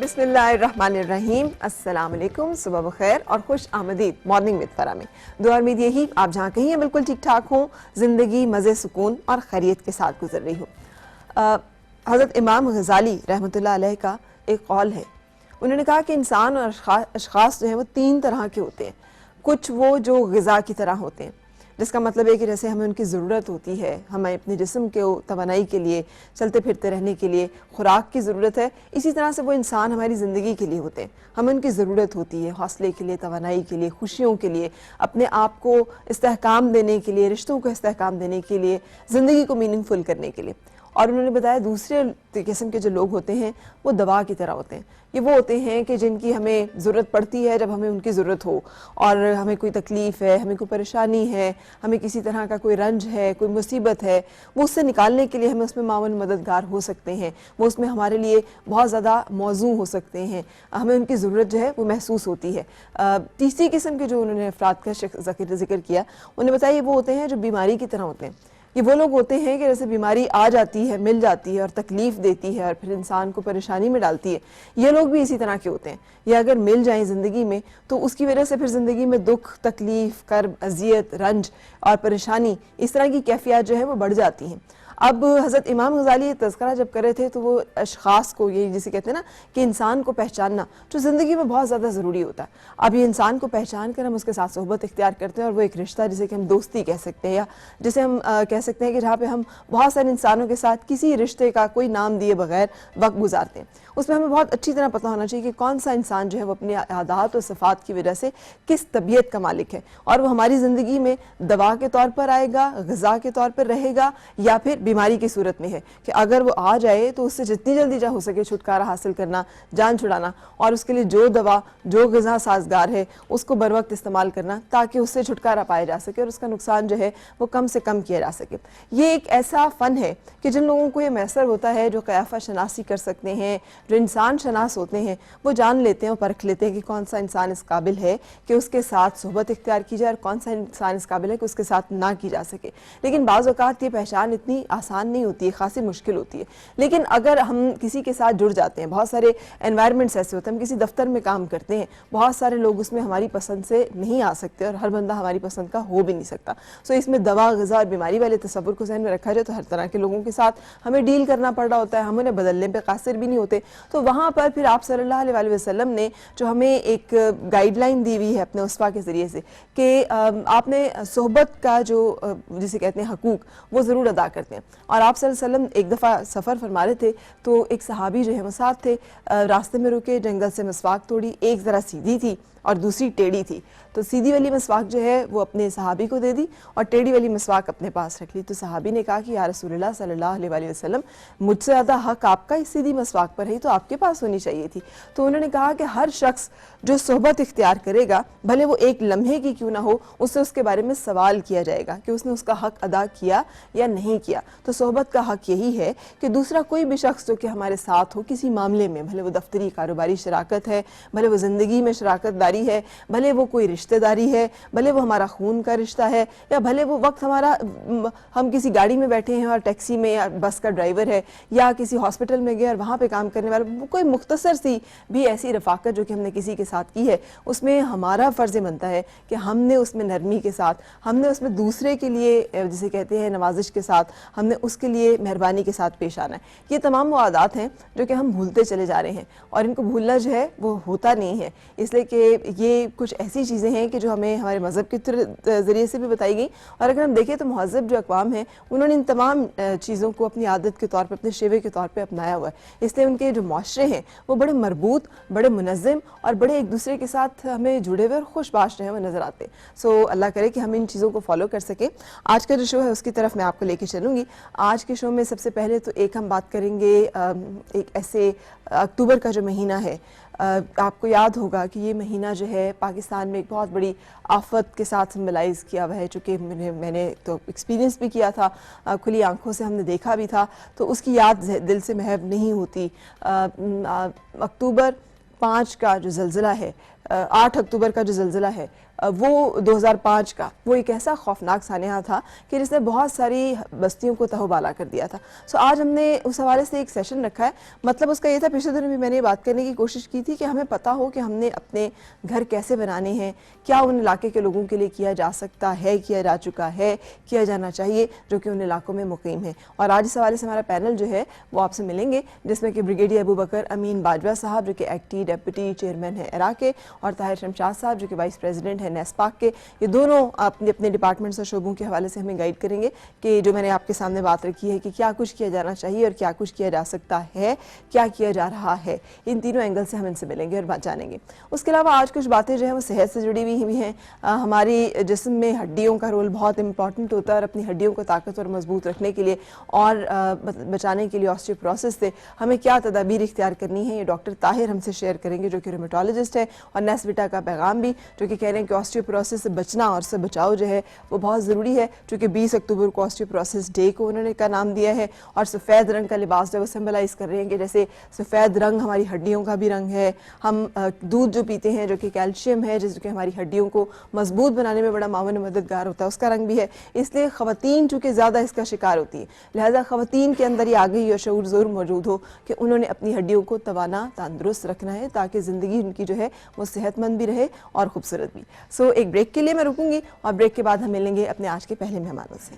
बिस्मिल्लाहिर्रहमानिर्रहीम, अस्सलाम वालेकुम, सुबह बखैर और खुश आमदीद मॉर्निंग विद फरा में। दुआ उम्मीद यही आप जहाँ कहीं हैं बिल्कुल ठीक ठाक हों, ज़िंदगी मज़े सुकून और खैरियत के साथ गुजर रही हो। हज़रत इमाम गज़ाली रहमतुल्लाह अलैह का एक कौल है, उन्होंने कहा कि इंसान और अशख़ास जो हैं वो तीन तरह के होते हैं। कुछ वो जो ग़िज़ा की तरह होते हैं, जिसका मतलब है कि जैसे हमें उनकी ज़रूरत होती है, हमें अपने जिस्म के तवानाई के लिए, चलते फिरते रहने के लिए खुराक की ज़रूरत है, इसी तरह से वो इंसान हमारी ज़िंदगी के लिए होते हैं। हमें उनकी ज़रूरत होती है हौसले के लिए, तवानाई के लिए, खुशियों के लिए, अपने आप को इस्तेहकाम देने के लिए, रिश्तों को इस्तेहकाम देने के लिए, ज़िंदगी को मीनिंगफुल करने के लिए। और उन्होंने बताया दूसरे किस्म के जो लोग होते हैं वो दवा की तरह होते हैं। ये वो होते हैं कि जिनकी हमें ज़रूरत पड़ती है जब हमें उनकी ज़रूरत हो, और हमें कोई तकलीफ़ है, हमें कोई परेशानी है, हमें किसी तरह का कोई रंज है, कोई मुसीबत है, वो उससे निकालने के लिए हमें उसमें मावन मददगार हो सकते हैं, वो उसमें हमारे लिए बहुत ज़्यादा मौजू हो सकते हैं, हमें उनकी ज़रूरत जो है वो महसूस होती है। तीसरी किस्म के जो उन्होंने अफराद का ज़िक्र किया, उन्हें बताया ये वो होते हैं जो बीमारी की तरह होते हैं। ये वो लोग होते हैं कि जैसे बीमारी आ जाती है, मिल जाती है और तकलीफ़ देती है और फिर इंसान को परेशानी में डालती है, ये लोग भी इसी तरह के होते हैं। ये अगर मिल जाएं ज़िंदगी में तो उसकी वजह से फिर ज़िंदगी में दुख, तकलीफ़, कर्ब, अज़ियत, रंज और परेशानी, इस तरह की कैफियत जो है वो बढ़ जाती हैं। अब हज़रत इमाम गज़ाली तज़किरा जब कर रहे थे तो वो अशख़ास को, ये जिसे कहते हैं ना कि इंसान को पहचानना जो ज़िंदगी में बहुत ज़्यादा ज़रूरी होता है। अब ये इंसान को पहचान कर हम उसके साथ सोहबत इख्तियार करते हैं, और वो एक रिश्ता जिसे कि हम दोस्ती कह सकते हैं, या जिसे हम कह सकते हैं कि जहाँ पे हम बहुत सारे इंसानों के साथ किसी रिश्ते का कोई नाम दिए बगैर वक्त गुजारते हैं, उसमें हमें बहुत अच्छी तरह पता होना चाहिए कि कौन सा इंसान जो है वो अपनी आदात और सिफ़ात की वजह से किस तबीयत का मालिक है, और वो हमारी ज़िंदगी में दवा के तौर पर आएगा, ग़िज़ा के तौर पर रहेगा, या फिर बीमारी की सूरत में है कि अगर वो आ जाए तो उससे जितनी जल्दी जा हो सके छुटकारा हासिल करना, जान छुड़ाना, और उसके लिए जो दवा, जो ग़िज़ा साजगार है उसको बर वक्त इस्तेमाल करना ताकि उससे छुटकारा पाया जा सके और उसका नुकसान जो है वो कम से कम किया जा सके। ये एक ऐसा फ़न है कि जिन लोगों को ये मैसर होता है, जो क़याफ़ा शनासी कर सकते हैं, जो इंसान शनास होते हैं, वो जान लेते हैं और परख लेते हैं कि कौन सा इंसान इस काबिल है कि उसके साथ सोहबत इख्तियार की जाए और कौन सा इंसान इस काबिल है कि उसके साथ ना की जा सके। लेकिन बाज़ औक़ात ये पहचान इतनी आसान नहीं होती है, खासी मुश्किल होती है। लेकिन अगर हम किसी के साथ जुड़ जाते हैं, बहुत सारे एनवायरनमेंट्स ऐसे होते हैं, हम किसी दफ्तर में काम करते हैं, बहुत सारे लोग उसमें हमारी पसंद से नहीं आ सकते और हर बंदा हमारी पसंद का हो भी नहीं सकता। सो इसमें दवा, ग़िज़ा और बीमारी वाले तसव्वुर को ज़हन में रखा जाए तो हर तरह के लोगों के साथ हमें डील करना पड़ रहा होता है, हम उन्हें बदलने पर कासिर भी नहीं होते। तो वहाँ पर फिर आप सल्लल्लाहु अलैहि वसल्लम ने जो हमें एक गाइडलाइन दी हुई है अपने उस्वा के ज़रिए से कि आपने सोहबत का जो जिसे कहते हैं हकूक़, वो ज़रूर अदा करते हैं। और आप सल्लल्लाहु अलैहि वसल्लम एक दफ़ा सफ़र फरमा रहे थे तो एक सहाबी जो है वो साथ थे, रास्ते में रुके, जंगल से मिसवाक तोड़ी, एक ज़रा सीधी थी और दूसरी टेढ़ी थी, तो सीधी वाली मिसवाक जो है वो अपने सहाबी को दे दी और टेढ़ी वाली मिसवाक अपने पास रख ली। तो सहाबी ने कहा कि या रसूलल्लाह सल्लल्लाहु अलैहि वसल्लम, मुझसे ज़्यादा हक आपका इस सीधी मिसवाक पर है, तो आपके पास होनी चाहिए थी। तो उन्होंने कहा कि हर शख्स जो सोहबत इख्तियार करेगा, भले वो एक लम्हे की क्यों ना हो, उससे उसके बारे में सवाल किया जाएगा कि उसने उसका हक अदा किया या नहीं किया। तो सोहबत का हक यही है कि दूसरा कोई भी शख्स जो कि हमारे साथ हो किसी मामले में, भले वो दफ्तरी कारोबारी शराकत है, भले वो ज़िंदगी में शराकत दारी है, भले वो कोई रिश्तेदारी है, भले वो हमारा खून का रिश्ता है, या भले वो वक्त हमारा, हम किसी गाड़ी में बैठे हैं और टैक्सी में या बस का ड्राइवर है, या किसी हॉस्पिटल में गए और वहाँ पे काम करने वाला, कोई मुख्तसर सी भी ऐसी रफ़ाकत जो कि हमने किसी के साथ की है, उसमें हमारा फ़र्ज़ बनता है कि हमने उसमें नरमी के साथ, हमने उसमें दूसरे के लिए जिसे कहते हैं नवाजिश के साथ, हमने उसके लिए मेहरबानी के साथ पेश आना है। ये तमाम वो आदात हैं जो कि हम भूलते चले जा रहे हैं, और इनको भूलना जो है वो होता नहीं है, इसलिए कि ये कुछ ऐसी चीज़ें हैं कि जो हमें हमारे मज़हब के ज़रिए से भी बताई गई। और अगर हम देखें तो महज़ब जो अक़वाम हैं उन्होंने इन तमाम चीज़ों को अपनी आदत के तौर पर, अपने शेवे के तौर पर अपनाया हुआ है, इसलिए उनके जो माशरे हैं वो बड़े मरबूत, बड़े मुनज़्ज़म और बड़े एक दूसरे के साथ हमें जुड़े हुए और खुशबाश जो है वो नज़र आते हैं। सो अल्लाह करे कि हम इन चीज़ों को फॉलो कर सकें। आज का जो शो है उसकी तरफ मैं आपको लेके चलूँगी। आज के शो में सबसे पहले तो एक हम बात करेंगे एक ऐसे अक्टूबर का जो महीना है, आपको याद होगा कि ये महीना जो है पाकिस्तान में एक बहुत बड़ी आफत के साथ सिम्बलाइज़ किया हुआ है, चूँकि मैंने तो एक्सपीरियंस भी किया था, खुली आंखों से हमने देखा भी था, तो उसकी याद दिल से महव नहीं होती। अक्टूबर 5 का जो ज़लज़ला है, 8 अक्टूबर का जो ज़लज़ला है, वो 2005 का वो एक ऐसा खौफनाक सानिया था कि जिसने बहुत सारी बस्तियों को तहोबाला कर दिया था। सो आज हमने उस हवाले से एक सेशन रखा है। मतलब उसका ये था, पिछले दिनों भी मैंने बात करने की कोशिश की थी कि हमें पता हो कि हमने अपने घर कैसे बनाने हैं, क्या उन इलाके के लोगों के लिए किया जा सकता है, किया जा चुका है, किया जाना चाहिए जो कि उन इलाकों में मुकीम है। और आज इस हवाले से हमारा पैनल जो है वो आपसे मिलेंगे, जिसमें कि ब्रिगेडियर अबू बकर अमीन बाजवा साहब जो कि एक्टिव डेप्यूटी चेयरमैन है एरा के, और ताहिर शमशाद साहब जो कि वाइस प्रेसिडेंट है नेस्पाक के। ये दोनों अपने अपने डिपार्टमेंट्स और शोबों के हवाले से हमें गाइड करेंगे कि जो मैंने आपके सामने बात रखी है कि क्या कुछ किया जाना चाहिए और क्या कुछ किया जा सकता है, क्या किया जा रहा है। इन तीनों एंगल से हम इनसे मिलेंगे और बात जानेंगे। उसके अलावा आज कुछ बातें जो है वो सेहत से जुड़ी हुई भी हैं। हमारी जिस्म में हड्डियों का रोल बहुत इंपॉर्टेंट होता है और अपनी हड्डियों को ताकतवर मजबूत रखने के लिए और बचाने के लिए ऑस्टियोपोरोसिस से हमें क्या तदाबीर इख्तियार करनी है, ये डॉक्टर ताहिर हमसे शेयर करेंगे जो कि रूमेटोलॉजिस्ट है। और नेस्विटा का पैगाम भी जो कि कह रहे हैं कि ऑस्टियोपोरोसिस से बचना और से बचाव जो है वो बहुत ज़रूरी है, क्योंकि 20 अक्टूबर को ऑस्टियोपोरोसिस डे को उन्होंने का नाम दिया है। और सफ़ेद रंग का लिबास जो वो सिम्बलाइज़ कर रहे हैं कि जैसे सफ़ेद रंग हमारी हड्डियों का भी रंग है। हम दूध जो पीते हैं जो कि कैल्शियम है, जिसके हमारी हड्डियों को मजबूत बनाने में बड़ा मावन मददगार होता है, उसका रंग भी है। इसलिए ख़वातीन चूँकि ज़्यादा इसका शिकार होती है, लिहाजा ख़वातीन के अंदर ये आगे और शऊर ज़रूर मौजूद हो कि उन्होंने अपनी हड्डियों को तवाना तंदुरुस्त रखना है ताकि ज़िंदगी उनकी जो है वो सेहतमंद भी रहे और खूबसूरत भी। सो एक ब्रेक के लिए मैं रुकूंगी और ब्रेक के बाद हम मिलेंगे अपने आज के पहले मेहमानों से।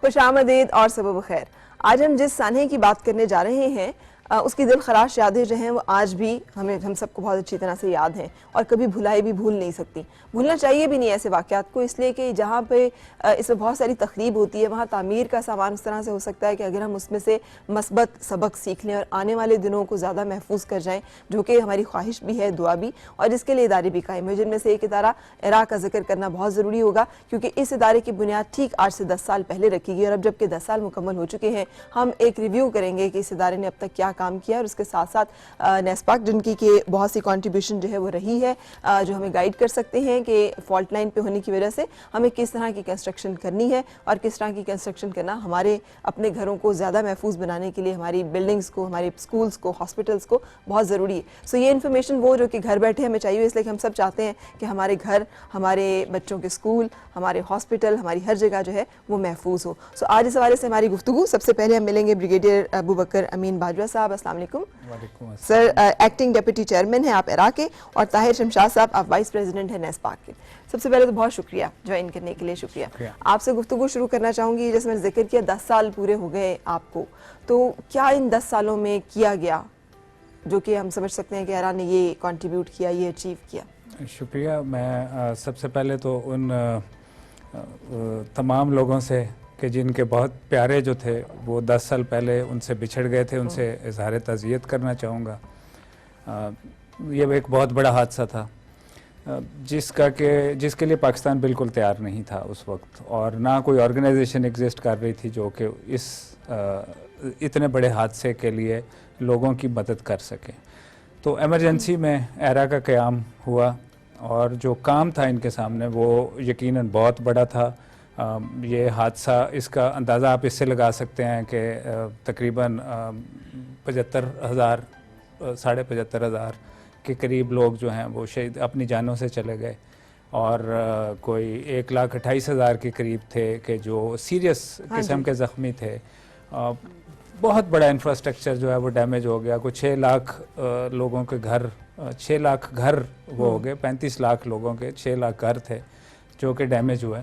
खुशामदीद और सबब खैर। आज हम जिस सानहे की बात करने जा रहे हैं उसकी दिल खराश यादें जो हैं वो आज भी हम सबको बहुत अच्छी तरह से याद हैं और कभी भुलाई भी भूल नहीं सकती। भूलना चाहिए भी नहीं ऐसे वाक़यात को, इसलिए कि जहाँ पे इसमें बहुत सारी तकरीब होती है वहाँ तामीर का सामान उस तरह से हो सकता है कि अगर हम उसमें से मस्बत सबक सीख लें और आने वाले दिनों को ज़्यादा महफूज कर जाएँ, जो कि हमारी ख्वाहिश भी है, दुआ भी, और जिसके लिए इदारे भी कायम है, जिनमें से एक इदारा एरा का जिक्र करना बहुत ज़रूरी होगा, क्योंकि इस इदारे की बुनियाद ठीक आज से 10 साल पहले रखी गई और अब जबकि 10 साल मुकम्मल हो चुके हैं, हम एक रिव्यू करेंगे कि इस इदारे ने अब तक क्या काम किया और उसके साथ साथ नेस्पाक जिनकी के बहुत सी कंट्रीब्यूशन जो है वो रही है, जो हमें गाइड कर सकते हैं कि फॉल्ट लाइन पे होने की वजह से हमें किस तरह की कंस्ट्रक्शन करनी है और किस तरह की कंस्ट्रक्शन करना हमारे अपने घरों को ज़्यादा महफूज बनाने के लिए, हमारी बिल्डिंग्स को, हमारे स्कूल्स को, हॉस्पिटल्स को बहुत ज़रूरी है। सो ये इन्फॉर्मेशन वो जो कि घर बैठे हमें चाहिए, इसलिए हम सब चाहते हैं कि हमारे घर, हमारे बच्चों के स्कूल, हमारे हॉस्पिटल, हमारी हर जगह जो है वो महफूज हो। सो आज इस हवाले से हमारी गुफ्तगू, सबसे पहले हम मिलेंगे ब्रिगेडियर अबू बकर अमीन बाजवा साहब। अस्सलाम वालेकुम सर। एक्टिंग डिप्टी चेयरमैन हैं आप एरा के, और ताहिर शमशाद साहब आप वाइस प्रेसिडेंट हैं नेस्पाक के। सबसे पहले तो बहुत शुक्रिया ज्वाइन करने के लिए, शुक्रिया। आपसे गुफ्तगू शुरू करना चाहूँगी, जैसे मैंने जिक्र किया 10 साल पूरे हो गए आपको, तो क्या इन 10 सालों में किया गया जो कि हम समझ सकते हैं कि एरा ने ये कंट्रीब्यूट किया, ये अचीव किया? शुक्रिया। मैं सबसे पहले तो उन तमाम लोगों से कि जिनके बहुत प्यारे जो थे वो 10 साल पहले उनसे बिछड़ गए थे, उनसे इजहार ताज़ियत करना चाहूँगा। ये एक बहुत बड़ा हादसा था जिसके लिए पाकिस्तान बिल्कुल तैयार नहीं था उस वक्त, और ना कोई ऑर्गेनाइजेशन एग्जिस्ट कर रही थी जो कि इस इतने बड़े हादसे के लिए लोगों की मदद कर सके। तो एमरजेंसी में एरा का क़याम हुआ और जो काम था इनके सामने वो यकीनन बहुत बड़ा था। ये हादसा, इसका अंदाज़ा आप इससे लगा सकते हैं कि तकरीबन 75,000 75,000 के करीब लोग जो हैं वो शहीद अपनी जानों से चले गए, और कोई 1,28,000 के करीब थे कि जो सीरियस किस्म के ज़ख्मी थे। बहुत बड़ा इंफ्रास्ट्रक्चर जो है वो डैमेज हो गया। कुछ 6 लाख लोगों के घर, 6 लाख घर वो हो गए, 35 लाख लोगों के 6 लाख घर थे जो कि डैमेज हुए।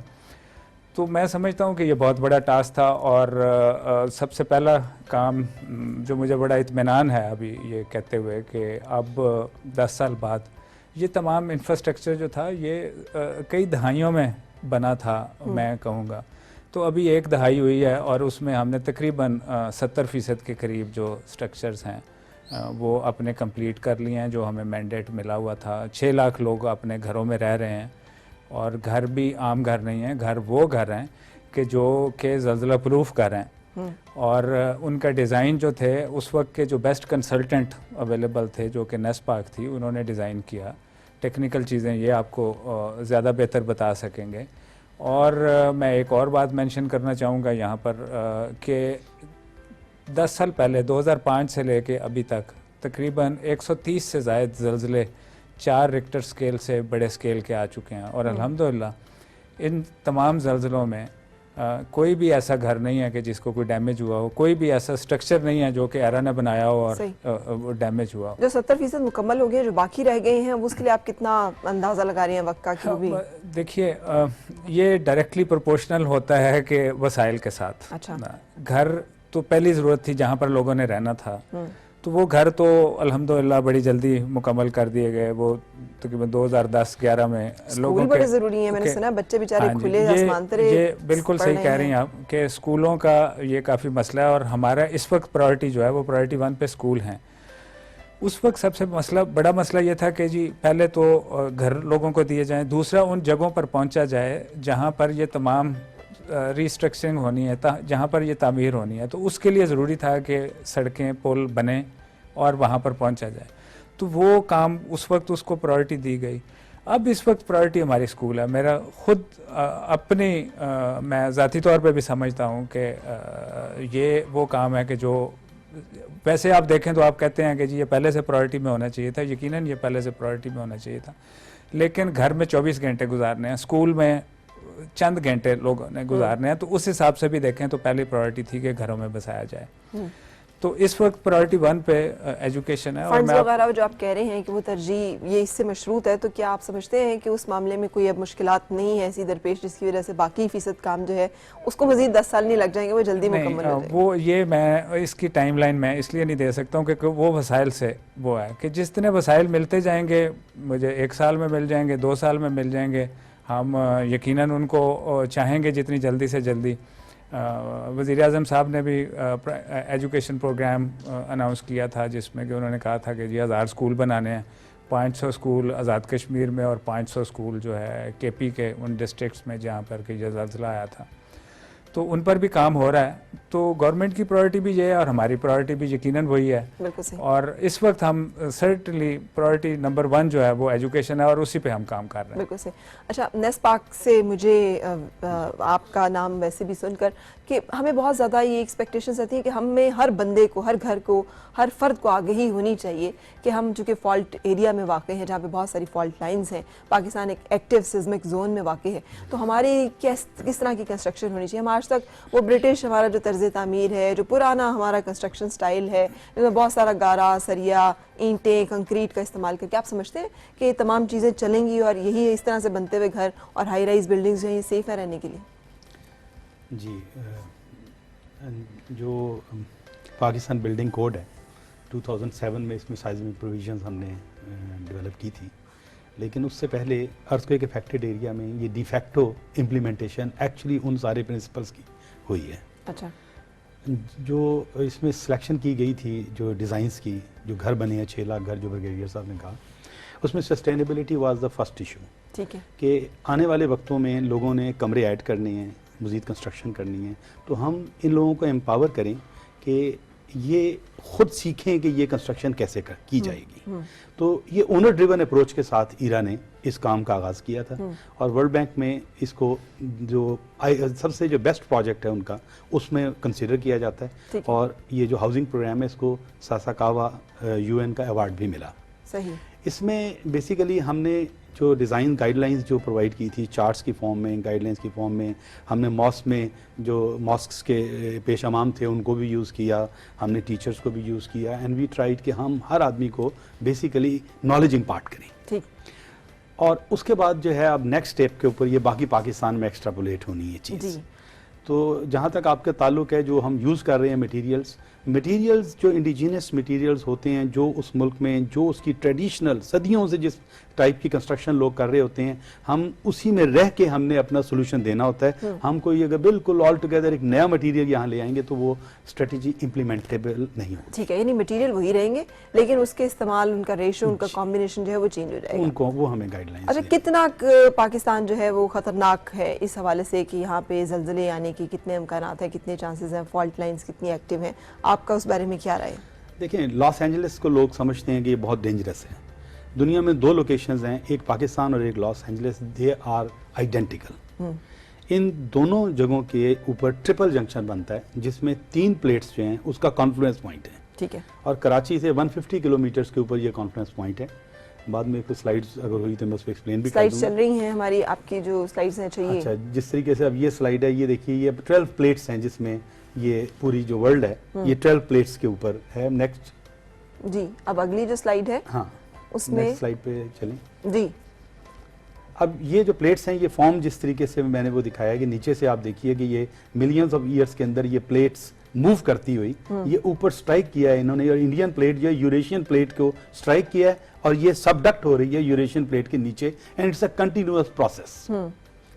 तो मैं समझता हूँ कि ये बहुत बड़ा टास्क था, और सबसे पहला काम जो मुझे बड़ा इत्मीनान है अभी ये कहते हुए कि अब 10 साल बाद ये तमाम इंफ्रास्ट्रक्चर जो था ये कई दहाइयों में बना था, मैं कहूँगा। तो अभी 1 दहाई हुई है और उसमें हमने तकरीबन 70% के करीब जो स्ट्रक्चर्स हैं वो अपने कंप्लीट कर लिए हैं, जो हमें मैंडेट मिला हुआ था। 6 लाख लोग अपने घरों में रह रहे हैं, और घर भी आम घर नहीं है, घर वो घर हैं कि जो कि ज़ल्ज़ला प्रूफ घर हैं, और उनका डिज़ाइन जो थे उस वक्त के जो बेस्ट कंसल्टेंट अवेलेबल थे जो कि नेस्पाक थी, उन्होंने डिज़ाइन किया। टेक्निकल चीज़ें ये आपको ज़्यादा बेहतर बता सकेंगे। और मैं एक और बात मेंशन करना चाहूँगा यहाँ पर कि 10 साल पहले 2005 से लेके अभी तक तकरीबन 130 से ज़ायद ज़लज़ले 4 रिक्टर स्केल से बड़े स्केल के आ चुके हैं और अल्हम्दुलिल्लाह इन तमाम ज़लज़लों में कोई भी ऐसा घर नहीं है कि जिसको कोई डैमेज हुआ हो, कोई भी ऐसा स्ट्रक्चर नहीं है जो कि एरा ने बनाया हो और वो डैमेज हुआ हो। जो 70% मुकम्मल हो गए, जो बाकी रह गए हैं, उसके लिए आप कितना अंदाज़ा लगा रहे हैं वक्त का कि वो भी? देखिए ये डायरेक्टली प्रोपोर्शनल होता है कि वसाइल के साथ। अच्छा। घर तो पहली ज़रूरत थी जहाँ पर लोगों ने रहना था, तो वो घर तो अल्हम्दुलिल्लाह बड़ी जल्दी मुकम्मल कर दिए गए। वो तकरीबन 2010-11 में लोगों के बड़े ज़रूरी है, मैंने सुना बच्चे बेचारे खुले आसमान तले। ये बिल्कुल सही कह रही हैं आप कि स्कूलों का ये काफ़ी मसला है और हमारा इस वक्त प्रायोरिटी जो है वो प्रायोरिटी 1 पे स्कूल हैं। उस वक्त सबसे बड़ा मसला ये था कि जी पहले तो घर लोगों को दिए जाएं, दूसरा उन जगहों पर पहुंचा जाए जहां पर ये तमाम रिस्ट्रक्चरिंग होनी है, जहाँ पर ये तामीर होनी है, तो उसके लिए ज़रूरी था कि सड़कें पुल बने और वहाँ पर पहुँचा जाए। तो वो काम उस वक्त उसको प्रायोरिटी दी गई। अब इस वक्त प्रायोरिटी हमारी स्कूल है। मेरा खुद अपनी मैं ज़ाती तौर पे भी समझता हूँ कि ये वो काम है कि जो वैसे आप देखें तो आप कहते हैं कि जी ये पहले से प्रायोरिटी में होना चाहिए था, यकीनन ये पहले से प्रायोरिटी में होना चाहिए था, लेकिन घर में 24 घंटे गुजारने हैं, स्कूल में चंद घंटे लोगों ने गुजारने हैं, तो उस हिसाब से भी देखें तो पहली प्रायोरिटी थी कि घरों में बसाया जाए। तो इस वक्त प्रायोरिटी 1 पे एजुकेशन है। फंड्स वगैरह जो आप कह रहे हैं कि वो तरजीह ये इससे मशरूत है, तो क्या आप समझते हैं कि उस मामले में कोई अब मुश्किलात नहीं है ऐसी दरपेश जिसकी वजह से बाकी फीसद काम जो है उसको मजीद 10 साल नहीं लग जाएंगे, वो जल्दी मुकम्मल हो जाएगा? वो ये मैं इसकी टाइमलाइन मैं इसलिए नहीं दे सकता हूँ क्योंकि वो वसाइल से वो है कि जिस तरह वसाइल मिलते जाएंगे, मुझे 1 साल में मिल जाएंगे, 2 साल में मिल जाएंगे, हम यकीनन उनको चाहेंगे जितनी जल्दी से जल्दी। वज़ीर आज़म साहब ने भी एजुकेशन प्रोग्राम अनाउंस किया था जिसमें कि उन्होंने कहा था कि जी 1000 स्कूल बनाने हैं, 500 स्कूल आज़ाद कश्मीर में और 500 स्कूल जो है केपी के उन डिस्ट्रिक्ट्स में जहाँ पर कि ये ज़लज़ला आया था, तो उन पर भी काम हो रहा है। तो गवर्नमेंट की प्रायोरिटी भी ये है और हमारी प्रायोरिटी भी यकीनन वही है। बिल्कुल सही। और इस वक्त हम सर्टनली प्रायोरिटी नंबर 1 जो है वो एजुकेशन है और उसी पे हम काम कर रहे हैं। बिल्कुल सही। अच्छा, नेस्पाक से मुझे आपका नाम वैसे भी सुनकर कि हमें बहुत ज़्यादा ये एक्सपेक्टेशंस रहती है कि हमें हर बंदे को, हर घर को, हर फर्द को आगाही होनी चाहिए कि हम चूँकि फॉल्ट एरिया में वाक़ हैं जहाँ पे बहुत सारी फॉल्ट लाइंस हैं, पाकिस्तान एक एक्टिव सिस्मिक जोन में वाक़ है, तो हमारी किस तरह की कंस्ट्रक्शन होनी चाहिए? हम आज तक वो ब्रिटिश हमारा जो तर्ज़ तामीर है, जो पुराना हमारा कंस्ट्रक्शन स्टाइल है, जिसमें बहुत सारा गारा, सरिया, ईंटें, कंक्रीट का इस्तेमाल करके, आप समझते हैं कि ये तमाम चीज़ें चलेंगी और यही इस तरह से बनते हुए घर और हाई राइज बिल्डिंग्स जो हैं ये सेफ़ है रहने के लिए? जी, जो पाकिस्तान बिल्डिंग कोड है 2007 में इसमें साइज़मिक प्रोविजंस हमने डेवलप की थी, लेकिन उससे पहले अर्थक्वेक अफेक्टेड एरिया में ये डिफेक्टो इम्प्लीमेंटेशन एक्चुअली उन सारे प्रिंसिपल्स की हुई है। अच्छा। जो इसमें सिलेक्शन की गई थी, जो डिज़ाइंस की, जो घर बने हैं 6 लाख घर जो ब्रिगेडियर साहब ने कहा, उसमें sustainability was the first issue. ठीक है कि आने वाले वक्तों में लोगों ने कमरे ऐड करने हैं, मज़ीद कंस्ट्रक्शन करनी है, तो हम इन लोगों को एम्पावर करें कि ये खुद सीखें कि ये कंस्ट्रक्शन कैसे की जाएगी। तो ये ओनर ड्रिवन अप्रोच के साथ ईरा ने इस काम का आगाज़ किया था और वर्ल्ड बैंक में इसको जो सबसे जो बेस्ट प्रोजेक्ट है उनका उसमें कंसिडर किया जाता है और ये जो हाउसिंग प्रोग्राम है इसको सासाकावा UN का अवार्ड भी मिला। सही। इसमें बेसिकली हमने जो डिज़ाइन गाइडलाइंस जो प्रोवाइड की थी चार्ट्स की फॉर्म में, गाइडलाइंस की फॉर्म में, हमने मॉस्क में जो मॉस्क्स के पेश अमाम थे उनको भी यूज़ किया, हमने टीचर्स को भी यूज़ किया एंड वी ट्राइड कि हम हर आदमी को बेसिकली नॉलेज इम्पार्ट करें। ठीक। और उसके बाद जो है अब नेक्स्ट स्टेप के ऊपर ये बाकी पाकिस्तान में एक्स्ट्रापोलेट होनी है चीज़। तो जहाँ तक आपका ताल्लुक है, जो हम यूज़ कर रहे हैं मटेरियल्स जो इंडिजिनस मटेरियल्स होते हैं, जो उस मुल्क में जो उसकी ट्रेडिशनल सदियों से जिस टाइप की कंस्ट्रक्शन लोग कर रहे होते हैं, हम उसी में रह के हमने अपना सोल्यूशन देना होता है। हम कोई अगर बिल्कुल ऑल टुगेदर एक नया मटेरियल यहाँ ले आएंगे तो वो स्ट्रेटजी इम्प्लीमेंटेबल नहीं होगी। ठीक है, यानी मटेरियल वही रहेंगे लेकिन उसके इस्तेमाल, उनका रेशो, उनका कॉम्बिनेशन जो है वो चेंज हो जाएगा। उनको वो हमें गाइडलाइन। अच्छा, कितना पाकिस्तान जो है वो खतरनाक है इस हवाले से कि यहाँ पे जल्जले आने की कितने इम्कानात है, कितने चांसेस हैं, फॉल्ट लाइंस कितनी एक्टिव हैं, आपका उस बारे में क्या राय है? देखिए, लॉस एंजलिस को लोग समझते हैं कि ये बहुत डेंजरस है। दुनिया में 2 लोकेशंस हैं, एक पाकिस्तान और एक Los Angeles, they are identical. इन दोनों जगहों के ऊपर ट्रिपल जंक्शन बनता है जिसमें 3 प्लेट्स जो हैं उसका कॉन्फ्लुएंस पॉइंट है। ठीक है। और कराची से 150 किलोमीटर के ऊपर ये कॉन्फ्लुएंस पॉइंट है। बाद में कुछ स्लाइड्स अगर हुई तो मैं उसको एक्सप्लेन भी कर स्लाइड्स दूंगा। चल रही हैं हमारी, आपकी जो स्लाइड्स हैं चाहिए। अच्छा, जिस तरीके से अब ये स्लाइड है, ये देखिए ये 12 प्लेट्स हैं जिसमें ये पूरी जो वर्ल्ड है ये 12 प्लेट्स के ऊपर है। नेक्स्ट जी, अब अगली जो स्लाइड है हाँ उसमें नेक्स्ट स्लाइड पे चलें। जी, अब ये जो प्लेट्स हैं ये फॉर्म जिस तरीके से मैंने वो दिखाया है कि नीचे से आप देखिए कि ये मिलियंस ऑफ ईयर्स के अंदर ये प्लेट्स मूव करती हुई ये ऊपर स्ट्राइक किया है इन्होंने, और इंडियन प्लेट जो यूरेशियन प्लेट को स्ट्राइक किया है और ये सबडक्ट हो रही है यूरेशियन प्लेट के नीचे, and it's a continuous process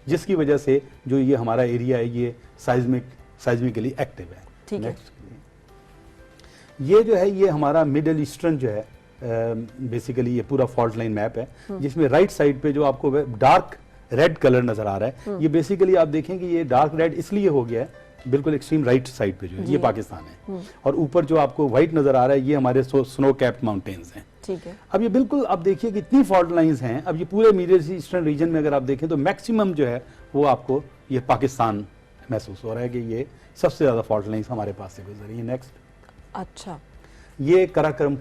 जिसकी वजह से जो ये हमारा एरिया है ये साइज्मिकली एक्टिव है। ठीक है। ये जो है ये हमारा मिडल ईस्टर्न जो है बेसिकली ये पूरा फॉल्ट लाइन मैप है जिसमें राइट साइड पे जो आपको डार्क रेड कलर नजर आ रहा है, ये बेसिकली आप देखें कि ये डार्क रेड इसलिए हो गया है बिल्कुल एक्सट्रीम राइट साइड पे जो है ये पाकिस्तान है, और ऊपर जो आपको व्हाइट नजर आ रहा है ये हमारे स्नो कैप्ड माउंटेन्स हैं। ठीक है। अब ये बिल्कुल आप देखिए कि इतनी फॉल्ट लाइंस हैं। अब ये पूरे मिडल ईस्टर्न रीजन में अगर आप देखें तो मैक्सिमम जो है वो आपको ये पाकिस्तान महसूस हो रहा है कि ये सबसे ज्यादा फॉल्ट लाइंस हमारे पास से गुजरी है। नेक्स्ट, अच्छा, ये कराक्रम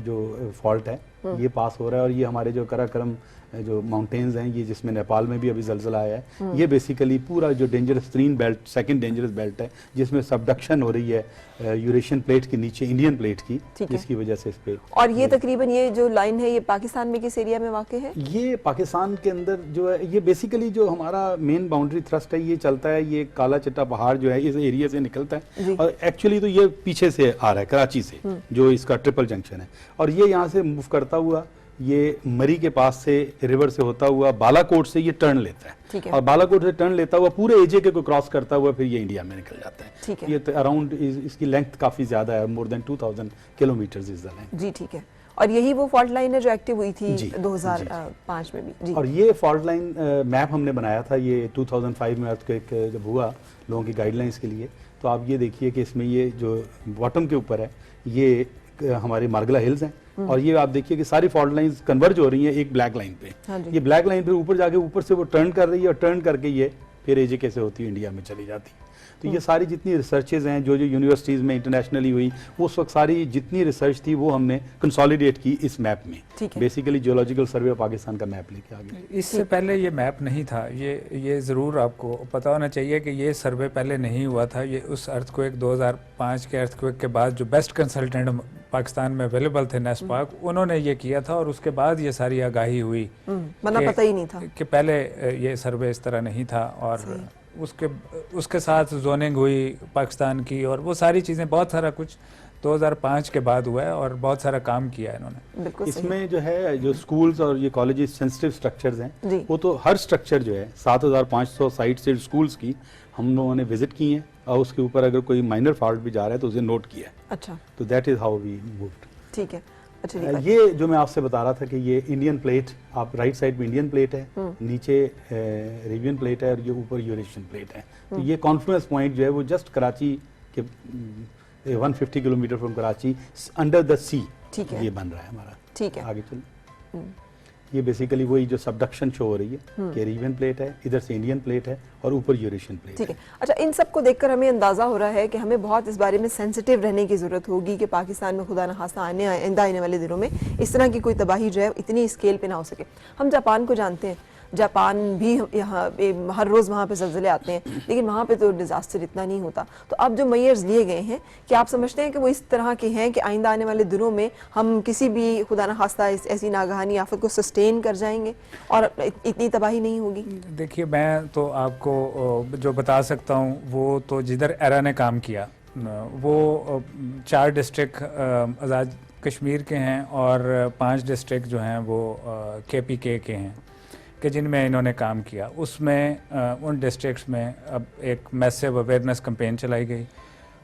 जो फॉल्ट है ये पास हो रहा है, और ये हमारे जो कराक्रम जो माउंटेन्स हैं ये जिसमें नेपाल में भी अभी जलजला आया है, ये बेसिकली पूरा जो डेंजरस तीन बेल्ट सेकंड डेंजरस बेल्ट है जिसमें सबडक्शन हो रही है यूरेशियन प्लेट के नीचे इंडियन प्लेट की, जिसकी वजह से इस पे। और ये तकरीबन ये जो लाइन है ये पाकिस्तान में किस एरिया में वाक़ है? ये पाकिस्तान के अंदर जो है ये बेसिकली जो हमारा मेन बाउंड्री थ्रस्ट है ये चलता है, ये काला चट्टा पहाड़ जो है इस एरिया से निकलता है, और एक्चुअली तो ये पीछे से आ रहा है कराची से जो इसका ट्रिपल जंक्शन है, और ये यहाँ से मूव करता हुआ ये मरी के पास से रिवर से होता हुआ बालाकोट से ये टर्न लेता है, और बालाकोट से टर्न लेता हुआ पूरे एजे के को क्रॉस करता हुआ फिर ये इंडिया में निकल जाता है। ठीक है। ये अराउंड इसकी लेंथ काफी ज्यादा है, more than 2000 kilometre is the length. जी ठीक है। और यही वो फॉल्ट लाइन है जो एक्टिव हुई थी 2005 में भी। जी। और ये फॉल्ट लाइन मैप हमने बनाया था ये 2005 में अर्थक्वेक जब हुआ लोगों की गाइडलाइंस के लिए, तो आप ये देखिए कि इसमें ये जो बॉटम के ऊपर है ये हमारे मार्गला हिल्स हैं, और ये आप देखिए कि सारी फॉल्ट लाइंस कन्वर्ज हो रही हैं एक ब्लैक लाइन पे। हाँ, ये ब्लैक लाइन पे ऊपर जाके ऊपर से वो टर्न कर रही है, और टर्न करके ये फिर एजे कैसे होती है इंडिया में चली जाती है। तो ये सारी जितनी रिसर्चेज हैं जो यूनिवर्सिटीज़ में इंटरनेशनली हुई वो उस वक्त सारी जितनी रिसर्च थी वो हमने कंसोलिडेट की इस मैप में। Basically geological survey of Pakistan का मैप लेके आ गए। इससे पहले ये मैप नहीं था, ये ज़रूर आपको पता होना चाहिए कि ये सर्वे पहले नहीं हुआ था। ये उस अर्थक्वेक 2005 के अर्थक्वेक के बाद जो बेस्ट कंसल्टेंट पाकिस्तान में अवेलेबल थे नेस्पाक, उन्होंने ये किया था, और उसके बाद ये सारी आगाही हुई, वरना पता ही नहीं था कि पहले ये सर्वे इस तरह नहीं था। और उसके साथ जोनिंग हुई पाकिस्तान की, और वो सारी चीज़ें बहुत सारा कुछ 2005 के बाद हुआ है, और बहुत सारा काम किया है इन्होंने। इसमें जो है जो स्कूल्स और ये कॉलेजेस सेंसिटिव स्ट्रक्चर्स हैं वो तो हर स्ट्रक्चर जो है 7500 साइट से स्कूल्स की हम लोगों ने विजिट की हैं, और उसके ऊपर अगर कोई माइनर फॉल्ट भी जा रहा है तो उसे नोट किया है। अच्छा, तो that is how we moved. ठीक है। अच्छा, ये जो मैं आपसे बता रहा था कि ये इंडियन प्लेट, आप राइट साइड में इंडियन प्लेट है, नीचे अरेबियन प्लेट है, और ये ऊपर यूरेशियन प्लेट है। तो ये कॉन्फ्लुएंस पॉइंट जो है वो जस्ट कराची के 150 kilometre from Karachi under the sea ये बन रहा है हमारा। ठीक है, आगे चलिए। ये बेसिकली वही जो सबडक्शन शो हो रही है कि अरेबियन प्लेट है, इधर से इंडियन प्लेट है, और ऊपर यूरेशियन प्लेट। ठीक है। अच्छा, इन सब को देखकर हमें अंदाजा हो रहा है कि हमें बहुत इस बारे में सेंसिटिव रहने की जरूरत होगी कि पाकिस्तान में खुदा न खास्ता आने वाले दिनों में इस तरह की कोई तबाही जो है इतनी स्केल पे ना हो सके। हम जापान को जानते हैं, जापान भी यहाँ हर रोज़ वहाँ पे ज़लज़ले आते हैं, लेकिन वहाँ पे तो डिज़ास्टर इतना नहीं होता। तो अब जो मेजर्स लिए गए हैं, क्या आप समझते हैं कि वो इस तरह के हैं कि आइंदा आने वाले दिनों में हम किसी भी खुदा न खास्ता ऐसी नागहानी आफत को सस्टेन कर जाएंगे और इतनी तबाही नहीं होगी? देखिए, मैं तो आपको जो बता सकता हूँ वो तो जिधर एरा ने काम किया वो 4 डिस्ट्रिक्ट आज़ाद कश्मीर के हैं, और 5 डिस्ट्रिक्ट जो हैं वो KPK के हैं कि जिनमें इन्होंने काम किया। उसमें उन डिस्ट्रिक्ट्स में अब एक मैसिव अवेयरनेस कैंपेन चलाई गई।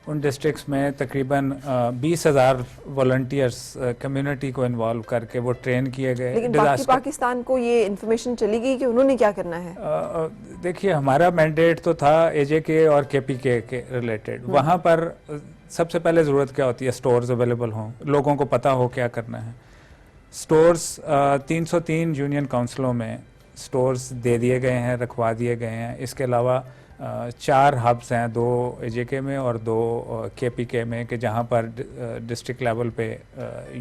उन डिस्ट्रिक्ट्स में तकरीबन 20,000 वॉलंटियर्स कम्युनिटी को इन्वॉल्व करके वो ट्रेन किए गए। लेकिन बाकी पाकिस्तान को ये इन्फॉर्मेशन चली गई कि उन्होंने क्या करना है? देखिए, हमारा मैंडेट तो था AJK और KPK के रिलेटेड। वहाँ पर सबसे पहले ज़रूरत क्या होती है? स्टोर्स अवेलेबल हों, लोगों को पता हो क्या करना है। स्टोर्स 303 यूनियन काउंसिलों में स्टोर्स दे दिए गए हैं, रखवा दिए गए हैं। इसके अलावा 4 हब्स हैं, 2 AJK में और 2 KPK में, कि जहाँ पर डिस्ट्रिक्ट लेवल पे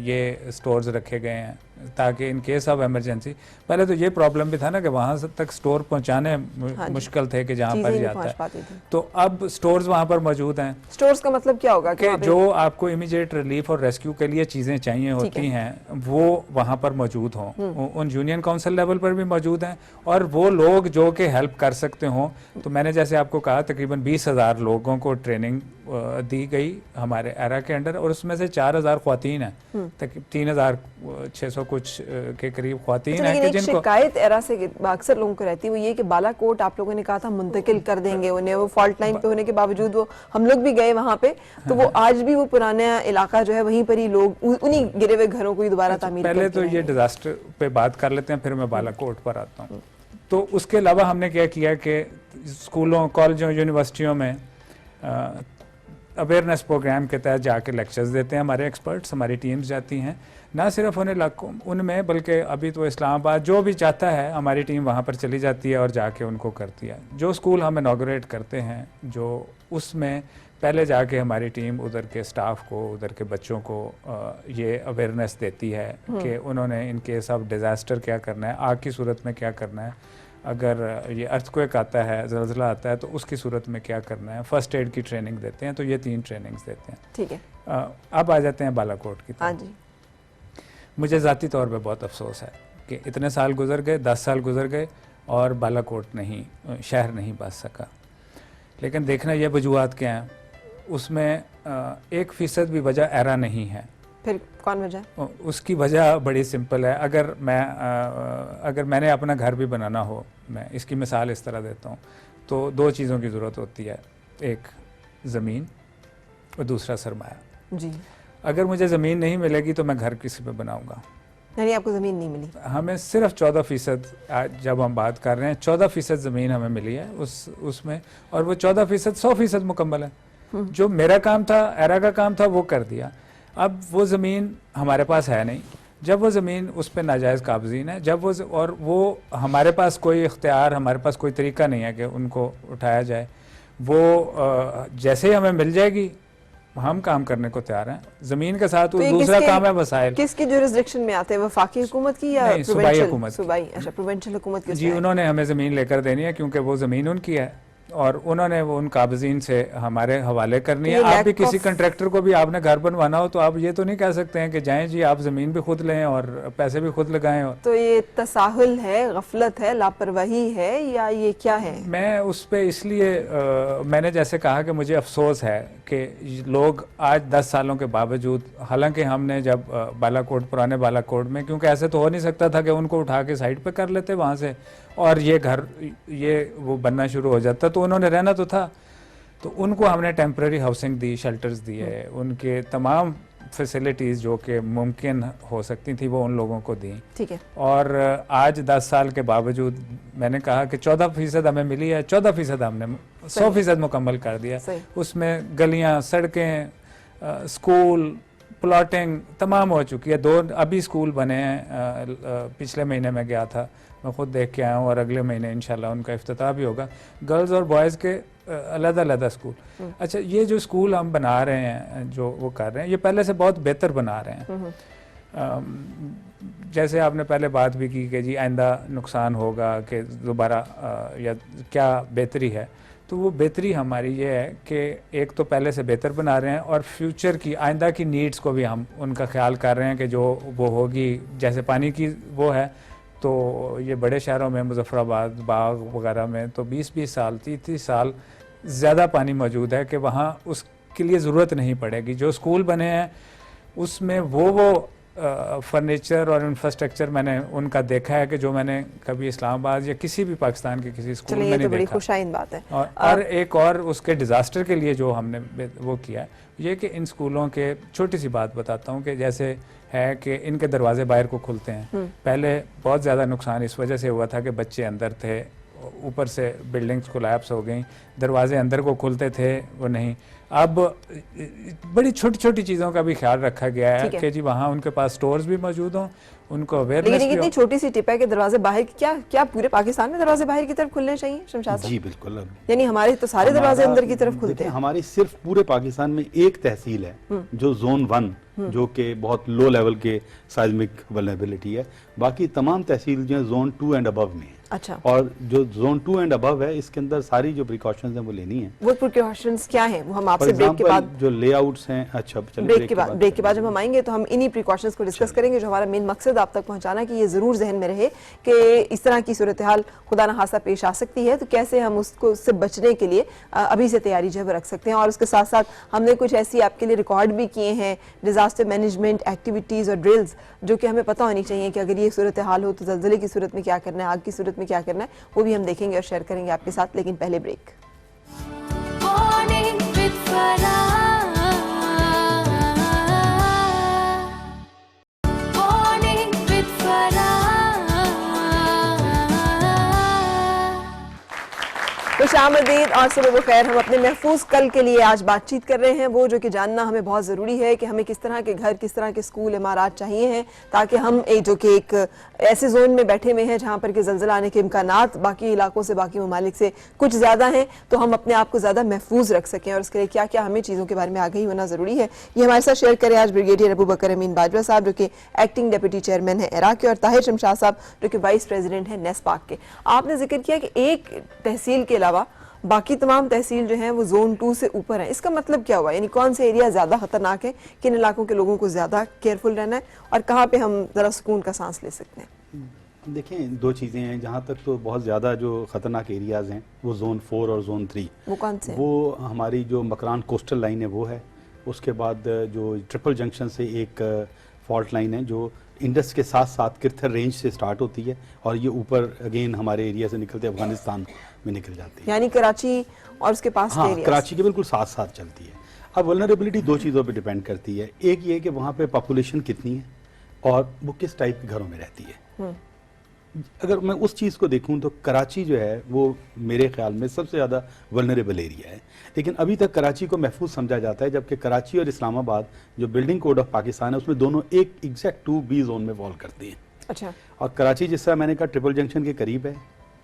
ये स्टोर्स रखे गए हैं ताकि इन केस ऑफ इमरजेंसी। पहले तो ये प्रॉब्लम भी था ना कि वहाँ तक स्टोर पहुँचाने मुश्किल थे कि जहाँ पर जाता है, तो अब स्टोर्स वहाँ पर मौजूद हैं। स्टोर्स का मतलब क्या होगा कि जो आपको इमीडिएट रिलीफ और रेस्क्यू के लिए चीज़ें चाहिए होती हैं वो वहाँ पर मौजूद हों, उन यूनियन काउंसिल लेवल पर भी मौजूद हैं, और वो लोग जो कि हेल्प कर सकते हों। तो मैंने जैसे आपको कहा तकरीबन 20,000 लोगों को ट्रेनिंग दी गई हमारे एरा के अंडर, और उसमें से 4,000 ख्वातीन हैं, 3,600 कुछ के करीब ख्वातीन हैं कि जिनको शिकायत एरा से अक्सर लोगों को रहती है वो ये कि बालाकोट आप लोगों ने कहा था मुंतकिल कर देंगे उन्हें, वो फॉल्ट लाइन पे होने के बावजूद वो हम लोग भी गए वहाँ पे, तो वो आज भी वो पुराना इलाका जो है वहीं पर ही लोग उन्हीं गिरे हुए घरों को ही दोबारा तामीर पहले तो ये डिजास्टर पे बात कर लेते हैं, फिर मैं बालाकोट पर आता हूँ। तो उसके अलावा हमने क्या किया कि स्कूलों, कॉलेजों, यूनिवर्सिटियों में अवेयरनेस प्रोग्राम के तहत जाके लेक्चर्स देते हैं हमारे एक्सपर्ट्स, हमारी टीम्स जाती हैं, ना सिर्फ उन इलाकों उनमें बल्कि अभी तो इस्लामाबाद जो भी चाहता है हमारी टीम वहाँ पर चली जाती है और जाके उनको करती है। जो स्कूल हम इनॉग्रेट करते हैं जो उसमें पहले जाके हमारी टीम उधर के स्टाफ को, उधर के बच्चों को ये अवेयरनेस देती है कि उन्होंने इन केस ऑफ डिज़ास्टर क्या करना है, आग की सूरत में क्या करना है, अगर ये अर्थक्वेक आता है, ज़लज़ला आता है तो उसकी सूरत में क्या करना है, फर्स्ट एड की ट्रेनिंग देते हैं। तो ये 3 ट्रेनिंग्स देते हैं। ठीक है, अब आ जाते हैं बालाकोट की। हाँ जी। मुझे ज़ाती तौर पे बहुत अफसोस है कि इतने साल गुजर गए, 10 साल गुजर गए और बालाकोट नहीं, शहर नहीं बच सका। लेकिन देखना ये वजूहात क्या हैं, उसमें 1% भी वजह एरा नहीं है। फिर कौन वजह? उसकी वजह बड़ी सिंपल है। अगर मैंने अपना घर भी बनाना हो, मैं इसकी मिसाल इस तरह देता हूँ, तो 2 चीज़ों की ज़रूरत होती है, एक ज़मीन और दूसरा सरमाया। जी। अगर मुझे ज़मीन नहीं मिलेगी तो मैं घर किसी पे बनाऊँगा। यानी आपको ज़मीन नहीं मिली? हमें सिर्फ 14%, आज जब हम बात कर रहे हैं 14% ज़मीन हमें मिली है उसमें, और वो 14% 100% मुकम्मल है। जो मेरा काम था, एरा का काम था, वो कर दिया। अब वो ज़मीन हमारे पास है नहीं, जब वो ज़मीन उस पर नाजायज़ काबज़ीन है, जब वो हमारे पास कोई इख्तियार, हमारे पास कोई तरीका नहीं है कि उनको उठाया जाए। वो जैसे ही हमें मिल जाएगी हम काम करने को तैयार हैं। ज़मीन के साथ तो दूसरा काम है वसाइल। किसकी जुरिस्डिक्शन में आते हैं, वफाकी हुकूमत की या सूबाई हुकूमत? सूबाई, अच्छा, प्रोविंशियल हुकूमत की। जी, उन्होंने हमें ज़मीन लेकर देनी है क्योंकि वो ज़मीन उनकी है और उन्होंने वो उन काबज़ीन से हमारे हवाले करनी है। आप भी किसी कंट्रैक्टर को भी आपने घर बनवाना हो तो आप ये तो नहीं कह सकते हैं कि जाएं जी आप ज़मीन भी खुद लें और पैसे भी खुद लगाएं। तो ये तसाहुल है, गफलत है, लापरवाही है, या ये क्या है? मैं उस पर इसलिए मैंने जैसे कहा कि मुझे अफसोस है कि लोग आज 10 सालों के बावजूद, हालांकि हमने जब बालाकोट, पुराने बालाकोट में, क्योंकि ऐसे तो हो नहीं सकता था कि उनको उठा के साइड पे कर लेते वहाँ से और ये घर वो बनना शुरू हो जाता, तो उन्होंने रहना तो था। तो उनको हमने टेम्परेरी हाउसिंग दी, शेल्टर्स दिए, उनके तमाम फैसिलिटीज़ जो कि मुमकिन हो सकती थी वो उन लोगों को दी। ठीक है। और आज 10 साल के बावजूद मैंने कहा कि 14% हमें मिली है, 14% हमने 100% मुकम्मल कर दिया। उसमें गलियाँ, सड़कें, स्कूल, प्लॉटिंग तमाम हो चुकी है। 2 अभी स्कूल बने हैं, पिछले महीने में गया था, मैं खुद देख के आया हूँ, और अगले महीने इंशाल्लाह उनका इफ्तिताह भी होगा। गर्ल्स और बॉयज़ के अलग-अलग स्कूल। अच्छा, ये जो स्कूल हम बना रहे हैं, जो वो कर रहे हैं, ये पहले से बहुत बेहतर बना रहे हैं। जैसे आपने पहले बात भी की कि जी आइंदा नुकसान होगा कि दोबारा या क्या बेहतरी है, तो वो बेहतरी हमारी ये है कि एक तो पहले से बेहतर बना रहे हैं और फ्यूचर की, आइंदा की नीड्स को भी हम उनका ख्याल कर रहे हैं कि जो वो होगी, जैसे पानी की वो है, तो ये बड़े शहरों में मुजफ्फराबाद, बाग वगैरह में तो 20-20 साल, 30-30 साल ज़्यादा पानी मौजूद है कि वहाँ उसके लिए ज़रूरत नहीं पड़ेगी। जो स्कूल बने हैं उसमें वो फर्नीचर और इंफ्रास्ट्रक्चर मैंने उनका देखा है कि जो मैंने कभी इस्लामाबाद या किसी भी पाकिस्तान के किसी स्कूल में नहीं देखा। बड़ी खुशाइन बात है। और एक और उसके डिज़ास्टर के लिए जो हमने वो किया है, ये कि इन स्कूलों के, छोटी सी बात बताता हूँ कि जैसे है कि इनके दरवाजे बाहर को खुलते हैं। पहले बहुत ज़्यादा नुकसान इस वजह से हुआ था कि बच्चे अंदर थे, ऊपर से बिल्डिंग्स कोलैप्स हो गई, दरवाजे अंदर को खुलते थे वो नहीं। अब बड़ी छोटी छोटी चीज़ों का भी ख्याल रखा गया है कि जी वहाँ उनके पास स्टोर्स भी मौजूद हों उनको लेकिन अवेयरनेस ये भी कितनी हो। छोटी सी टिप है कि दरवाजे बाहर की, क्या पूरे पाकिस्तान में दरवाजे बाहर की तरफ खुलने चाहिए शमशाद साहब? जी बिल्कुल। यानी हमारे तो सारे दरवाजे हमारा- अंदर की तरफ खुलते देखिए, हैं। हमारी सिर्फ पूरे पाकिस्तान में एक तहसील है जो जोन 1 जो कि बहुत लो लेवल के साइज्मिक वल्नरेबिलिटी है, बाकी तमाम तहसील जो है जोन 2 एंड अबव में है। अच्छा, और जो जोन 2 एंड अबव है इसके अंदर सारी जो प्रिकॉशंस हैं वो लेनी है। वो प्रिकॉशंस क्या हैं वो हम फॉर आपसे ब्रेक के बाद, एग्जांपल जो लेआउट्स हैं, अच्छा चलिए ब्रेक के बाद जब हम आएंगे तो हम इन्हीं प्रिकॉशंस को डिस्कस करेंगे, जो हमारा मेन मकसद आप तक पहुंचाना, कि ये जरूर जहन में रहे कि इस तरह की सूरत हाल खुदा न खासा पेश आ सकती है, तो कैसे हम उससे बचने के लिए अभी से तैयारी जो है वो रख सकते हैं। और उसके साथ साथ हमने कुछ ऐसी आपके लिए रिकॉर्ड भी किए हैं डिजास्टर मैनेजमेंट एक्टिविटीज और ड्रिल्स, जो कि हमें पता होनी चाहिए कि अगर ये सूरत हाल हो तो ज़लज़ले की सूरत में क्या करना है, आग की सूरत में क्या करना है, वो भी हम देखेंगे और शेयर करेंगे आपके साथ। लेकिन पहले break. Morning with Farah. Morning with Farah. खुशामदीद और सुबह खैर। हम अपने महफूज कल के लिए आज बातचीत कर रहे हैं, वो जो कि जानना हमें बहुत ज़रूरी है कि हमें किस तरह के घर, किस तरह के स्कूल, इमारत चाहिए हैं, ताकि हम जो कि एक ऐसे जोन में बैठे हुए हैं जहाँ पर कि ज़लज़ला आने के इम्कानात बाकी इलाकों से, बाकी ममालिक से कुछ ज़्यादा हैं, तो हम अपने आप को ज़्यादा महफूज रख सकें। और उसके लिए क्या क्या हमें चीज़ों के बारे में आगाही होना ज़रूरी है, ये हमारे साथ शेयर करें आज ब्रिगेडियर अबू बकर अमीन बाजवा साहब, जो कि एक्टिंग डिप्टी चेयरमैन है इराक के, और ताहिर शमशाद साहब, जो कि वाइस प्रेसिडेंट है नेस्पाक के। आपने जिक्र किया कि एक तहसील के अलावा बाकी तमाम तहसील जो हैं वो जोन 2 से ऊपर हैं, इसका मतलब क्या हुआ? यानी कौन से एरिया ज़्यादा खतरनाक है, किन इलाकों के लोगों को ज़्यादा केयरफुल रहना है, और कहाँ पे हम ज़रा सुकून का सांस ले सकते हैं? देखें, दो चीज़ें हैं। जहाँ तक तो बहुत ज़्यादा जो ख़तरनाक एरियाज़ हैं वो जोन 4 और जोन 3। वो कौन से हैं? वो हमारी जो मकरान कोस्टल लाइन है वो है। उसके बाद जो ट्रिपल जंक्शन से एक फॉल्ट लाइन है जो इंडस के साथ साथ किरथर रेंज से स्टार्ट होती है और ये ऊपर अगेन हमारे एरिया से निकलते अफगानिस्तान में निकल जाती है। यानी कराची और उसके पास के हाँ, एरियाज। कराची के बिल्कुल साथ साथ चलती है। अब वल्नरेबिलिटी दो चीज़ों पे डिपेंड करती है। एक ये कि वहाँ पे पॉपुलेशन कितनी है और वो किस टाइप के घरों में रहती है। अगर मैं उस चीज़ को देखूं तो कराची जो है वो मेरे ख्याल में सबसे ज़्यादा वल्नरेबल एरिया है, लेकिन अभी तक कराची को महफूज समझा जाता है, जबकि कराची और इस्लामाबाद जो बिल्डिंग कोड ऑफ पाकिस्तान है उसमें दोनों एक एग्जैक्ट 2B जोन में फॉल करती हैं। अच्छा, और कराची जिस तरह मैंने कहा ट्रिपल जंक्शन के करीब है,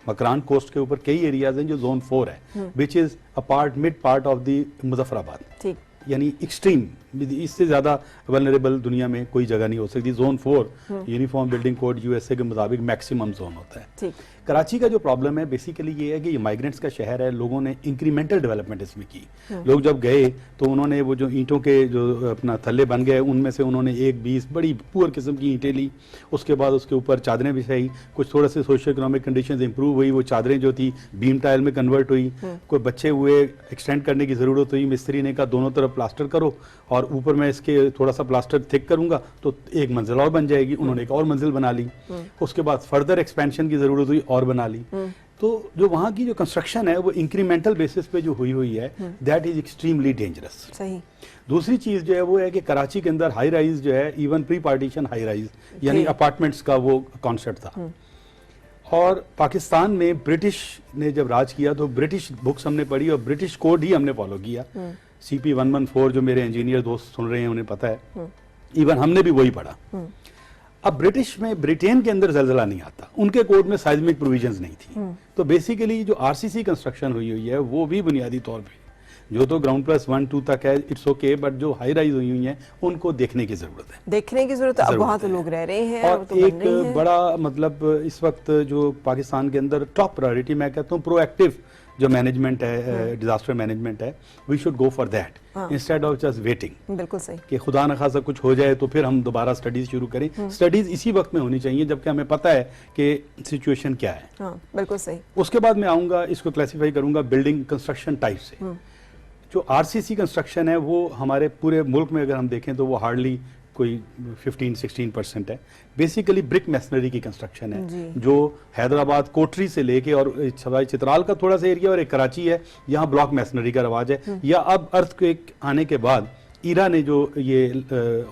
मकरान कोस्ट के ऊपर कई एरियाज हैं जो जोन 4 है, which is a part mid part of the Muzaffarabad, ठीक। यानी एक्सट्रीम, इससे ज़्यादा वल्नरेबल दुनिया में कोई जगह नहीं हो सकती। Zone 4 uniform building code USA के मुताबिक मैक्सिमम जोन होता है। ठीक। कराची का जो प्रॉब्लम है बेसिकली ये है कि ये माइग्रेंट्स का शहर है, लोगों ने इंक्रीमेंटल डेवलपमेंट इसमें की। लोग जब गए तो उन्होंने वो जो ईंटों के जो अपना थल्ले बन गए उनमें से उन्होंने 1-20 बड़ी पुअर किस्म की ईंटें ली, उसके बाद उसके ऊपर चादरें बिछाई, कुछ थोड़ा से सोशो इकोनॉमिक कंडीशंस इंप्रूव हुई, वो चादरें जो थी बीम टाइल में कन्वर्ट हुई, कोई बच्चे हुए, एक्सटेंड करने की ज़रूरत हुई, मिस्त्री ने कहा दोनों तरफ प्लास्टर करो और ऊपर मैं इसके थोड़ा सा प्लास्टर थिक करूंगा तो एक मंजिल और बन जाएगी। उन्होंने एक और मंजिल बना ली, उसके बाद फर्दर एक्सपेंशन की ज़रूरत हुई और बना ली। तो जो वहाँ की जो कंस्ट्रक्शन है वो इंक्रीमेंटल बेसिस पे जो हुई है दैट इज एक्सट्रीमली डेंजरस। सही। दूसरी चीज़ जो है वो है कि कराची के अंदर हाई राइज जो है, even pre partition high rise यानी अपार्टमेंट्स का वो कॉन्सेप्ट था। और पाकिस्तान में ब्रिटिश ने जब राज किया तो ब्रिटिश बुक्स हमने पढ़ी और ब्रिटिश कोड ही हमने फॉलो किया। CP 114 जो मेरे इंजीनियर दोस्त सुन रहे हैं उन्हें पता है, इवन हमने भी वही पढ़ा। अब ब्रिटिश में, ब्रिटेन के अंदर जलजला नहीं आता, उनके कोड में साइज्मिक प्रोविजंस नहीं थी। तो बेसिकली जो RCC कंस्ट्रक्शन हुई है वो भी बुनियादी तौर पे जो तो ग्राउंड प्लस 1-2 तक है इट्स ओके, बट जो हाई राइज हुई हैं उनको देखने की जरूरत है। देखने की जरूरत है। अब वहाँ तो लोग रह रहे हैं और तो एक बड़ा मतलब इस वक्त जो पाकिस्तान के अंदर टॉप प्रायोरिटी मैं कहता हूँ प्रोएक्टिव जो मैनेजमेंट है, डिजास्टर मैनेजमेंट है, we should go for that instead of just waiting. बिल्कुल सही कि खुदा न खासा कुछ हो जाए तो फिर हम दोबारा स्टडीज शुरू करें। स्टडीज इसी वक्त में होनी चाहिए जबकि हमें पता है कि सिचुएशन क्या है। हाँ, बिल्कुल सही। उसके बाद मैं आऊँगा, इसको क्लासीफाई करूँगा बिल्डिंग कंस्ट्रक्शन टाइप से। जो RCC कंस्ट्रक्शन है वो हमारे पूरे मुल्क में अगर हम देखें तो वो हार्डली कोई 15-16% है। बेसिकली ब्रिक मैसनरी की कंस्ट्रक्शन है जो हैदराबाद कोटरी से लेके और सवाई चित्राल का थोड़ा सा एरिया और एक कराची है, यहाँ ब्लॉक मैसनरी का रवाज है। या अब अर्थक्वेक आने के बाद ईरा ने जो ये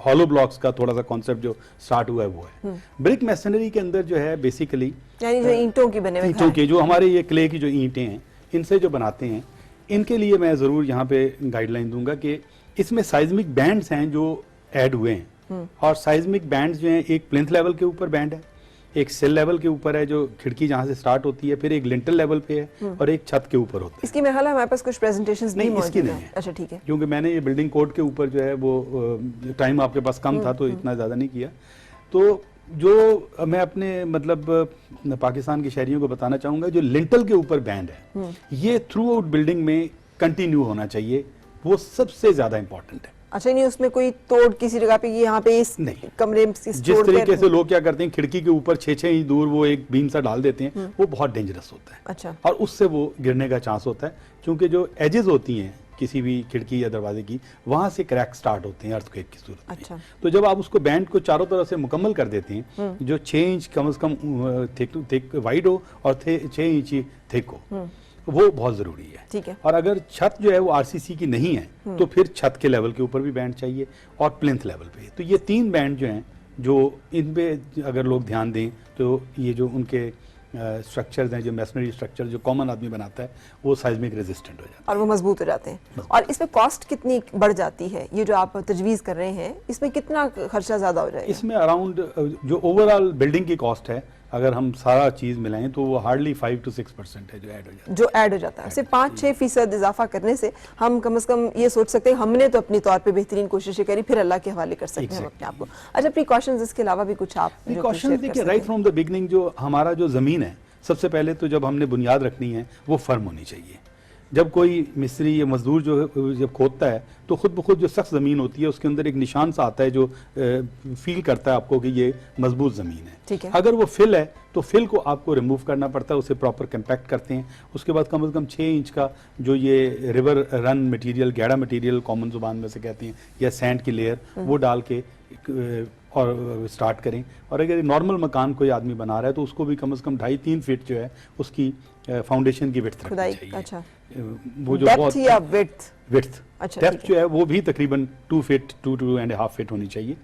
हॉलो ब्लॉक्स का थोड़ा सा कॉन्सेप्ट जो स्टार्ट हुआ है वो है। ब्रिक मैसनरी के अंदर जो है बेसिकली यानी जो ईंटों की बने हुए ईंटों के, जो हमारे ये क्ले की जो ईंटें हैं इनसे जो बनाते हैं, इनके लिए मैं ज़रूर यहाँ पे गाइडलाइन दूंगा कि इसमें साइज्मिक बैंड्स हैं जो ऐड हुए हैं और साइज्मिक बैंड्स जो हैं, एक प्लिंथ लेवल के ऊपर बैंड है, एक सेल लेवल के ऊपर है जो खिड़की जहाँ से स्टार्ट होती है, फिर एक लिंटल लेवल पे है और एक छत के ऊपर होता है। इसकी मेरे ख्याल है हमारे पास कुछ प्रेजेंटेशंस भी नहीं, मौजूद इसकी नहीं हैं। है। अच्छा ठीक है। क्योंकि मैंने ये बिल्डिंग कोड के ऊपर जो है वो टाइम आपके पास कम था तो इतना ज़्यादा नहीं किया। तो जो मैं अपने मतलब पाकिस्तान के शहरियों को बताना चाहूँगा, जो लिंटल के ऊपर बैंड है ये थ्रू आउट बिल्डिंग में कंटिन्यू होना चाहिए, वो सबसे ज़्यादा इंपॉर्टेंट है। अच्छा, नहीं उसमें कोई तोड़ किसी जगह पे ये यहाँ पे इस नहीं। कमरे में जिस तरीके से लोग क्या करते हैं, खिड़की के ऊपर 6-6 इंच दूर वो एक बीम सा डाल देते हैं, वो बहुत डेंजरस होता है। अच्छा। और उससे वो गिरने का चांस होता है, क्योंकि जो एजेस होती हैं किसी भी खिड़की या दरवाजे की, वहां से क्रैक स्टार्ट होते हैं अर्थक्वेक की सूरत में। अच्छा। तो जब आप उसको बैंड को चारों तरफ से मुकम्मल कर देते हैं, जो 6 इंच कम से कम थिक वाइड हो और 6 इंच थिक हो, वो बहुत जरूरी है। ठीक है। और अगर छत जो है वो आरसीसी की नहीं है तो फिर छत के लेवल के ऊपर भी बैंड चाहिए और प्लिंथ लेवल पे। तो ये 3 बैंड जो हैं, जो इन पे अगर लोग ध्यान दें तो ये जो उनके स्ट्रक्चर्स हैं, जो मैसनरी स्ट्रक्चर जो कॉमन आदमी बनाता है, वो साइज्मिक रेजिस्टेंट हो जाता है और वो मजबूत हो जाते हैं। और इसमें कॉस्ट कितनी बढ़ जाती है? ये जो आप तजवीज़ कर रहे हैं, इसमें कितना खर्चा ज़्यादा हो जाएगा? इसमें अराउंड जो ओवरऑल बिल्डिंग की कॉस्ट है, अगर हम सारा चीज़ मिलाएं तो वो हार्डली 5 to 6% है जो ऐड हो जाता है। जो ऐड हो जाता है, सिर्फ 5-6% इजाफा करने से हम कम से कम ये सोच सकते हैं हमने तो अपनी तौर पे बेहतरीन कोशिशें करी, फिर अल्लाह के हवाले कर सकते हैं हम अपने आप को। अच्छा, प्रिकॉशंस इसके अलावा भी कुछ आप प्रिकॉशंस देखिए, राइट फ्रॉम द बिगनिंग जो हमारा जो ज़मीन है, सबसे पहले तो जब हमने बुनियाद रखनी है वो फर्म होनी चाहिए। जब कोई मिस्त्री या मजदूर जो जब खोदता है तो खुद ब खुद जो सख्त ज़मीन होती है उसके अंदर एक निशान सा आता है जो फील करता है आपको कि ये मजबूत ज़मीन है। ठीक है। अगर वो फिल है तो फिल को आपको रिमूव करना पड़ता है, उसे प्रॉपर कंपैक्ट करते हैं। उसके बाद कम से कम 6 इंच का जो ये रिवर रन मटेरियल, गैड़ा मटेरियल कॉमन जुबान में से कहते हैं, या सैंड की लेयर, वो डाल के और स्टार्ट करें। और अगर नॉर्मल मकान कोई आदमी बना रहा है तो उसको भी कम से कम 2.5-3 फीट जो है उसकी फाउंडेशन की विड्थ रखनी चाहिए। अच्छा, वो जो डेप्थ या विड्थ? अच्छा, डेप्थ जो है वो भी तकरीबन 2 फीट 2.5 फीट होनी चाहिए।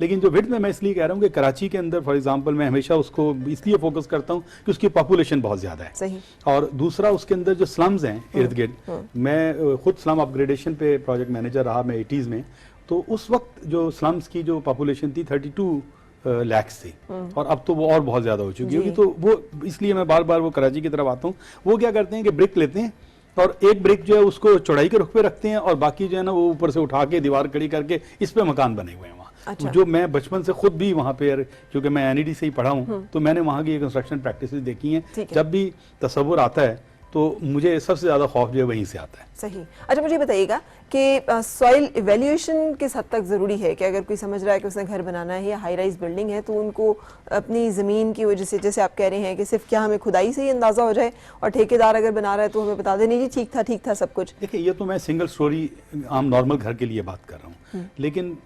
लेकिन जो विड्थ में मैं इसलिए कह रहा हूँ कि कराची के अंदर फॉर एग्जांपल मैं हमेशा उसको इसलिए फोकस करता हूँ कि उसकी पॉपुलेशन बहुत ज़्यादा है। सही। और दूसरा उसके अंदर जो स्लम्स हैं इर्द गिर्द, मैं खुद स्लम अपग्रेडेशन पे प्रोजेक्ट मैनेजर रहा मैं 80s में, तो उस वक्त जो स्लम्स की जो पॉपुलेशन थी 32 लाख थी, और अब तो वो और बहुत ज़्यादा हो चुकी होगी। तो वो इसलिए मैं बार बार वो कराची की तरफ आता हूँ। वो क्या करते हैं कि ब्रिक लेते हैं और एक ब्रिक जो है उसको चौड़ाई के रुख पे रखते हैं और बाकी जो है ना वो ऊपर से उठा के दीवार खड़ी करके इस पे मकान बने हुए हैं वहाँ। अच्छा। जो मैं बचपन से खुद भी वहाँ पे, क्योंकि मैं NED से ही पढ़ा हूँ, तो मैंने वहाँ की कंस्ट्रक्शन प्रैक्टिस देखी हैं। जब भी तसव्वुर आता है तो मुझे सबसे ज़्यादा खौफ जो है वहीं से आता है। सही। अच्छा, मुझे बताइएगा कि सॉइल इवैल्यूएशन किस हद तक ज़रूरी है कि अगर कोई समझ रहा है कि उसने घर बनाना है या हाई राइज बिल्डिंग है तो उनको अपनी ज़मीन की वजह से, जैसे आप कह रहे हैं कि सिर्फ क्या हमें खुदाई से ही अंदाज़ा हो जाए और ठेकेदार अगर बना रहा है तो हमें बता दें नहीं जी ठीक था सब कुछ? देखिए, ये तो मैं सिंगल स्टोरी आम नॉर्मल घर के लिए बात कर रहा हूँ, लेकिन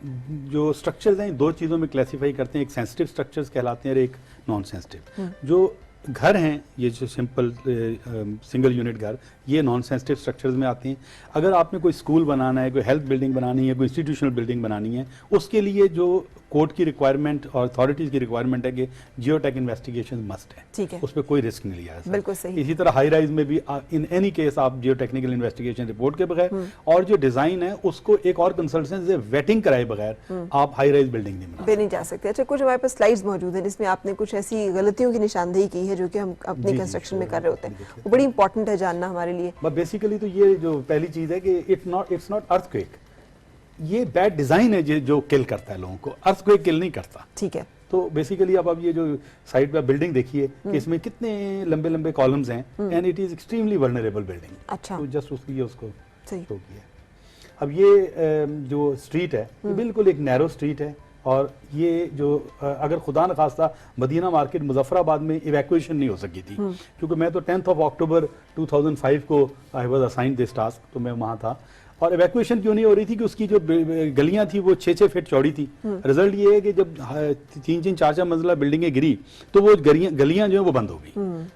जो स्ट्रक्चर्स हैं 2 चीज़ों में क्लासीफाई करते हैं, एक सेंसिटिव स्ट्रक्चर्स कहलाते हैं और एक नॉन सेंसिटिव। जो घर हैं ये जो सिंपल सिंगल यूनिट घर, ये नॉन सेंसिटिव स्ट्रक्चर्स में आते हैं। अगर आपने कोई स्कूल बनाना है, कोई हेल्थ बिल्डिंग बनानी है, कोई इंस्टीट्यूशनल बिल्डिंग बनानी है, उसके लिए जो कोर्ट की रिक्वायरमेंट और अथॉरिटीज़ की रिक्वायरमेंट है कि जियोटेक इन्वेस्टिगेशन मस्ट है। ठीक है। उस पर कोई रिस्क नहीं लिया है। बिल्कुल सही। इसी तरह हाई राइज में भी इन एनी केस आप जियोटेक्निकल इन्वेस्टिगेशन रिपोर्ट के बगैर और जो डिज़ाइन है उसको एक और कंसल्टेंट से वेटिंग कराए बगैर आप हाई राइज बिल्डिंग नहीं जा सकते। अच्छा, कुछ हमारे पास स्लाइड्स मौजूद हैं जिसमें आपने कुछ ऐसी गलतियों की निशानदेही की है जो कि हम अपनी कंस्ट्रक्शन में कर रहे होते हैं, वो बड़ी इंपॉर्टेंट है जानना हमारे लिए। बेसिकली तो ये जो पहली चीज़ है कि इट्स नॉट अर्थक्वेक, ये बैड डिजाइन है जो किल करता है लोगों को, अर्थक्वेक किल नहीं करता। ठीक है। तो बेसिकली अब ये जो साइड पे बिल्डिंग देखिए कि इसमें कितने लंबे लंबे कॉलम्स हैं and it is extremely vulnerable building. अच्छा। तो जस्ट उसकी उसको सही शो किया। अब ये जो स्ट्रीट है ये बिल्कुल एक नैरो स्ट्रीट है और ये जो अगर खुदा न खास्ता मदीना मार्केट मुजफ्फराबाद में इवैक्यूएशन नहीं हो सकी थी, क्योंकि मैं तो 10 अक्टूबर 2005 को I was assigned this task, तो मैं वहाँ था। और इवैक्यूएशन क्यों नहीं हो रही थी कि उसकी जो गलियां थी वो 6-6 फीट चौड़ी थी। रिजल्ट ये है कि जब 3-4 मंजिला बिल्डिंगें गिरी तो वो गलियां जो है वो बंद हो गई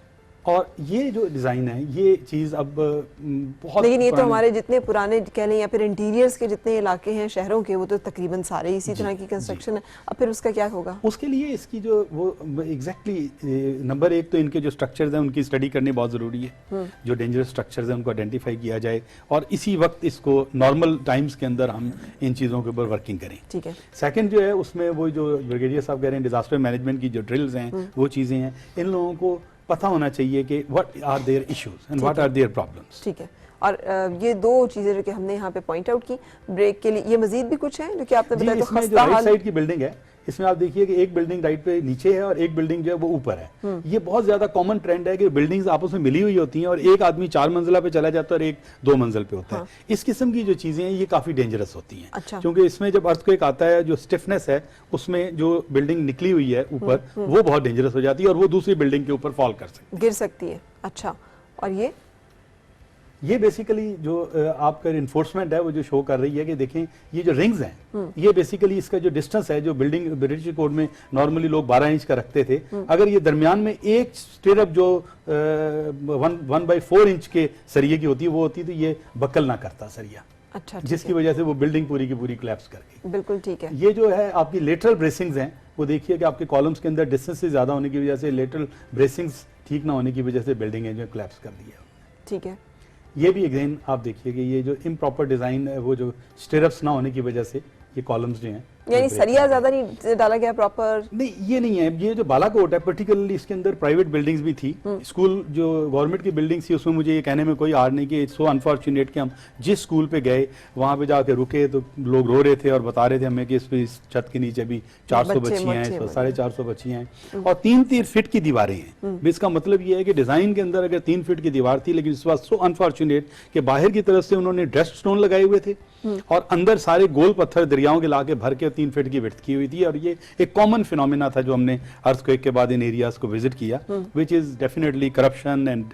और ये जो डिज़ाइन है ये चीज़ अब बहुत लेकिन ये तो पुराने- हमारे जितने पुराने कह लें या फिर इंटीरियर्स के जितने इलाके हैं शहरों के, वो तो तकरीबन सारे इसी तरह की कंस्ट्रक्शन है। अब फिर उसका क्या होगा? उसके लिए इसकी जो वो एग्जैक्टली नंबर एक तो इनके जो स्ट्रक्चर्स हैं उनकी स्टडी करनी बहुत ज़रूरी है। जो डेंजरस स्ट्रक्चर्स हैं उनको आइडेंटिफाई किया जाए और इसी वक्त इसको नॉर्मल टाइम्स के अंदर हम इन चीज़ों के ऊपर वर्किंग करें। ठीक है। सेकंड जो है उसमें वो जो ब्रिगेडियर साहब कह रहे हैं डिजास्टर मैनेजमेंट की जो ड्रिल्स हैं वो चीज़ें हैं, इन लोगों को पता होना चाहिए कि what are their issues and what are their problems. ठीक है। और ये दो चीजें जो कि हमने यहाँ पे पॉइंट आउट की ब्रेक के लिए, ये मजीद भी कुछ है जो कि आपने जी, बताया? तो इसमें जो खस्ता राइट हाल साइड की बिल्डिंग है इसमें आप देखिए कि एक बिल्डिंग राइट पे नीचे है और एक बिल्डिंग जो है वो ऊपर है। ये बहुत ज्यादा कॉमन ट्रेंड है कि बिल्डिंग्स आपस में मिली हुई होती हैं और एक आदमी 4 मंजिला पे चला जाता है और एक 2 मंजिल पे होता है। इस किस्म की जो चीजें हैं ये काफी डेंजरस होती हैं। अच्छा। क्योंकि इसमें जब अर्थक्वेक आता है जो स्टिफनेस है उसमें जो बिल्डिंग निकली हुई है ऊपर वो बहुत डेंजरस हो जाती है और वो दूसरी बिल्डिंग के ऊपर फॉल कर सकती है, गिर सकती है। अच्छा। और ये बेसिकली जो आपका इन्फोर्समेंट है वो जो शो कर रही है कि देखें ये जो रिंग्स हैं ये बेसिकली इसका जो डिस्टेंस है जो बिल्डिंग ब्रिटिश कोड में नॉर्मली लोग 12 इंच का रखते थे, अगर ये दरमियान में एक स्टिरअप जो 1/4 इंच के सरिये की होती है वो होती तो ये बकल ना करता सरिया। अच्छा। जिसकी वजह से वो बिल्डिंग पूरी की पूरी कोलैप्स कर गई। बिल्कुल ठीक है। ये जो है आपकी लेटरल ब्रेसिंग्स हैं वो देखिए कि आपके कॉलम्स के अंदर डिस्टेंस से ज्यादा होने की वजह से लेटरल ब्रेसिंग्स ठीक ना होने की वजह से बिल्डिंग जो कोलैप्स कर दी है। ठीक है। ये भी अगेन आप देखिए कि ये जो इम्प्रॉपर डिजाइन है वो जो स्टिरअप्स ना होने की वजह से ये कॉलम्स जो हैं यानी सरिया ज्यादा नहीं डाला गया प्रॉपर? नहीं, ये नहीं है। ये जो बालाकोट है पर्टिकुलरली इसके अंदर प्राइवेट बिल्डिंग्स भी थी, स्कूल जो गवर्नमेंट की बिल्डिंग थी उसमें मुझे ये कहने में कोई आड़ नहीं कि इट्स सो अनफॉर्चुनेट कि हम जिस स्कूल पे गए वहां पे जाके रुके तो लोग रो रहे थे और बता रहे थे हमें कि इस छत के नीचे भी 400 बच्चियां हैं, 450 बच्चियां हैं और 3-3 फीट की दीवारें हैं। इसका मतलब ये है कि डिजाइन के अंदर अगर 3 फीट की दीवार थी लेकिन इस बार सो अनफॉर्चुनेट कि बाहर की तरफ से उन्होंने ड्रेस्ड स्टोन लगाए हुए थे और अंदर सारे गोल पत्थर दरियाओं के लाके भर के 3 फीट की विड्थ की हुई थी। और ये एक कॉमन फिनोमेना था जो हमने अर्थक्वेक के बाद इन एरियाज को विजिट किया, which is definitely corruption and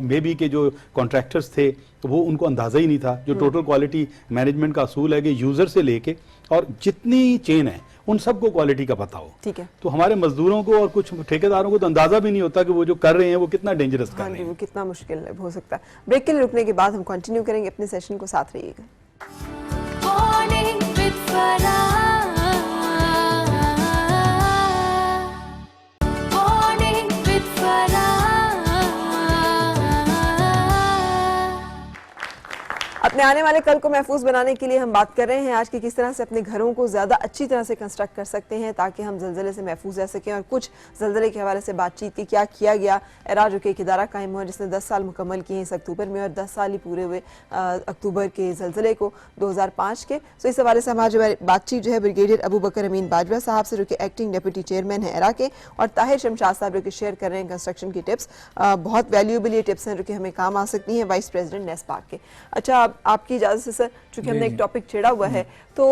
may be के जो कॉन्ट्रैक्टर्स थे तो वो उनको अंदाजा ही नहीं था। जो टोटल क्वालिटी मैनेजमेंट का असूल है कि यूजर से लेके और जितनी चेन है उन सबको क्वालिटी का पता हो। ठीक है। तो हमारे मजदूरों को और कुछ ठेकेदारों को तो अंदाजा भी नहीं होता कि वो जो कर रहे हैं वो कितना डेंजरस कर हाँ रहे जी, हैं। वो कितना मुश्किल हो सकता है। ब्रेक के लिए रुकने के बाद हम कंटिन्यू करेंगे अपने सेशन को, साथ रहिएगा। Morning with Farah. Morning with Farah. अपने आने वाले कल को महफूज बनाने के लिए हम बात कर रहे हैं आज कि किस तरह से अपने घरों को ज़्यादा अच्छी तरह से कंस्ट्रक्ट कर सकते हैं ताकि हम जल्जले से महफूज रह सकें। और कुछ जल्जले के हवाले से बातचीत की क्या किया गया। एरा जो कि एक इदारा कायम हुआ जिसने 10 साल मुकम्मल किए इस अक्टूबर में और 10 साल ही पूरे हुए अक्टूबर के जल्जले को 2005 के। सो इस हवाले से हमारी बातचीत जो है ब्रिगेडियर अबू बकर अमीन बाजवा साहब से जो कि एक्टिंग डिप्टी चेयरमैन है एरा के, और ताहिर शमशाद साहब जो कि शेयर कर रहे हैं कंस्ट्रक्शन की टिप्स। बहुत वैल्यूएबल ये टिप्स हैं जो कि हमें काम आ सकती हैं, वाइस प्रेसिडेंट नेस्पाक के। अच्छा, आपकी इजाज़त से सर, चूंकि हमने एक टॉपिक छेड़ा हुआ है तो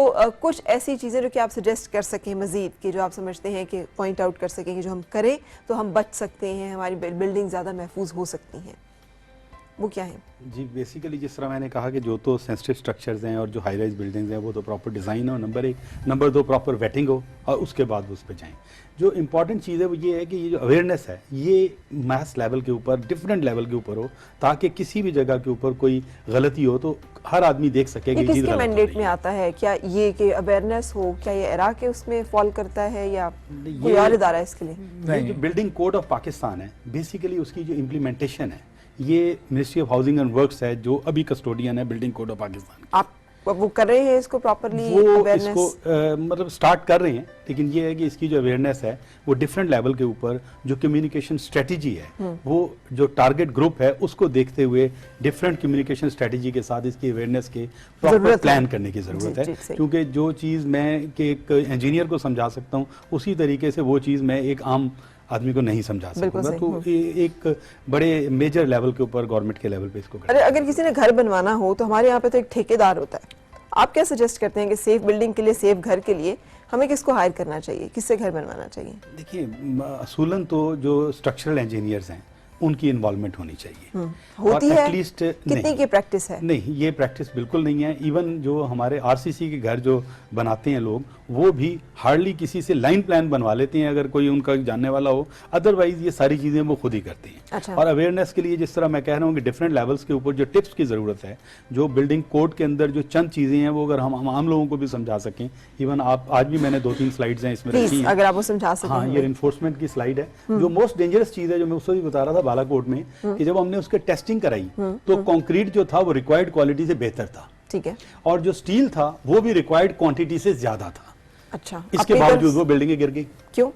कुछ ऐसी चीज़ें जो कि आप सजेस्ट कर सकें मजीद कि जो आप समझते हैं कि पॉइंट आउट कर सकें कि जो हम करें तो हम बच सकते हैं, हमारी बिल्डिंग ज़्यादा महफूज हो सकती हैं, वो क्या है? जी, बेसिकली जिस तरह मैंने कहा कि जो तो सेंसिटिव स्ट्रक्चर्स हैं और जो हाई राइज बिल्डिंग्स हैं वो तो प्रॉपर डिज़ाइन हो, नंबर 1, नंबर 2 प्रॉपर वेटिंग हो और उसके बाद उस पर जाएं। जो इंपॉर्टेंट चीज़ है वो ये है कि ये जो अवेयरनेस है ये मैथ लेवल के ऊपर, डिफरेंट लेवल के ऊपर हो ताकि किसी भी जगह के ऊपर कोई गलती हो तो हर आदमी देख सके कि ये चीज़ किसके गलत हो मैंडेट रही में है। आता है? क्या ये कि अवेयरनेस हो, क्या ये एरा के उसमें फॉल करता है या कोई ये- और इदारा है इसके लिए? ये जो बिल्डिंग कोड ऑफ पाकिस्तान है बेसिकली उसकी जो इम्प्लीमेंटेशन है ये ministry of housing and works है जो अभी कस्टोडियन है बिल्डिंग कोड ऑफ पाकिस्तान की। आप वो कर रहे हैं इसको प्रॉपरली वो इसको अवेयरनेस? मतलब स्टार्ट कर रहे हैं, लेकिन ये है कि इसकी जो अवेयरनेस है वो डिफरेंट लेवल के ऊपर जो कम्युनिकेशन स्ट्रेटजी है वो जो टारगेट ग्रुप है उसको देखते हुए डिफरेंट कम्युनिकेशन स्ट्रेटजी के साथ इसकी अवेयरनेस के प्रॉपर जरूरत है। प्लान करने की जरूरत जी, है। सही। क्योंकि जो चीज़ मैं कि एक इंजीनियर को समझा सकता हूँ उसी तरीके से वो चीज़ मैं एक आम आदमी को नहीं समझा बिल्कुल सकूंगा। सही। तो एक बड़े मेजर लेवल के ऊपर गवर्नमेंट के लेवल पे इसको अरे अगर किसी ने घर बनवाना हो तो हमारे यहाँ पे तो एक ठेकेदार होता है, आप क्या सजेस्ट करते हैं कि सेफ बिल्डिंग के लिए, सेफ घर के लिए हमें किसको हायर करना चाहिए, किससे घर बनवाना चाहिए? देखिए असूलन तो जो स्ट्रक्चरल इंजीनियर्स हैं उनकी इन्वॉल्वमेंट होनी चाहिए। होती और है? एटलीस्ट कितनी की प्रैक्टिस है? नहीं, ये प्रैक्टिस बिल्कुल नहीं है। इवन जो हमारे आरसीसी के घर जो बनाते हैं लोग, वो भी हार्डली किसी से लाइन प्लान बनवा लेते हैं अगर कोई उनका जानने वाला हो, अदरवाइज ये सारी चीज़ें वो खुद ही करते हैं। अच्छा। और अवेयरनेस के लिए जिस तरह मैं कह रहा हूँ कि डिफरेंट लेवल्स के ऊपर जो टिप्स की ज़रूरत है, जो बिल्डिंग कोड के अंदर जो चंद चीज़ें हैं वो अगर हम आम लोगों को भी समझा सकें। इवन आप आज भी मैंने 2-3 स्लाइड्स हैं इसमें रखी प्लीज हैं। अगर आप वो समझा सकें। हाँ, ये इन्फोर्समेंट की स्लाइड है। जो मोस्ट डेंजरस चीज़ है, जो मैं उसको भी बता रहा था बालाकोट में, कि जब हमने उसके टेस्टिंग कराई तो कंक्रीट जो था वो रिक्वायर्ड क्वालिटी से बेहतर था, ठीक है। और जो स्टील था वो भी रिक्वायर्ड क्वांटिटी से ज्यादा था। अच्छा, इसके अपनी बावजूद तरफ- वो बिल्डिंगें गिर गई। क्यों?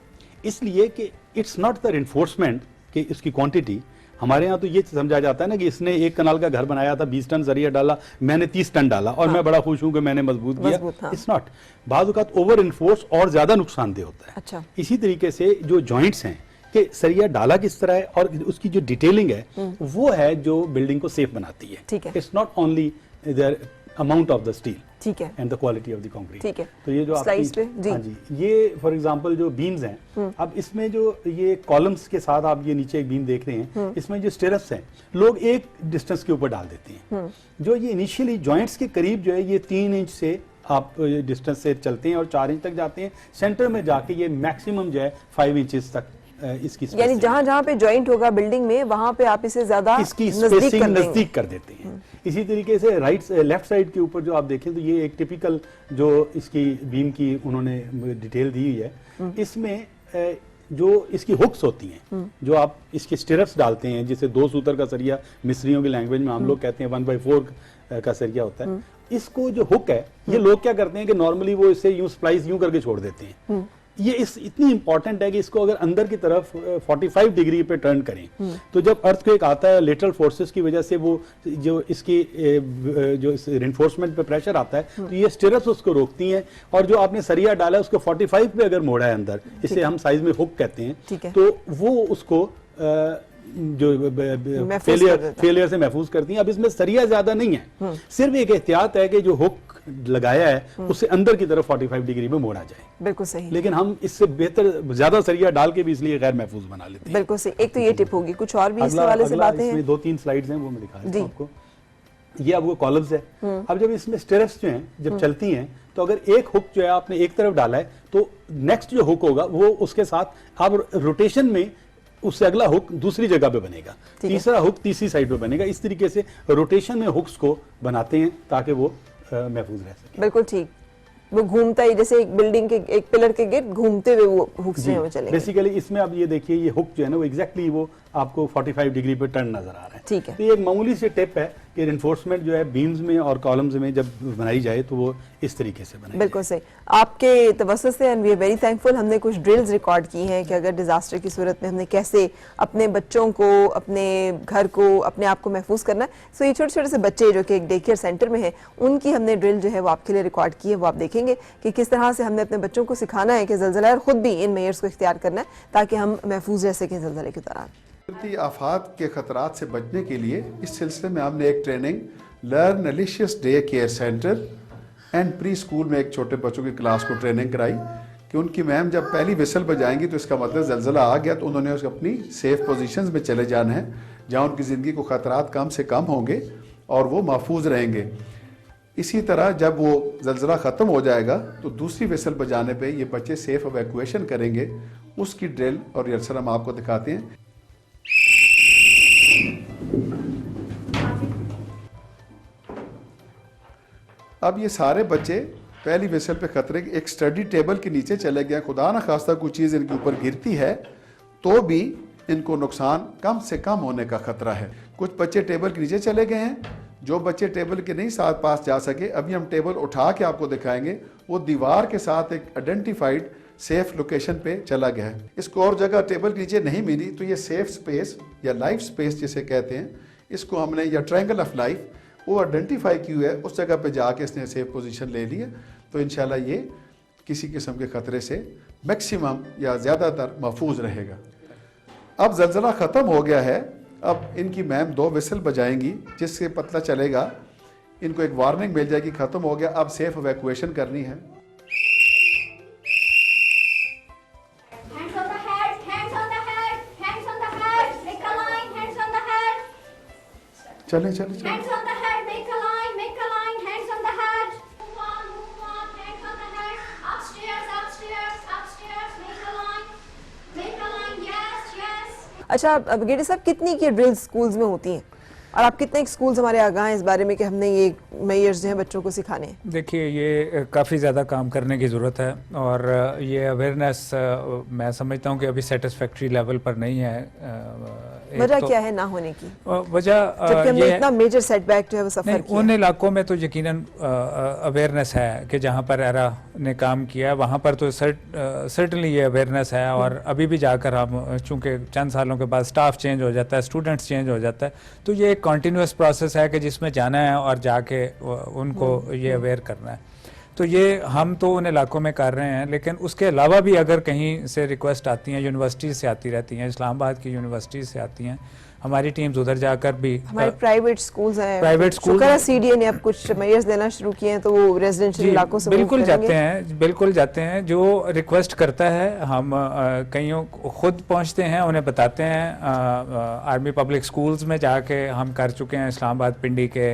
इसलिए कि इट्स नॉट द इन्फोर्समेंट कि इसकी क्वांटिटी। हमारे यहाँ तो ये समझा जाता है ना कि इसने 1 कनाल का घर बनाया था, 20 टन सरिया डाला, मैंने 30 टन डाला और मैं बड़ा खुश हूं कि मैंने मजबूत किया। हाँ। It's not. बाज़ औक़ात ओवर इन्फोर्स और ज्यादा नुकसानदेह होता है। अच्छा। इसी तरीके से जो जॉइंट्स हैं कि सरिया डाला किस तरह है और उसकी जो डिटेलिंग है वो है जो बिल्डिंग को सेफ बनाती है। ठीक है। It's not only the amount of the steel, ठीक है, and the quality of the concrete. ठीक है। तो ये जो स्लाइड्स पे जी। हाँ जी, ये फॉर एग्जांपल जो बीम्स हैं, अब इसमें जो ये कॉलम्स के साथ आप ये नीचे एक बीम देख रहे हैं, इसमें जो स्टेरप्स हैं लोग एक डिस्टेंस के ऊपर डाल देते हैं। जो ये इनिशियली जॉइंट्स के करीब जो है ये 3 इंच से आप डिस्टेंस से चलते हैं और 4 इंच तक जाते हैं। सेंटर में जाके ये मैक्सिमम जो है 5 इंचेस तक इसकी यानी spacing- जहां जहां पे जॉइंट होगा बिल्डिंग में वहां पे आप इसे ज्यादा इसकी नजदीक स्पेसिंग कर देंगे। नजदीक कर देते हैं। इसी तरीके से लेफ्ट साइड के ऊपर जो आप देखें तो ये एक टिपिकल जो इसकी बीम की उन्होंने डिटेल दी हुई है। इसमें जो इसकी हुक्स होती हैं, जो आप इसके स्टिरप्स डालते हैं, जिसे 2 सूतर का सरिया मिस्त्रियों की लैंग्वेज में हम लोग कहते हैं 1/4 का सरिया होता है। इसको जो हुक है, ये लोग क्या करते हैं कि नॉर्मली वो इसे यूं स्प्लाइस यूं करके छोड़ देते हैं। ये इतनी इंपॉर्टेंट है कि इसको अगर अंदर की तरफ 45 डिग्री पे टर्न करें तो जब अर्थक्वेक आता है लेटरल फोर्सेस की वजह से वो जो इसकी जो रिइंफोर्समेंट पे प्रेशर आता है तो ये स्टिरप्स उसको रोकती हैं, और जो आपने सरिया डाला है उसको 45 पे अगर मोड़ा है अंदर, इसे हम साइज में हुक कहते हैं, तो वो उसको जो फेलियर से महफूज करती हैं। अब इसमें सरिया ज्यादा नहीं है, सिर्फ एक एहतियात है कि जो हुक लगाया है उसे अंदर की तरफ 45 डिग्री में मोड़ा जाए। बिल्कुल सही। लेकिन हम इससे बेहतर ज्यादा सरिया डाल के भी इसलिए गैर महफूज बना लेते हैं। बिल्कुल सही। एक तो ये टिप होगी, कुछ और भी इस हवाले से बातें हैं? 2-3 स्लाइड्स हैं वो मैं दिखा रहा हूं आपको। ये आपको कॉलम्स है। अब जब इसमें स्टिरप्स जो हैं जब चलती हैं तो अगर एक हुक जो है आपने एक तरफ डाला है तो नेक्स्ट जो हुक होगा वो उसके साथ आप रोटेशन में उससे अगला हुक दूसरी जगह पे बनेगा, तीसरा हुक तीसरी साइड पे बनेगा। इस तरीके से रोटेशन में हुक्स को बनाते हैं ताकि वो महफूज रह सके। बिल्कुल ठीक। वो घूमता ही, जैसे एक बिल्डिंग के एक पिलर के गिर्द घूमते हुए वो हुक्स में वो चलेंगे। बेसिकली इसमें अब ये देखिए ये हुक जो है ना वो एग्जैक्टली वो आपको 45 डिग्री पे टर्न नजर आ रहा है। ठीक है। तो ये एक मामूली से टिप है कि रिइंफोर्समेंट जो है बीम्स में और कॉलम्स में जब बनाई जाए तो वो इस तरीके से बनाई बिल्कुल सही। आपके तवज्जुह से and we are very thankful, हमने कुछ ड्रिल्स रिकॉर्ड की हैं कि अगर डिजास्टर की सूरत में हमने कैसे अपने बच्चों को, अपने घर को, अपने आप को महफूज करना है। सो ये छोटे छोटे से बच्चे जो कि एक डे केयर सेंटर में हैं, उनकी हमने ड्रिल जो है वो आपके लिए रिकॉर्ड की है। वो आप देखेंगे कि किस तरह से हमने अपने बच्चों को सिखाना है कि ज़लज़ला और खुद भी इन मेयर्स को इख्तियार करना है ताकि हम महफूज रह सकें ज़लज़ले के दौरान। कुदरती आफात के खतरात से बचने के लिए इस सिलसिले में हमने एक training learn Elicious day care centre and pre school में एक छोटे बच्चों की क्लास को ट्रेनिंग कराई कि उनकी मैम जब पहली विसल बजाएंगी तो इसका मतलब ज़लज़ला आ गया, तो उन्होंने उसको अपनी सेफ पोजीशंस में चले जाना है जहाँ उनकी ज़िंदगी को ख़तरात कम से कम होंगे और वो महफूज रहेंगे। इसी तरह जब वो ज़लज़ला ख़त्म हो जाएगा तो दूसरी विसल बजाने पे ये बच्चे सेफ एवैक्यूएशन करेंगे। उसकी ड्रिल और रिहर्सल हम आपको दिखाते हैं। अब ये सारे बच्चे पहली विसल पे खतरे के एक स्टडी टेबल के नीचे चले गए। खुदा न खास्ता कोई चीज़ इनके ऊपर गिरती है तो भी इनको नुकसान कम से कम होने का खतरा है। कुछ बच्चे टेबल के नीचे चले गए हैं, जो बच्चे टेबल के नहीं साथ पास जा सके अभी हम टेबल उठा के आपको दिखाएंगे, वो दीवार के साथ एक आइडेंटिफाइड सेफ लोकेशन पे चला गया है। इसको और जगह टेबल के नीचे नहीं मिली तो ये सेफ स्पेस या लाइफ स्पेस जिसे कहते हैं, इसको हमने या ट्रायंगल ऑफ लाइफ वो आइडेंटिफाई की हुई है, उस जगह पे जाके इसने सेफ पोजीशन ले ली है। तो इंशाल्लाह ये किसी किस्म के ख़तरे से मैक्सिमम या ज़्यादातर महफूज रहेगा। अब ज़लज़ला ख़त्म हो गया है, अब इनकी मैम 2 विसल बजाएंगी जिससे पता चलेगा, इनको एक वार्निंग मिल जाएगी ख़त्म हो गया, अब सेफ एवैक्यूएशन करनी है। Hands on the head, hands on the head, hands on the head. Make a line, hands चलें चलें चलें। Hands on the head, make a line, hands on the head. Move on, hands on the head. Upstairs, upstairs, upstairs, make a line, yes, yes. अच्छा brigadier साहब, कितनी की drill schools में होती हैं और आप कितने स्कूल्स हमारे आगाह हैं इस बारे में कि हमने ये मेयर्स जो हैं बच्चों को सिखाने हैं? देखिए, ये काफ़ी ज़्यादा काम करने की ज़रूरत है और ये अवेयरनेस मैं समझता हूँ कि अभी सेटिस्फैक्ट्री लेवल पर नहीं है। वजह क्या है ना होने की? वजह जबकि हमने ये इतना मेजर सेटबैक जो है वो सफर नहीं, किया। उन इलाकों में तो यकीनन अवेयरनेस है कि जहाँ पर एरा ने काम किया, वहाँ पर तो सर्टनली ये अवेयरनेस है। और अभी भी जाकर हम, चूँकि चंद सालों के बाद स्टाफ चेंज हो जाता है, स्टूडेंट्स चेंज हो जाता है, तो ये एक कॉन्टीन्यूस प्रोसेस है कि जिसमें जाना है और जाके उनको ये अवेयर करना है। तो ये हम तो उन इलाकों में कर रहे हैं, लेकिन उसके अलावा भी अगर कहीं से रिक्वेस्ट आती हैं, यूनिवर्सिटीज़ से आती रहती हैं, इस्लामाबाद की यूनिवर्सिटीज़ से आती हैं, हमारी टीम्स उधर जाकर भी हमारे प्राइवेट स्कूल्स हैं, प्राइवेट स्कूल सीडीए ने अब कुछ मेयर्स देना शुरू किए हैं, तो वो रेजिडेंशियल इलाकों से बिल्कुल move करेंगे। बिल्कुल जाते हैं। जो रिक्वेस्ट करता है हम कईयों खुद पहुंचते हैं, उन्हें बताते हैं। आर्मी पब्लिक स्कूल्स में जाके हम कर चुके हैं, इस्लामाबाद पिंडी के,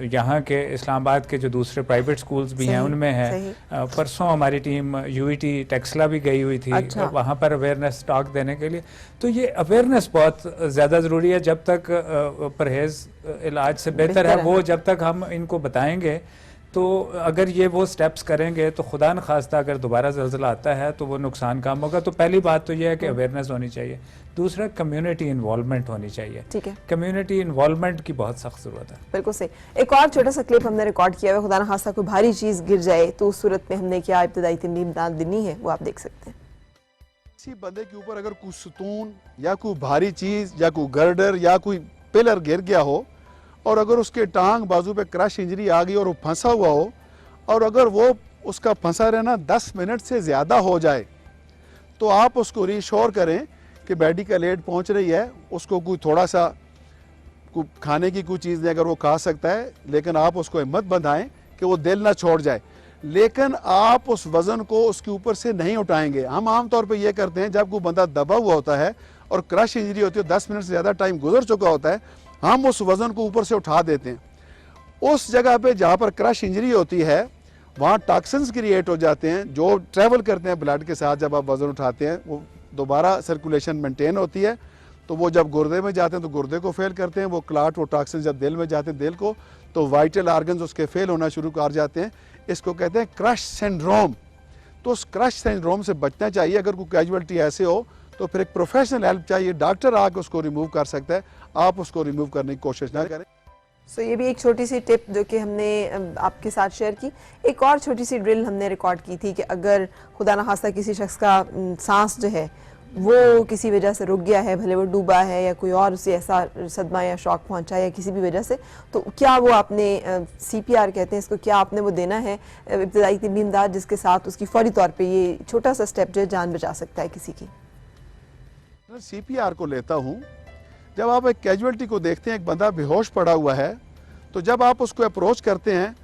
यहाँ के इस्लामाबाद के जो दूसरे प्राइवेट स्कूल्स भी हैं उनमें है। परसों हमारी टीम यूईटी टेक्सला भी गई हुई थी, अच्छा। वहाँ पर अवेयरनेस टॉक देने के लिए। तो ये अवेयरनेस बहुत ज़्यादा ज़रूरी है। जब तक परहेज इलाज से बेहतर है, वो जब तक हम इनको बताएंगे, तो अगर ये वो स्टेप्स करेंगे तो खुदा न खास्ता अगर दोबारा ज़ल्ज़ला आता है तो वो नुकसान कम होगा। तो पहली बात तो ये है कि अवेयरनेस होनी चाहिए। दूसरा, कम्युनिटी इन्वॉल्वमेंट होनी चाहिए। ठीक है, कम्युनिटी इन्वॉल्वमेंट की बहुत सख्त ज़रूरत है। बिल्कुल सही। एक और छोटा सा क्लिप हमने रिकॉर्ड किया है, खुदा न खास्ता कोई भारी चीज़ गिर जाए तो उस सूरत में हमने क्या इब्तदाई तमीम इमदाद देनी है, वो आप देख सकते हैं। किसी बंदे के ऊपर अगर कोई सुतून या कोई भारी चीज या कोई गर्डर या कोई पिलर गिर गया हो और अगर उसके टांग बाजू पे क्रश इंजरी आ गई और वो फंसा हुआ हो, और अगर वो उसका फंसा रहना 10 मिनट से ज़्यादा हो जाए, तो आप उसको रीश्योर करें कि मेडिकल एड पहुंच रही है। उसको कोई थोड़ा सा खाने की कोई चीज़ नहीं, अगर वो खा सकता है, लेकिन आप उसको हिम्मत बंधाएं कि वो दिल ना छोड़ जाए। लेकिन आप उस वज़न को उसके ऊपर से नहीं उठाएंगे। हम आमतौर पे ये करते हैं, जब कोई बंदा दबा हुआ होता है और क्रश इंजरी होती है, 10 मिनट से ज़्यादा टाइम गुजर चुका होता है, हम उस वज़न को ऊपर से उठा देते हैं। उस जगह पे जहाँ पर क्रश इंजरी होती है, वहाँ टॉक्सिन्स क्रिएट हो जाते हैं जो ट्रैवल करते हैं ब्लड के साथ। जब आप वज़न उठाते हैं, वो दोबारा सर्कुलेशन मेंटेन होती है, तो वो जब गुर्दे में जाते हैं तो गुर्दे को फेल करते हैं। वो क्लाट, वो टॉक्सिन जब दिल में जाते हैं, दिल को, तो वाइटल आर्गन्स उसके फेल होना शुरू कर जाते हैं। इसको कहते हैं क्रश सिंड्रोम। तो उस क्रश सिंड्रोम से बचना चाहिए। अगर कोई कैजुअलिटी ऐसे हो तो फिर एक प्रोफेशनल हेल्प चाहिए। डॉक्टर आके उसको रिमूव कर सकता है, आप उसको रिमूव करने की कोशिश ना करें। सो ये भी एक छोटी सी टिप जो कि हमने आपके साथ शेयर की। एक और छोटी सी ड्रिल हमने रिकॉर्ड की थी कि अगर खुदा न खास्ता किसी शख्स का सांस जो है वो किसी वजह से रुक गया है, भले वो डूबा है या कोई और उसे ऐसा सदमा या शॉक पहुंचा है किसी भी वजह से, तो क्या वो आपने CPR कहते हैं इसको, क्या आपने वो देना है इब्तदाई तबी इमदाद, जिसके साथ उसकी फौरी तौर पे ये छोटा सा स्टेप जो है जान बचा सकता है किसी की? CPR को लेता हूँ। जब आप एक कैजुअलिटी को देखते हैं, एक बंदा बेहोश पड़ा हुआ है, तो जब आप उसको अप्रोच करते हैं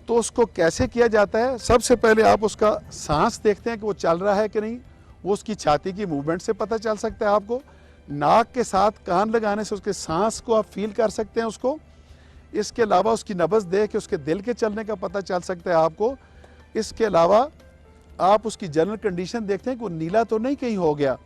तो उसको कैसे किया जाता है? सबसे पहले आप उसका सांस देखते हैं कि वो चल रहा है कि नहीं। वो उसकी छाती की मूवमेंट से पता चल सकता है आपको। नाक के साथ कान लगाने से उसके सांस को आप फील कर सकते हैं उसको। इसके अलावा उसकी नब्ज़ देख के उसके दिल के चलने का पता चल सकता है आपको। इसके अलावा आप उसकी जनरल कंडीशन देखते हैं कि वो नीला तो नहीं कहीं हो गया,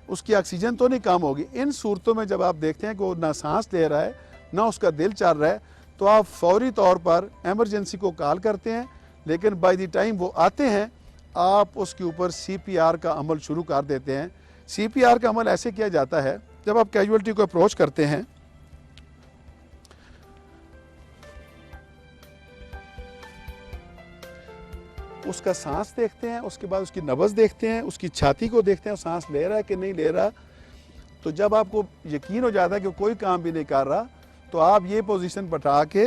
उसकी ऑक्सीजन तो नहीं कम होगी। इन सूरतों में जब आप देखते हैं कि वो ना सांस ले रहा है ना उसका दिल चल रहा है, तो आप फौरी तौर पर एमरजेंसी को कॉल करते हैं। लेकिन बाय द टाइम वो आते हैं, आप उसके ऊपर CPR का अमल शुरू कर देते हैं। CPR का अमल ऐसे किया जाता है, जब आप कैजुअलिटी को अप्रोच करते हैं, उसका सांस देखते हैं, उसके बाद उसकी नब्ज़ देखते हैं, उसकी छाती को देखते हैं, सांस ले रहा है कि नहीं ले रहा। तो जब आपको यकीन हो जाता है कि कोई काम भी नहीं कर रहा, तो आप ये पोजीशन बैठा के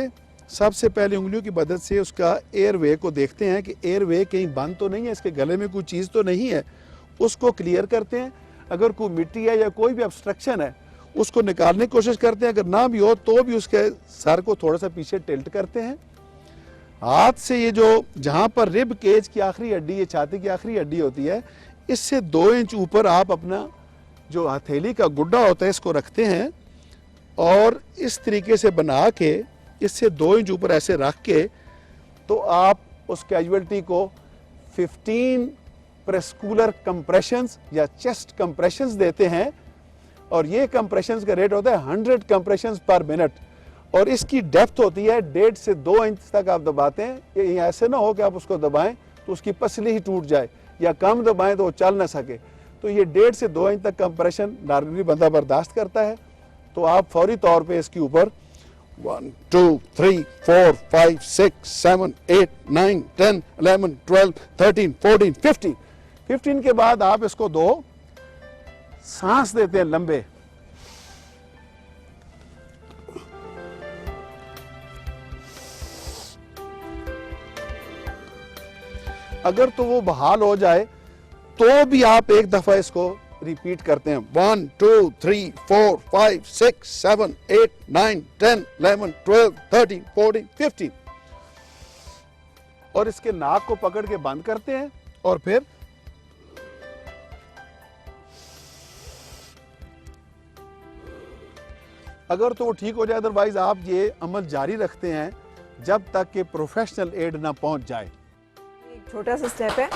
सबसे पहले उंगलियों की मदद से उसका एयरवे को देखते हैं कि एयरवे कहीं बंद तो नहीं है, इसके गले में कोई चीज़ तो नहीं है। उसको क्लियर करते हैं। अगर कोई मिट्टी है या कोई भी ऑब्स्ट्रक्शन है, उसको निकालने की कोशिश करते हैं। अगर ना भी हो तो भी उसके सर को थोड़ा सा पीछे टिल्ट करते हैं। हाथ से ये जो जहाँ पर रिब केज की आखिरी हड्डी है, छाती की आखिरी हड्डी होती है, इससे 2 इंच ऊपर आप अपना जो हथेली का गुड्डा होता है इसको रखते हैं और इस तरीके से बना के इससे 2 इंच ऊपर ऐसे रख के तो आप उस कैजुअलिटी को 15 प्रेस्कुलर कंप्रेशंस या चेस्ट कंप्रेशंस देते हैं और ये कंप्रेशंस का रेट होता है 100 कंप्रेशंस पर मिनट और इसकी डेप्थ होती है 1.5 से 2 इंच तक आप दबाते हैं। ये ऐसे ना हो कि आप उसको दबाएं तो उसकी पसली ही टूट जाए या कम दबाएं तो वो चल ना सके। तो ये 1.5 से 2 इंच तक कंप्रेशन नॉर्मली बंदा बर्दाश्त करता है। तो आप फौरी तौर पे इसके ऊपर 1 2 3 4 5 6 7 8 9 10 11 12 13 14 15 के बाद आप इसको 2 सांस देते हैं लंबे। अगर तो वो बहाल हो जाए तो भी आप एक दफा इसको रिपीट करते हैं 1 2 3 4 5 6 7 8 9 10 11 12 13 14 15 और इसके नाक को पकड़ के बंद करते हैं और फिर अगर तो वो ठीक हो जाए, अदरवाइज आप ये अमल जारी रखते हैं जब तक कि प्रोफेशनल एड ना पहुंच जाए। एक छोटा सा स्टेप है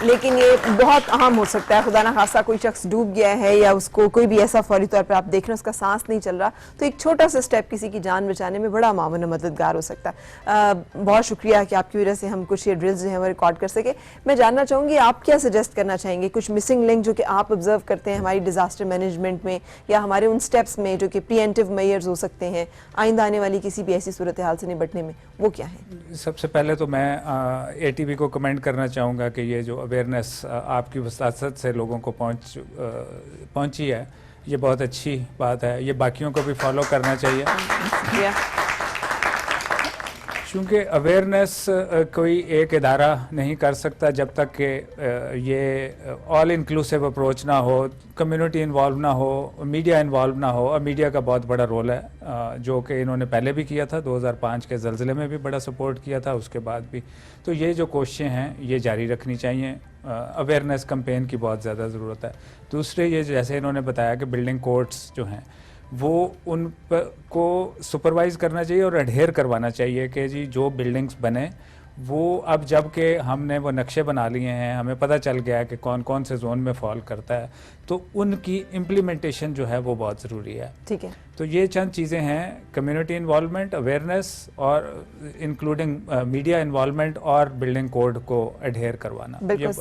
लेकिन ये बहुत अहम हो सकता है। खुदा ना खासा कोई शख्स डूब गया है या उसको कोई भी ऐसा फौरी तौर पर आप देख रहे हैं उसका सांस नहीं चल रहा, तो एक छोटा सा स्टेप किसी की जान बचाने में बड़ा मामून मददगार हो सकता है। बहुत शुक्रिया कि आपकी वजह से हम कुछ ये ड्रिल्स जो हैं वो रिकॉर्ड कर सके। मैं जानना चाहूँगी आप क्या सजेस्ट करना चाहेंगे, कुछ मिसिंग लिंक जो कि आप ऑब्जर्व करते हैं हमारी डिजास्टर मैनेजमेंट में या हमारे उन स्टेप्स में जो कि प्रिवेंटिव मेजर्स हो सकते हैं आइंदा आने वाली किसी भी ऐसी सूरत हाल से निपटने में, वो क्या है? सबसे पहले तो मैं ATV को कमेंट करना चाहूँगा कि ये जो अवेयरनेस आपकी वसासत से लोगों को पहुंची है, ये बहुत अच्छी बात है। ये बाकियों को भी फॉलो करना चाहिए क्योंकि अवेयरनेस कोई एक इदारा नहीं कर सकता जब तक कि ये ऑल इंक्लूसिव अप्रोच ना हो, कम्युनिटी इन्वॉल्व ना हो, मीडिया इन्वॉल्व ना हो। और मीडिया का बहुत बड़ा रोल है जो कि इन्होंने पहले भी किया था, 2005 के ज़लज़ले में भी बड़ा सपोर्ट किया था, उसके बाद भी। तो ये जो कोशिशें हैं ये जारी रखनी चाहिए। अवेयरनेस कैंपेन की बहुत ज़्यादा ज़रूरत है। दूसरे ये जैसे इन्होंने बताया कि बिल्डिंग कोड्स जो हैं वो उन पर को सुपरवाइज़ करना चाहिए और अडहेयर करवाना चाहिए कि जी जो बिल्डिंग्स बने वो अब जब के हमने वो नक्शे बना लिए हैं, हमें पता चल गया है कि कौन कौन से जोन में फॉल करता है, तो उनकी इम्प्लीमेंटेशन जो है वो बहुत ज़रूरी है। ठीक है, तो ये चंद चीज़ें हैं, कम्युनिटी इन्वॉल्वमेंट, अवेयरनेस और इंक्लूडिंग मीडिया इन्वॉल्वमेंट और बिल्डिंग कोड को एडहेयर करवाना।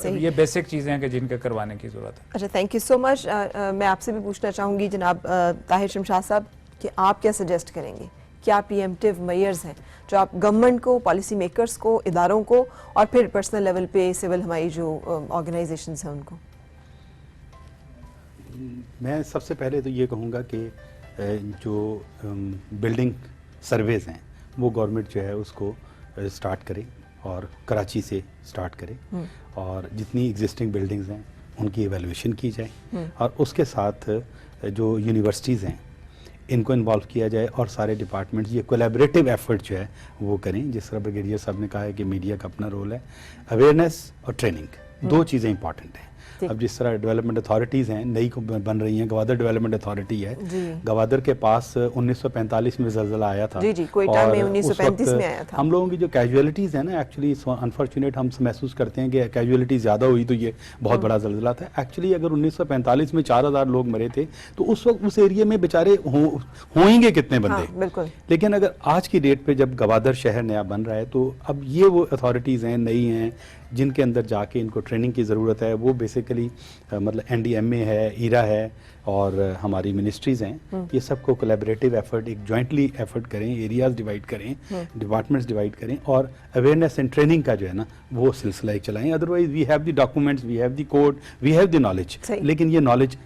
ये बेसिक चीज़ें हैं कि जिनके करवाने की ज़रूरत है। अच्छा, थैंक यू सो मच। मैं आपसे भी पूछना चाहूँगी जनाब ताहिर शमशाद साहब कि आप क्या सजेस्ट करेंगे, क्या प्रीएम्प्टिव मेजर्स हैं जो आप गवर्नमेंट को, पॉलिसी मेकर्स को, इदारों को और फिर पर्सनल लेवल पे सिविल हमारी जो ऑर्गेनाइजेशंस हैं उनको? मैं सबसे पहले तो ये कहूँगा कि जो बिल्डिंग सर्वेज हैं वो गवर्नमेंट जो है उसको स्टार्ट करे और कराची से स्टार्ट करे और जितनी एग्जिस्टिंग बिल्डिंग्स हैं उनकी एवेल्यूएशन की जाए और उसके साथ जो यूनिवर्सिटीज़ हैं इनको इन्वॉल्व किया जाए और सारे डिपार्टमेंट्स ये कोलैबोरेटिव एफर्ट जो है वो करें। जिस तरह ब्रिगेडियर साहब ने कहा है कि मीडिया का अपना रोल है, अवेयरनेस और ट्रेनिंग 2 चीज़ें इंपॉर्टेंट हैं। अब जिस तरह डेवलपमेंट अथॉरिटीज़ हैं नई बन रही हैं, गवादर डेवलपमेंट अथॉरिटी है, गवादर के पास 1945 में ज़लज़ला आया था। जी, कोयटा में 1935 में आया था। हम लोगों की जो कैजुअलिटीज़ हैं ना, एक्चुअली अनफॉर्चुनेट हम महसूस करते हैं कि कैजुअलिटी ज़्यादा हुई तो ये बहुत बड़ा ज़लज़ला था। एक्चुअली अगर 1945 में 4000 लोग मरे थे तो उस वक्त उस एरिया में बेचारे होंगे कितने बंदे। बिल्कुल। लेकिन अगर आज की डेट पे जब गवादर शहर नया बन रहा है तो अब ये वो अथॉरिटीज़ हैं, नई हैं, जिनके अंदर जाके इनको ट्रेनिंग की ज़रूरत है। वो बेसिकली मतलब NDMA है, ईरा है और हमारी मिनिस्ट्रीज़ हैं, ये सबको कोलैबोरेटिव एफर्ट, एक जॉइंटली एफर्ट करें, एरियाज़ डिवाइड करें, डिपार्टमेंट्स डिवाइड करें और अवेयरनेस एंड ट्रेनिंग का जो है ना वो सिलसिला एक चलाएं। Otherwise we have the documents, we have the code, we have the knowledge, लेकिन ये नॉलेज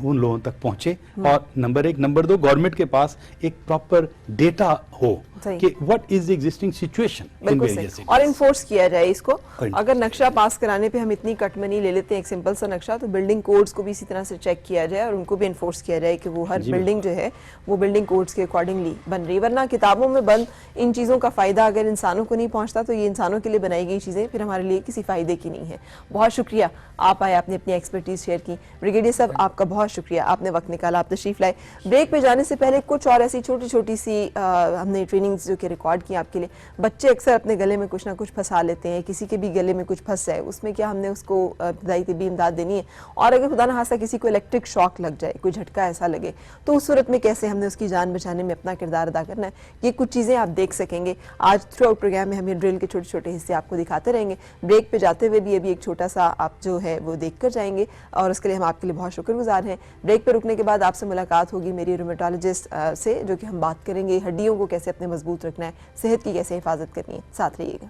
उन लोगों तक पहुंचे। और नंबर 1, नंबर 2, गवर्नमेंट के पास एक प्रॉपर डेटा हो कि what is the existing situation in various cities और इन्फोर्स किया जाए इसको। अगर नक्शा पास कराने पे हम इतनी कटमनी ले लेते हैं एक सिंपल सा नक्शा, तो बिल्डिंग कोड्स को भी इसी तरह से चेक किया जाए और उनको भी इन्फोर्स किया जाए कि वो हर बिल्डिंग जो है वो बिल्डिंग कोड्स के अकॉर्डिंगली बन रही है। वरना किताबों में बंद इन चीज़ों का फ़ायदा अगर इंसानों को नहीं पहुँचता तो ये इंसानों के लिए बनाई गई चीज़ें फिर हमारे लिए किसी फ़ायदे की नहीं है। बहुत शुक्रिया, आप आए, आपने अपनी एक्सपर्टीज़ शेयर की। ब्रिगेडियर साहब, आपका बहुत शुक्रिया, आपने वक्त निकाला, आप तशरीफ़ लाए। ब्रेक पे जाने से पहले कुछ और ऐसी छोटी छोटी सी हमने ट्रेनिंग्स जो कि रिकॉर्ड की आपके लिए। बच्चे अक्सर अपने गले में कुछ ना कुछ फंसा लेते हैं, किसी के भी गले में कुछ फंस जाए, उसमें क्या हमने उसको इब्तदाई तिब्बी इमदाद देनी है? और अगर खुदा न खास्ता किसी को इलेक्ट्रिक शॉक लग जाए, कोई झटका ऐसा लगे, तो उस सूरत में कैसे हमने उसकी जान बचाने में अपना किरदार अदा करना है, ये कुछ चीज़ें आप देख सकेंगे। आज थ्रू आउट प्रोग्राम में हम ये ड्रिल के छोटे छोटे हिस्से आपको दिखाते रहेंगे। ब्रेक पे जाते हुए भी अभी एक छोटा सा आप जो है वो देख कर जाएंगे और उसके लिए हम आपके लिए बहुत शुक्रगुजार हैं। ब्रेक पर रुकने के बाद आपसे मुलाकात होगी मेरी रूमेटोलॉजिस्ट से, जो कि हम बात करेंगे हड्डियों को कैसे अपने मजबूत रखना है, सेहत की कैसे हिफाजत करनी है। साथ रहिएगा।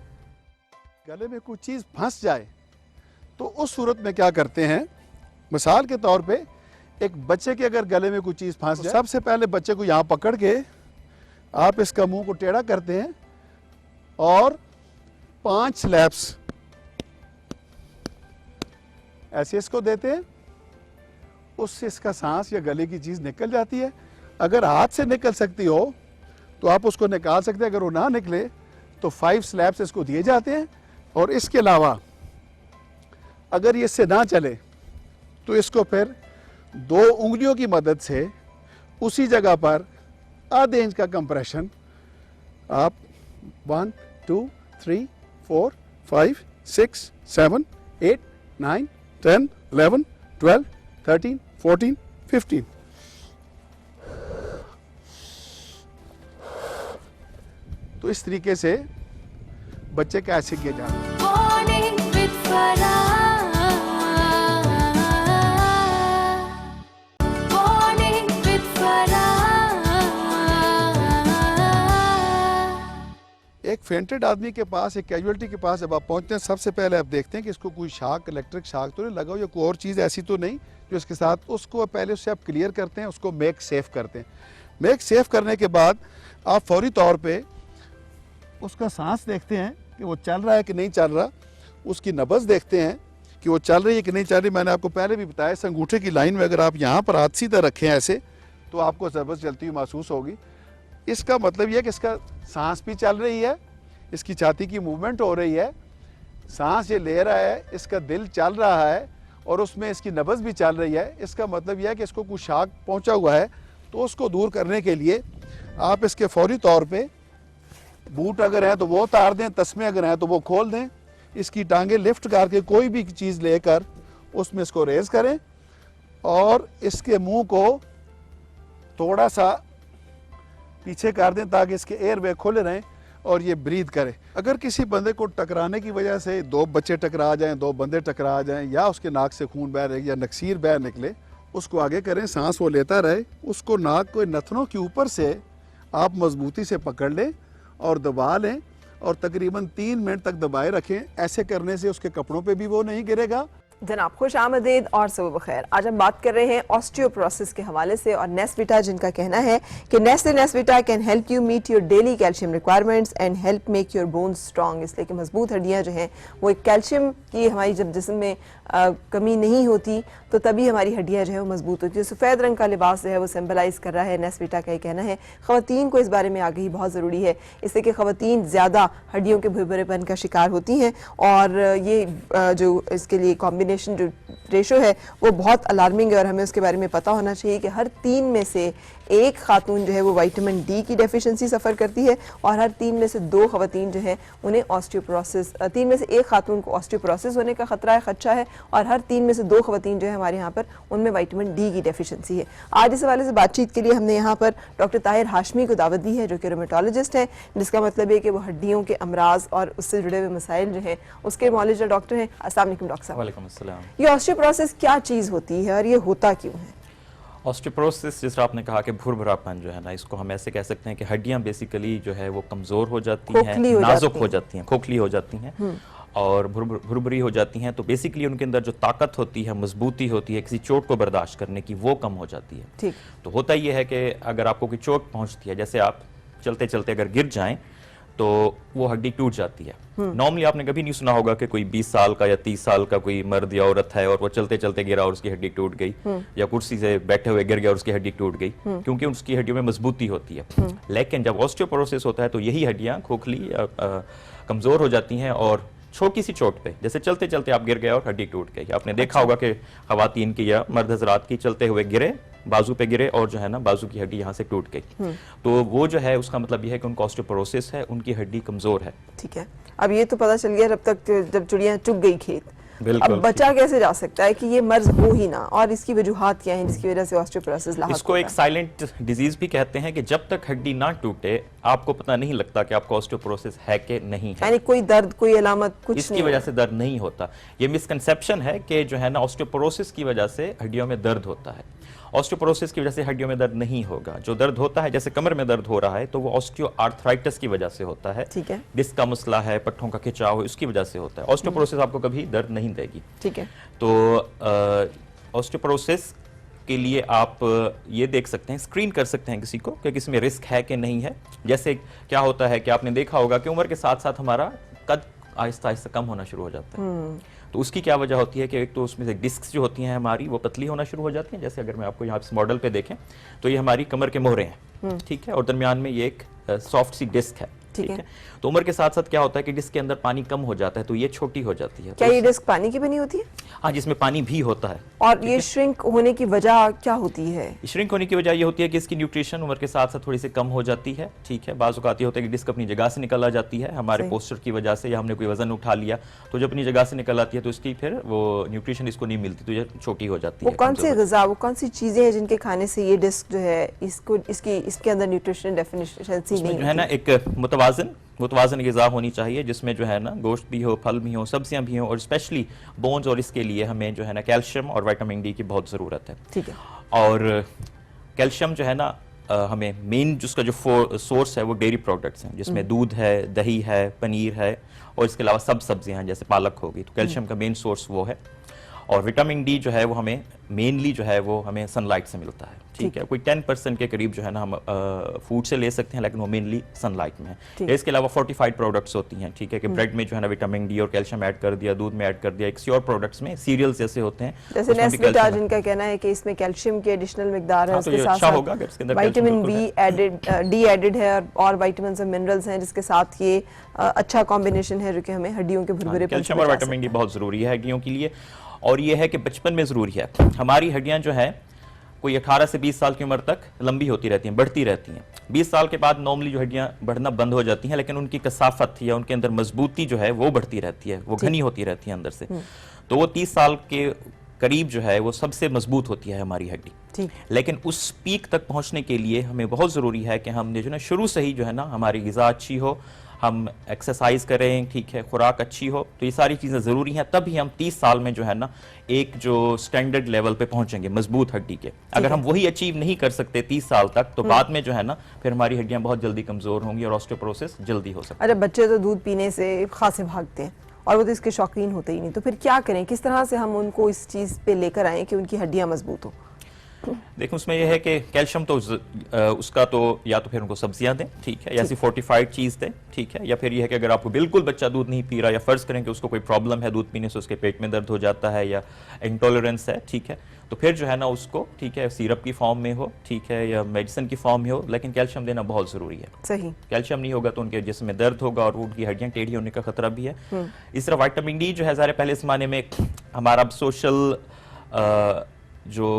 गले में कोई चीज़ फंस जाए तो उस सूरत में क्या करते हैं? मिसाल के तौर पे एक बच्चे के अगर गले में कोई चीज़ फंस जाए, सबसे पहले बच्चे को यहाँ पकड़ के आप इसका मुंह को टेढ़ा करते हैं और 5 स्लैप्स ऐसे इसको देते हैं, उससे इसका सांस या गले की चीज़ निकल जाती है। अगर हाथ से निकल सकती हो तो आप उसको निकाल सकते हैं, अगर वो ना निकले तो 5 स्लैब्स इसको दिए जाते हैं। और इसके अलावा अगर ये इससे ना चले तो इसको फिर 2 उंगलियों की मदद से उसी जगह पर आधे इंच का कंप्रेशन आप 1 2 3 4 5 6 7 8 9 10 11 12 13 14 15 तो इस तरीके से बच्चे का ऐसे किया जाता है। Morning with Farah. Morning with Farah. एक फेंटेड आदमी के पास, एक कैजुअलिटी के पास जब आप पहुंचते हैं, सबसे पहले आप देखते हैं कि इसको कोई शाक, इलेक्ट्रिक शाक तो नहीं लगा हो या कोई और चीज़ ऐसी तो नहीं जो इसके साथ, उसको पहले उससे आप क्लियर करते हैं, उसको मेक सेफ करते हैं। मेक सेफ करने के बाद आप फौरी तौर पे उसका सांस देखते हैं कि वो चल रहा है कि नहीं चल रहा, उसकी नब्ज़ देखते हैं कि वो चल रही है कि नहीं चल रही। मैंने आपको पहले भी बताया, इस अंगूठे की लाइन में अगर आप यहाँ पर हाथ सीधा रखें ऐसे, तो आपको नब्ज़ चलती हुई महसूस होगी। इसका मतलब यह है कि इसका सांस भी चल रही है, इसकी छाती की मूवमेंट हो रही है, सांस ये ले रहा है, इसका दिल चल रहा है और उसमें इसकी नब्ज़ भी चल रही है। इसका मतलब यह है कि इसको कुछ शाक पहुँचा हुआ है, तो उसको दूर करने के लिए आप इसके फौरी तौर पे बूट अगर है तो वो उतार दें, तस्मे अगर हैं तो वो खोल दें, इसकी टांगें लिफ्ट करके कोई भी चीज़ लेकर उसमें इसको रेज़ करें और इसके मुंह को थोड़ा सा पीछे कर दें ताकि इसके एयरवे खुले रहें और ये ब्रीथ करे। अगर किसी बंदे को टकराने की वजह से 2 बच्चे टकरा जाएं, 2 बंदे टकरा जाएं या उसके नाक से खून बह रहे या नक्सीर बह निकले, उसको आगे करें, सांस वो लेता रहे, उसको नाक को नथनों के ऊपर से आप मजबूती से पकड़ लें और दबा लें और तकरीबन 3 मिनट तक दबाए रखें। ऐसे करने से उसके कपड़ों पे भी वो नहीं गिरेगा। जनाब खुश आमदीद और सुबह बखैर। आज हम बात कर रहे हैं ऑस्टियोपोरोसिस के हवाले से और नेस्विटा, जिनका कहना है कि Nestle Nesvita can help you meet your daily calcium requirements and help make your bones strong. इसलिए कि मजबूत हड्डियां जो हैं वो एक कैल्शियम की हमारी जब जिस्म में कमी नहीं होती तो तभी हमारी हड्डियां जो है वो मजबूत होती है। सफ़ेद रंग का लिबास जो है वो सिंबलाइज कर रहा है, नेस्विटा का ये कहना है। ख़वातीन को इस बारे में आगाही बहुत ज़रूरी है, इससे कि ख़वातीन ज़्यादा हड्डियों के भुरभुरेपन का शिकार होती हैं और ये जो इसके लिए कॉम्बिनेशन जो रेशो है वो बहुत अलार्मिंग है और हमें उसके बारे में पता होना चाहिए कि हर 3 में से 1 खातून जो है वो विटामिन डी की डेफिशिएंसी सफ़र करती है और हर 3 में से 2 ख़वातीन जो हैं उन्हें ऑस्टियोपोरोसिस, 3 में से 1 खातून को ऑस्टियोपोरोसिस होने का खदशा है और हर 3 में से 2 ख़वातीन जो है हमारे यहाँ पर उनमें विटामिन डी की डेफिशिएंसी है। आज इस हवाले से बातचीत के लिए हमने यहाँ पर डॉक्टर ताहिर हाशमी को दावत दी है, जो कि रूमेटोलॉजिस्ट हैं, जिसका मतलब है कि वो हड्डियों के अमराज और उससे जुड़े हुए मसाइल जो हैं उसके मौलिजा डॉक्टर हैं। अस्सलाम वालेकुम डॉक्टर साहब। वालेकुम अस्सलाम। ये ऑस्टियोपोरोसिस क्या चीज़ होती है और ये होता क्यों है? ऑस्टियोपोरोसिस, जिस तरह आपने कहा कि भुरभुरापन जो है ना, इसको हम ऐसे कह सकते हैं कि हड्डियां बेसिकली जो है वो कमज़ोर हो जाती हैं, नाजुक हो जाती हैं, खोखली हो जाती हैं और भुरभुरी हो जाती हैं। तो बेसिकली उनके अंदर जो ताकत होती है, मजबूती होती है किसी चोट को बर्दाश्त करने की, वो कम हो जाती है। ठीक। तो होता ये है कि अगर आपको कोई चोट पहुंचती है, जैसे आप चलते चलते अगर गिर जाएं तो वो हड्डी टूट जाती है। नॉर्मली आपने कभी नहीं सुना होगा कि कोई 20 साल का या 30 साल का कोई मर्द या औरत है और वो चलते चलते गिरा और उसकी हड्डी टूट गई, या कुर्सी से बैठे हुए गिर गया और उसकी हड्डी टूट गई, क्योंकि उसकी हड्डियों में मजबूती होती है। लेकिन जब ऑस्टियोपोरोसिस होता है तो यही हड्डियां खोखली या कमजोर हो जाती हैं और छोटी सी चोट पे, जैसे चलते चलते आप गिर गए और हड्डी टूट गई। आपने देखा होगा कि खवातीन की या मर्द हजरात की चलते हुए गिरे, बाजू पे गिरे और जो है ना बाजू की हड्डी यहाँ से टूट गई, तो वो जो है उसका मतलब ये है कि उनका ऑस्टियोपोरोसिस है, उनकी हड्डी कमजोर है। ठीक है, अब ये तो पता चल गया जब तक जब चिड़िया चुग गई खेत। बिल्कुल। अब बचा कैसे जा सकता है कि ये मर्ज हो ही ना, और इसकी वजूहात क्या हैं जिसकी वजह से ऑस्टियोपोरोसिस लाहक इसको होता एक है? साइलेंट डिजीज भी कहते हैं कि जब तक हड्डी ना टूटे आपको पता नहीं लगता कि आपको ऑस्टियोपोरोसिस है कि नहीं है। यानी कोई दर्द, कोई अलामत कुछ इसकी नहीं वजह है। से दर्द नहीं होता। ये मिसकंसेप्शन है कि जो है ना ऑस्टियोपोरोसिस की वजह से हड्डियों में दर्द होता है। ऑस्टियोपोरोसिस की वजह से हड्डियों में दर्द नहीं होगा। जो दर्द होता है, जैसे कमर में दर्द हो रहा है, तो वो ऑस्टियोआर्थराइटिस की वजह से होता है। ठीक है। डिस्क का मसला है, पट्टों का खिंचाव है, उसकी वजह से होता है। ऑस्टियोपोरोसिस आपको कभी दर्द नहीं देगी। ठीक है। तो ऑस्टियोपोरोसिस के लिए आप ये देख सकते हैं, स्क्रीन कर सकते हैं किसी को कि किसी में रिस्क है कि नहीं है। जैसे क्या होता है कि आपने देखा होगा कि उम्र के साथ साथ हमारा कद आहिस्ता आहिस्ता कम होना शुरू हो जाता है। तो उसकी क्या वजह होती है कि एक तो उसमें से डिस्क जो होती हैं हमारी वो पतली होना शुरू हो जाती हैं। जैसे अगर मैं आपको यहाँ इस मॉडल पे देखें तो ये हमारी कमर के मोहरे हैं, ठीक है, और दरमियान में ये एक सॉफ्ट सी डिस्क है, ठीक है। तो उम्र के साथ साथ क्या होता है कि डिस्क के अंदर पानी कम हो जाता है तो ये छोटी हो जाती है। क्या ये डिस्क पानी की बनी होती है? हाँ, जिसमें पानी भी होता है। और ये श्रिंक होने की वजह क्या होती है? श्रिंक होने की वजह ये होती है कि इसकी न्यूट्रिशन उम्र के साथ साथ थोड़ी सी कम हो जाती है, ठीक है। बाज़ औक़ात ये होता है कि डिस्क अपनी जगह से निकल आ जाती है हमारे पोस्चर की वजह से, या हमने कोई वजन उठा लिया तो जब अपनी जगह से निकल आती है तो इसकी फिर वो न्यूट्रिशन इसको नहीं मिलती, तो ये छोटी हो जाती वो है। कौन सी ग़िज़ा, वो कौन सी चीजें हैं जिनके खाने से ये डिस्क जो है इसको इसके अंदर न्यूट्रिशन डेफिशिएंसी नहीं जो है ना एक मुतवाज़न ग़िज़ा होनी चाहिए जिसमें जो है ना गोश्त भी हो, फल भी हो, सब्जियां भी हो, और स्पेशली बोन्स, और इसके लिए हमें जो है ना कैल्शियम और विटामिन डी की बहुत ज़रूरत है। ठीक है। और कैल्शियम जो है ना हमें मेन जिसका जो सोर्स है वो डेयरी प्रोडक्ट्स हैं, जिसमें दूध है, दही है, पनीर है, और इसके अलावा सब सब्जियां हैं, जैसे पालक होगी। तो कैल्शियम का मेन सोर्स वो है। और विटामिन डी जो है वो हमें मेनली जो है वो हमें सनलाइट से मिलता है, ठीक है। कोई 10% के करीब जो है ना हम फूड से ले सकते हैं, लेकिन वो मेनली सनलाइट में है। इसके अलावा फोर्टिफाइड प्रोडक्ट्स होती हैं, ठीक है, कि ब्रेड में जो है ना विटामिन डी और कैल्शियम ऐड कर दिया, दूध में ऐड कर दिया। एक और प्रोडक्ट्स में सीरियल्स जैसे होते हैं, जैसे नेस्विटा, जिनका कहना है कि इसमें कैल्शियम की एडिशनल मिकदार है, उसके साथ साथ विटामिन बी डी एडेड है, और विटामिन्स और मिनरल्स हैं, जिसके साथ ये अच्छा कॉम्बिनेशन है जो कि हमें हड्डियों के भुरभुरे कैल्शियम और विटामिन डी बहुत जरूरी है हड्डियों के लिए। और ये है कि बचपन में ज़रूरी है। हमारी हड्डियां जो है कोई 18 से 20 साल की उम्र तक लंबी होती रहती हैं, बढ़ती रहती हैं। 20 साल के बाद नॉर्मली जो हड्डियां बढ़ना बंद हो जाती हैं, लेकिन उनकी कसाफत या उनके अंदर मजबूती जो है वो बढ़ती रहती है, वो घनी होती रहती है अंदर से। तो वो 30 साल के करीब जो है वो सबसे मजबूत होती है हमारी हड्डी। लेकिन उस पीक तक पहुंचने के लिए हमें बहुत ज़रूरी है कि हमने जो है शुरू से ही जो है ना हमारी ग़िज़ा अच्छी हो, हम एक्सरसाइज करें, ठीक है, खुराक अच्छी हो, तो ये सारी चीज़ें ज़रूरी हैं। तभी हम 30 साल में जो है ना एक जो स्टैंडर्ड लेवल पे पहुंचेंगे मजबूत हड्डी के। अगर हम वही अचीव नहीं कर सकते 30 साल तक, तो बाद में जो है ना फिर हमारी हड्डियां बहुत जल्दी कमज़ोर होंगी और ऑस्टियोपोरोसिस जल्दी हो सकता है। अरे बच्चे तो दूध पीने से खासे भागते हैं और वो तो इसके शौकीन होते ही नहीं, तो फिर क्या करें, किस तरह से हम उनको इस चीज़ पे लेकर आएँ कि उनकी हड्डियाँ मजबूत हो? देखो उसमें यह है कि कैल्शियम तो उसका तो या तो फिर उनको सब्जियां दें, ठीक है, या ऐसी फोर्टिफाइड चीज़ दें, ठीक है, या फिर यह है कि अगर आपको बिल्कुल बच्चा दूध नहीं पी रहा, या फ़र्ज़ करें कि उसको कोई प्रॉब्लम है दूध पीने से, उसके पेट में दर्द हो जाता है या इंटॉलरेंस है, ठीक है, तो फिर जो है ना उसको, ठीक है, सिरप की फॉर्म में हो, ठीक है, या मेडिसिन की फॉर्म में हो, लेकिन कैल्शियम देना बहुत ज़रूरी है। सही। कैल्शियम नहीं होगा तो उनके जिस्म में दर्द होगा और उनकी हड्डियां टेढ़ी होने का खतरा भी है। इस तरह विटामिन डी जो है ज़ाहिर पहले ज़माने में हमारा सोशल जो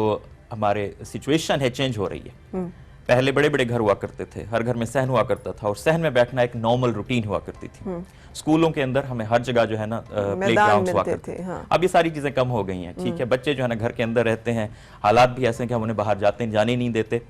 हमारे सिचुएशन है चेंज हो रही है। पहले बड़े बड़े घर हुआ करते थे, हर घर में सहन हुआ करता था, और सहन में बैठना एक नॉर्मल रूटीन हुआ करती थी। स्कूलों के अंदर हमें हर जगह जो है ना प्लेग्राउंड्स हुआ करते थे। अब ये सारी चीजें कम हो गई हैं, ठीक है। बच्चे जो है ना घर के अंदर रहते हैं, हालात भी ऐसे हैं कि हम उन्हें बाहर जाने नहीं देते,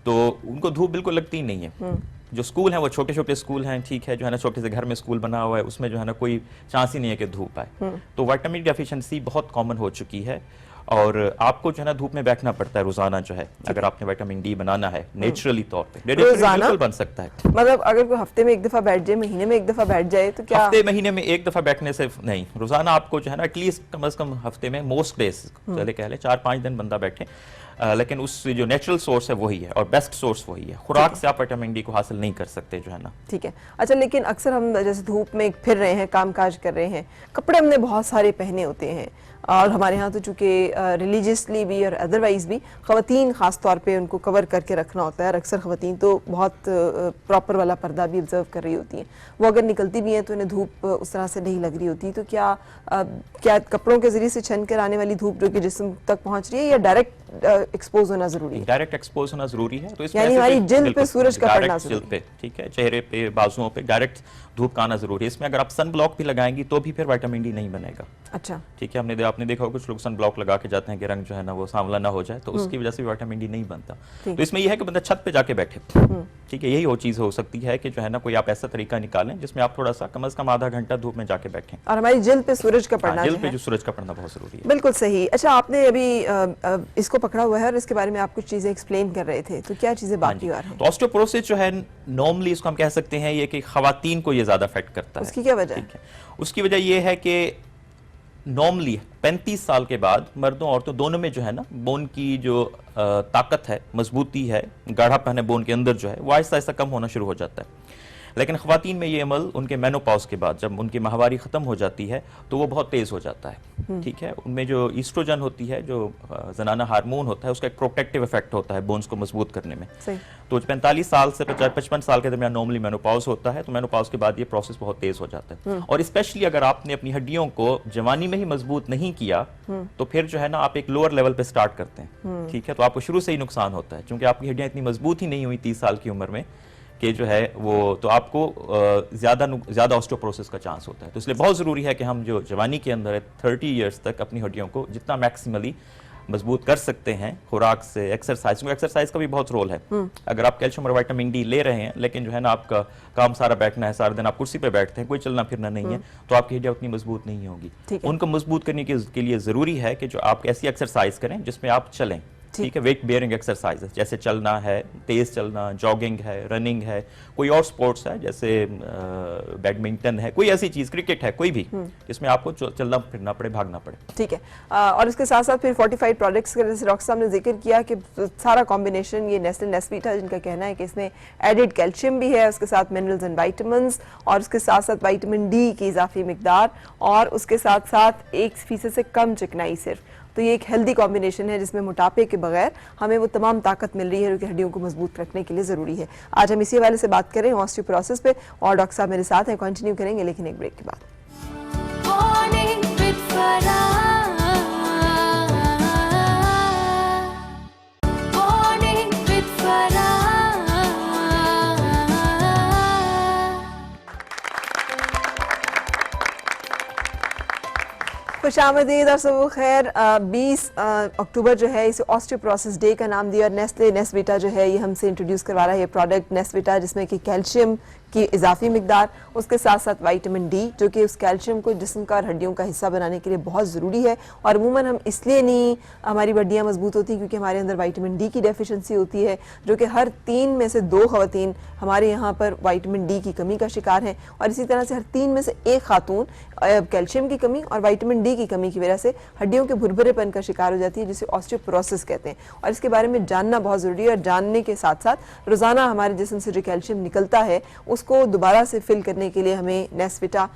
तो उनको धूप बिल्कुल लगती ही नहीं है। जो स्कूल हैं वो छोटे छोटे स्कूल हैं, ठीक है, जो है ना छोटे से घर में स्कूल बना हुआ है, उसमें जो है ना कोई चांस ही नहीं है कि धूप आए। तो विटामिन डेफिशिएंसी बहुत कॉमन हो चुकी है, और आपको जो है ना धूप में बैठना पड़ता है रोजाना जो है, अगर आपने विटामिन डी बनाना है नेचुरली तौर पे। रोजाना बन सकता है, मतलब अगर कोई हफ्ते में एक दफा बैठ जाए, महीने में एक दफा बैठ जाए तो क्या? हफ्ते महीने में एक दफा बैठने से नहीं, रोजाना आपको जो है ना एटलीस्ट कम से कम हफ्ते में मोस्ट डेज चले कह ले 4-5 दिन बंदा बैठे। लेकिन उस जो नेचुरल सोर्स है वही है और बेस्ट सोर्स वही है। खुराक से आप विटामिन डी को हासिल नहीं कर सकते जो है ना। ठीक है। अच्छा, लेकिन अक्सर हम जैसे धूप में फिर रहे हैं, काम काज कर रहे हैं, कपड़े हमने बहुत सारे पहने होते हैं और हमारे यहाँ तो चूँकि रिलीजियसली भी और अदरवाइज भी ख़वातीन ख़ास तौर पे उनको कवर करके रखना होता है और अक्सर ख़वातीन तो बहुत प्रॉपर वाला पर्दा भी ऑब्जर्व कर रही होती हैं। वो अगर निकलती भी हैं तो इन्हें धूप उस तरह से नहीं लग रही होती। तो क्या कपड़ों के ज़रिए से छन कर आने वाली धूप जो कि जिस्म तक पहुँच रही है या डायरेक्ट एक्सपोज होना ज़रूरी है? डायरेक्ट एक्सपोज होना ज़रूरी है। तो इसमें यानी हमारी जिल्द पे सूरज का पड़ना जिल्द पे, ठीक है, चेहरे पे, बाजुओं पे डायरेक्ट धूप का आना जरूरी है। इसमें अगर आप सन ब्लॉक भी लगाएंगी तो भी फिर विटामिन डी नहीं बनेगा। अच्छा, ठीक है, आपने देखा होगा कुछ लोग सन ब्लॉक लगा के जाते हैं कि रंग जो है ना वो सांवला ना हो जाए, तो उसकी वजह से भी विटामिन डी नहीं बनता। तो इसमें यह है कि बंदा छत पे जाके बैठे, ठीक है, यही वो चीज़ हो सकती है कि जो है ना कोई आप ऐसा तरीका निकालें जिसमें आप थोड़ा सा कम से कम आधा घंटा धूप में जाके बैठें और हमारी जिल्द पे सूरज का पड़ना, जिल्द पे जो सूरज का पड़ना बहुत जरूरी है। बिल्कुल सही। अच्छा, आपने अभी इसको पकड़ा हुआ है और इसके बारे में आप कुछ चीजें एक्सप्लेन कर रहे थे, तो क्या चीजें बाकी और हैं? तो ऑस्टियोपोरोसिस जो है नॉर्मली इसको हम कह सकते हैं ये कि खवातीन को ये ज्यादा अफेक्ट करता है। उसकी क्या वजह है? उसकी वजह ये है कि नॉर्मली 35 साल के बाद मर्दों औरतों दोनों में जो है ना बोन की जो ताकत है, मजबूती है, गाढ़ापन है बोन के अंदर जो है वो आहिस्ता आहिस्ता कम होना शुरू हो जाता है। लेकिन ख़वातीन में ये अमल उनके मेनोपॉज के बाद जब उनकी माहवारी ख़त्म हो जाती है तो वो बहुत तेज़ हो जाता है। ठीक है, उनमें जो ईस्ट्रोजन होती है, जो जनाना हार्मोन होता है, उसका एक प्रोटेक्टिव इफेक्ट होता है बोन्स को मजबूत करने में। तो 45 साल से 55 साल के दरमियान नॉर्मली मेनोपॉज होता है, तो मेनोपॉज के बाद ये प्रोसेस बहुत तेज़ हो जाता है। और स्पेशली अगर आपने अपनी हड्डियों को जवानी में ही मजबूत नहीं किया तो फिर जो है ना आप एक लोअर लेवल पे स्टार्ट करते हैं। ठीक है, तो आपको शुरू से ही नुकसान होता है क्योंकि आपकी हड्डियां इतनी मजबूत ही नहीं हुई 30 साल की उम्र में कि जो है वो, तो आपको ज़्यादा ऑस्टियोपोरोसिस का चांस होता है। तो इसलिए बहुत ज़रूरी है कि हम जो जवानी के अंदर है 30 ईयर्स तक अपनी हड्डियों को जितना मैक्सिमली मजबूत कर सकते हैं खुराक से, एक्सरसाइज, क्योंकि एक्सरसाइज का भी बहुत रोल है। अगर आप कैल्शियम और विटामिन डी ले रहे हैं लेकिन जो है ना आपका काम सारा बैठना है, सारा दिन आप कुर्सी पे बैठते हैं, कोई चलना फिरना नहीं है, तो आपकी हड्डियां उतनी मजबूत नहीं होगी। उनको मजबूत करने के लिए ज़रूरी है कि जो आप ऐसी एक्सरसाइज करें जिसमें आप चलें। ठीक है, वेट बेयरिंग एक्सरसाइज जैसे चलना है, तेज चलना, जॉगिंग है, रनिंग है, कोई और स्पोर्ट्स है जैसे बैडमिंटन है, कोई ऐसी चीज, क्रिकेट है, कोई भी जिसमें आपको चलना फिरना पड़े, भागना पड़े। ठीक है, और इसके साथ साथ फिर फोर्टिफाइड प्रोडक्ट्स का जैसे डॉक्टर साहब ने जिक्र किया कि सारा कॉम्बिनेशन ये नेस्ले नेस्वीटा, जिनका कहना है कि इसमें एडिड कैल्शियम भी है, उसके साथ मिनरल्स एंड वाइटामिन्स, और उसके साथ साथ विटामिन डी की इजाफी मिकदार, और उसके साथ साथ 1% से कम चिकनाई सिर्फ। तो ये एक हेल्दी कॉम्बिनेशन है जिसमें मोटापे के बगैर हमें वो तमाम ताकत मिल रही है जो कि हड्डियों को मजबूत रखने के लिए ज़रूरी है। आज हम इसी हवाले से बात करें ऑस्टियोपोरोसिस पे, और डॉक्टर साहब मेरे साथ हैं, कंटिन्यू करेंगे लेकिन एक ब्रेक के बाद। Morning with Farah. Morning with Farah. खुशामदीद और सुबह खैर। 20 अक्टूबर जो है इसे ऑस्टियोपोरोसिस डे का नाम दिया, और नेस्ले नेस्वीटा जो है ये हमसे इंट्रोड्यूस करवा रहा है ये प्रोडक्ट नेस्वीटा, जिसमें कि कैल्शियम की इजाफी मिकदार, उसके साथ साथ विटामिन डी जो कि उस कैल्शियम को जिस्म का और हड्डियों का हिस्सा बनाने के लिए बहुत ज़रूरी है। और अमूमन हम इसलिए नहीं हमारी हड्डियाँ मजबूत होती क्योंकि हमारे अंदर विटामिन डी की डेफिशिएंसी होती है, जो कि हर 3 में से 2 खवातीन हमारे यहाँ पर विटामिन डी की कमी का शिकार हैं, और इसी तरह से हर 3 में से 1 खातून कैल्शियम की कमी और विटामिन डी की कमी की वजह से हड्डियों के भुरभुरेपन का शिकार हो जाती है, जिसे ऑस्टियोपोरोसिस कहते हैं। और इसके बारे में जानना बहुत ज़रूरी है, और जानने के साथ साथ रोज़ाना हमारे जिस्म से जो कैल्शियम निकलता है उसको दोबारा से फिल करने के लिए हमें नेस्वीटा,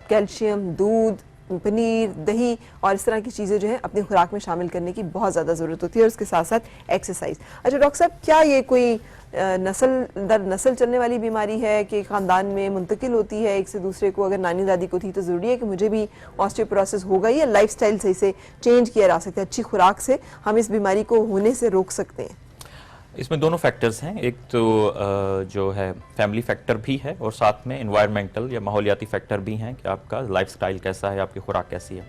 कैल्शियम, दूध, पनीर, दही और इस तरह की चीज़ें जो है अपनी खुराक में शामिल करने की बहुत ज़्यादा ज़रूरत होती है, और उसके साथ साथ एक्सरसाइज। अच्छा डॉक्टर साहब, क्या ये कोई नस्ल दर नस्ल चलने वाली बीमारी है कि ख़ानदान में मुंतकिल होती है एक से दूसरे को? अगर नानी दादी को थी तो ज़रूरी है कि मुझे भी ऑस्टियोपोरोसिस होगा, या लाइफस्टाइल सही से चेंज किया जा सकता है, अच्छी खुराक से हम इस बीमारी को होने से रोक सकते हैं? इसमें दोनों फैक्टर्स हैं, एक तो जो है फैमिली फैक्टर भी है और साथ में एनवायरमेंटल या माहौलियाती फैक्टर भी हैं कि आपका लाइफस्टाइल कैसा है, आपकी खुराक कैसी है।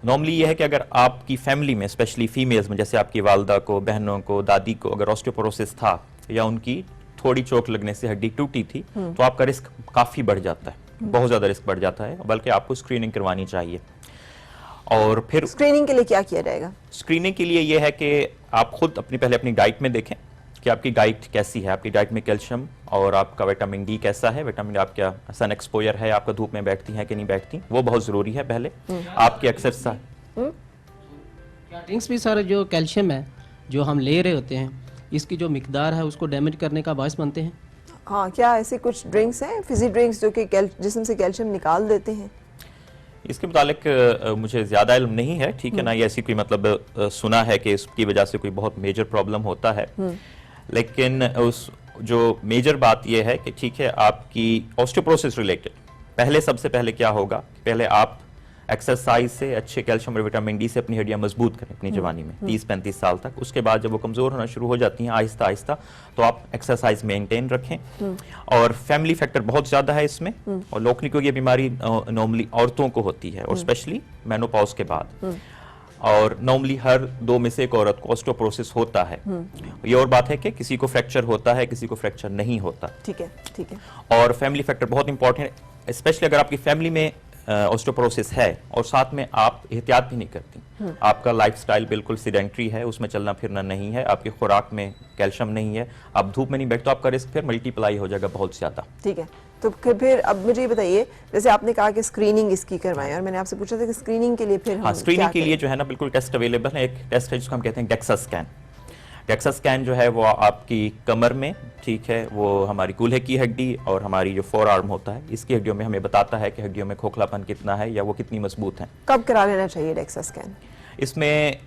नॉर्मली ये है कि अगर आपकी फैमिली में स्पेशली फीमेल्स में, जैसे आपकी वालदा को, बहनों को, दादी को अगर ऑस्टियोपोरोसिस था या उनकी थोड़ी चोट लगने से हड्डी टूटी थी, तो आपका रिस्क काफ़ी बढ़ जाता है, बहुत ज़्यादा रिस्क बढ़ जाता है, बल्कि आपको स्क्रीनिंग करवानी चाहिए। और फिर स्क्रीनिंग के लिए क्या किया जाएगा? स्क्रीनिंग के लिए यह है कि आप खुद पहले अपनी डाइट में देखें कि आपकी डाइट कैसी है, आपकी डाइट में कैल्शियम और आपका विटामिन डी कैसा है, विटामिन आप क्या सन एक्सपोजर है, आपका धूप में बैठती हैं कि नहीं बैठती, वो बहुत ज़रूरी है। पहले आपकी एक्सरसाइज ड्रिंक्स भी सारे जो कैल्शियम है जो हम ले रहे होते हैं इसकी जो मिकदार है उसको डैमेज करने का बायस बनते हैं। हाँ, क्या ऐसे कुछ ड्रिंक्स हैं, फिजी ड्रिंक्स, जो कि जिस्म से कैल्शियम निकाल देते हैं? इसके मुतालिक मुझे ज़्यादा इल्म नहीं है, ठीक है ना, ये ऐसी कोई मतलब सुना है कि इसकी वजह से कोई बहुत मेजर प्रॉब्लम होता है, लेकिन उस जो मेजर बात ये है कि ठीक है आपकी ऑस्टियोपोरोसिस रिलेटेड पहले सबसे पहले क्या होगा, पहले आप एक्सरसाइज से अच्छे कैल्शियम और विटामिन डी से अपनी हड्डियां मजबूत करें अपनी जवानी में 30-35 साल तक। उसके बाद जब वो कमज़ोर होना शुरू हो जाती हैं आहिस्ता आहिस्ता, तो आप एक्सरसाइज मेंटेन रखें। और फैमिली फैक्टर बहुत ज़्यादा है इसमें, और लोकनी को ये बीमारी नॉर्मली औरतों को होती है, और स्पेशली मेनोपॉज के बाद, और नॉर्मली हर 2 में से एक औरत को ऑस्टियोपोरोसिस होता है। ये और बात है कि किसी को फ्रैक्चर होता है, किसी को फ्रैक्चर नहीं होता। ठीक है, ठीक है। और फैमिली फैक्टर बहुत इंपॉर्टेंट है, स्पेशली अगर आपकी फैमिली में ऑस्टियोपोरोसिस है और साथ में आप एहतियात भी नहीं करती, आपका लाइफस्टाइल बिल्कुल सीडेंटरी है, उसमें चलना फिरना नहीं है, आपकी खुराक में कैल्शियम नहीं है, आप धूप में नहीं बैठते, तो आपका रिस्क फिर मल्टीप्लाई हो जाएगा बहुत ज्यादा। ठीक है, तो फिर अब मुझे ये बताइए, जैसे आपने कहा कि स्क्रीनिंग इसकी करवाएं, और मैंने आपसे पूछा था कि स्क्रीनिंग के लिए फिर हाँ, स्क्रीनिंग के लिए जो है ना बिल्कुल टेस्ट अवेलेबल है। एक टेस्ट है जिसको हम कहते हैं डेक्सा स्कैन। डेक्सा स्कैन जो है वो आपकी कमर में, ठीक है, वो हमारी कूल्हे की हड्डी और हमारी जो फोर आर्म होता है इसकी हड्डियों में हमें बताता है कि हड्डियों में खोखलापन कितना है या वो कितनी मजबूत है। कब करा लेना चाहिए डेक्सा स्कैन? इसमें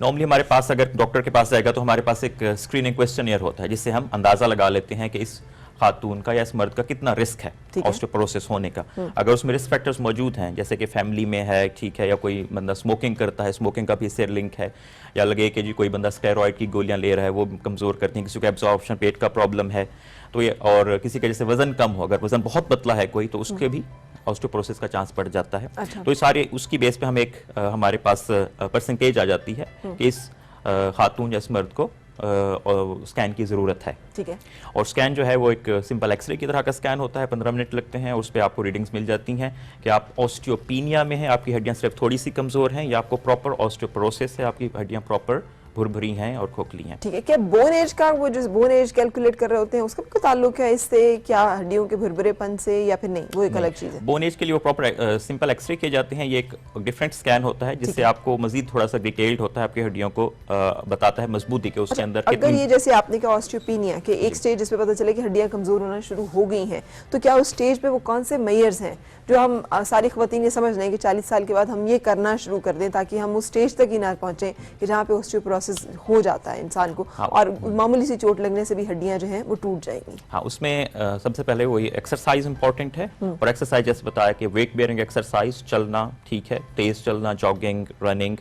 नॉर्मली हमारे पास अगर डॉक्टर के पास जाएगा तो हमारे पास एक स्क्रीनिंग क्वेश्चनियर होता है जिससे हम अंदाजा लगा लेते हैं कि इस खातून का या इस मर्द का कितना रिस्क है ऑस्टियोपोरोसिस होने का। अगर उसमें रिस्क फैक्टर्स मौजूद हैं, जैसे कि फैमिली में है, ठीक है, या कोई बंदा स्मोकिंग करता है, स्मोकिंग का भी इससे लिंक है, या लगे कि जी कोई बंदा स्टेरॉइड की गोलियां ले रहा है वो कमज़ोर करती हैं, किसी को एब्जॉर्प्शन पेट का प्रॉब्लम है, तो ये, और किसी का जैसे वजन कम हो, अगर वजन बहुत पतला है कोई, तो उसके भी ऑस्टियोपोरोसिस का चांस बढ़ जाता है। तो ये सारे उसकी बेस पे हम एक हमारे पास परसेंटेज आ जाती है कि इस खातून या इस मर्द को स्कैन की ज़रूरत है। ठीक है। और स्कैन जो है वो एक सिंपल एक्सरे की तरह का स्कैन होता है, 15 मिनट लगते हैं, उस पर आपको रीडिंग्स मिल जाती हैं कि आप ऑस्टियोपीनिया में हैं, आपकी हड्डियां सिर्फ थोड़ी सी कमज़ोर हैं, या आपको प्रॉपर ऑस्टियोपोरोसिस है, आपकी हड्डियां प्रॉपर भुरभुरी हैं और खोखली हैं। ठीक है। क्या बोन एज का, वो जो बोन एज कैलकुलेट कर रहे होते हैं, उसका कोई ताल्लुक है इससे, क्या हड्डियों के भुरभुरेपन से, या फिर नहीं, वो एक अलग चीज़ है? बोन एज के लिए वो प्रॉपर सिंपल एक्सरे किए जाते हैं, ये एक डिफरेंट स्कैन होता है जिससे आपको मजीद थोड़ा सा डिटेल्ड होता है, आपकी हड्डियों को बताता है मजबूती के उसके अंदर। अगर ये जैसे आपने कहा ऑस्टियोपीनिया के एक स्टेज जिस पे पता चले कि हड्डियां कमजोर होना शुरू हो गई हैं, तो क्या उस स्टेज पे वो कौन से मेजर्स हैं जो हम सारी ख्वातीन ये समझ लें कि 40 साल के बाद हम ये करना शुरू कर दें, ताकि हम उस स्टेज तक ही ना पहुंचे कि जहाँ पे ऑस्टियोपोरोसिस हो जाता है इंसान को, और मामूली सी चोट लगने से भी हड्डियां जो हैं वो टूट जाएंगी? हाँ, उसमें सबसे पहले वही एक्सरसाइज इंपॉर्टेंट है, और एक्सरसाइज जैसे बताया कि वेट बेयरिंग एक्सरसाइज, चलना, ठीक है, तेज चलना, जॉगिंग, रनिंग,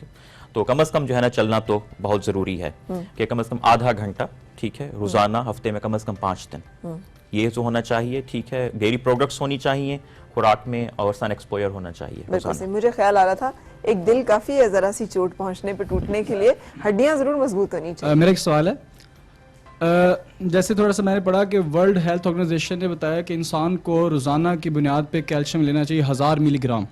तो कम से कम जो है ना चलना तो बहुत ज़रूरी है कि कम से कम आधा घंटा, ठीक है, रोज़ाना, हफ्ते में कम से कम 5 दिन ये जो होना चाहिए, ठीक है। डेयरी प्रोडक्ट्स होनी चाहिए खुराक में, और सन एक्सपोजर होना चाहिए। बिल्कुल सही। मुझे ख्याल आ रहा था एक दिल काफ़ी है ज़रा सी चोट पहुंचने पे टूटने के लिए, हड्डियां ज़रूर मजबूत होनी चाहिए। मेरा एक सवाल है, जैसे थोड़ा सा मैंने पढ़ा कि वर्ल्ड हेल्थ ऑर्गेनाइजेशन ने बताया कि इंसान को रोज़ाना की बुनियाद पे कैल्शियम लेना चाहिए 1000 मिलीग्राम।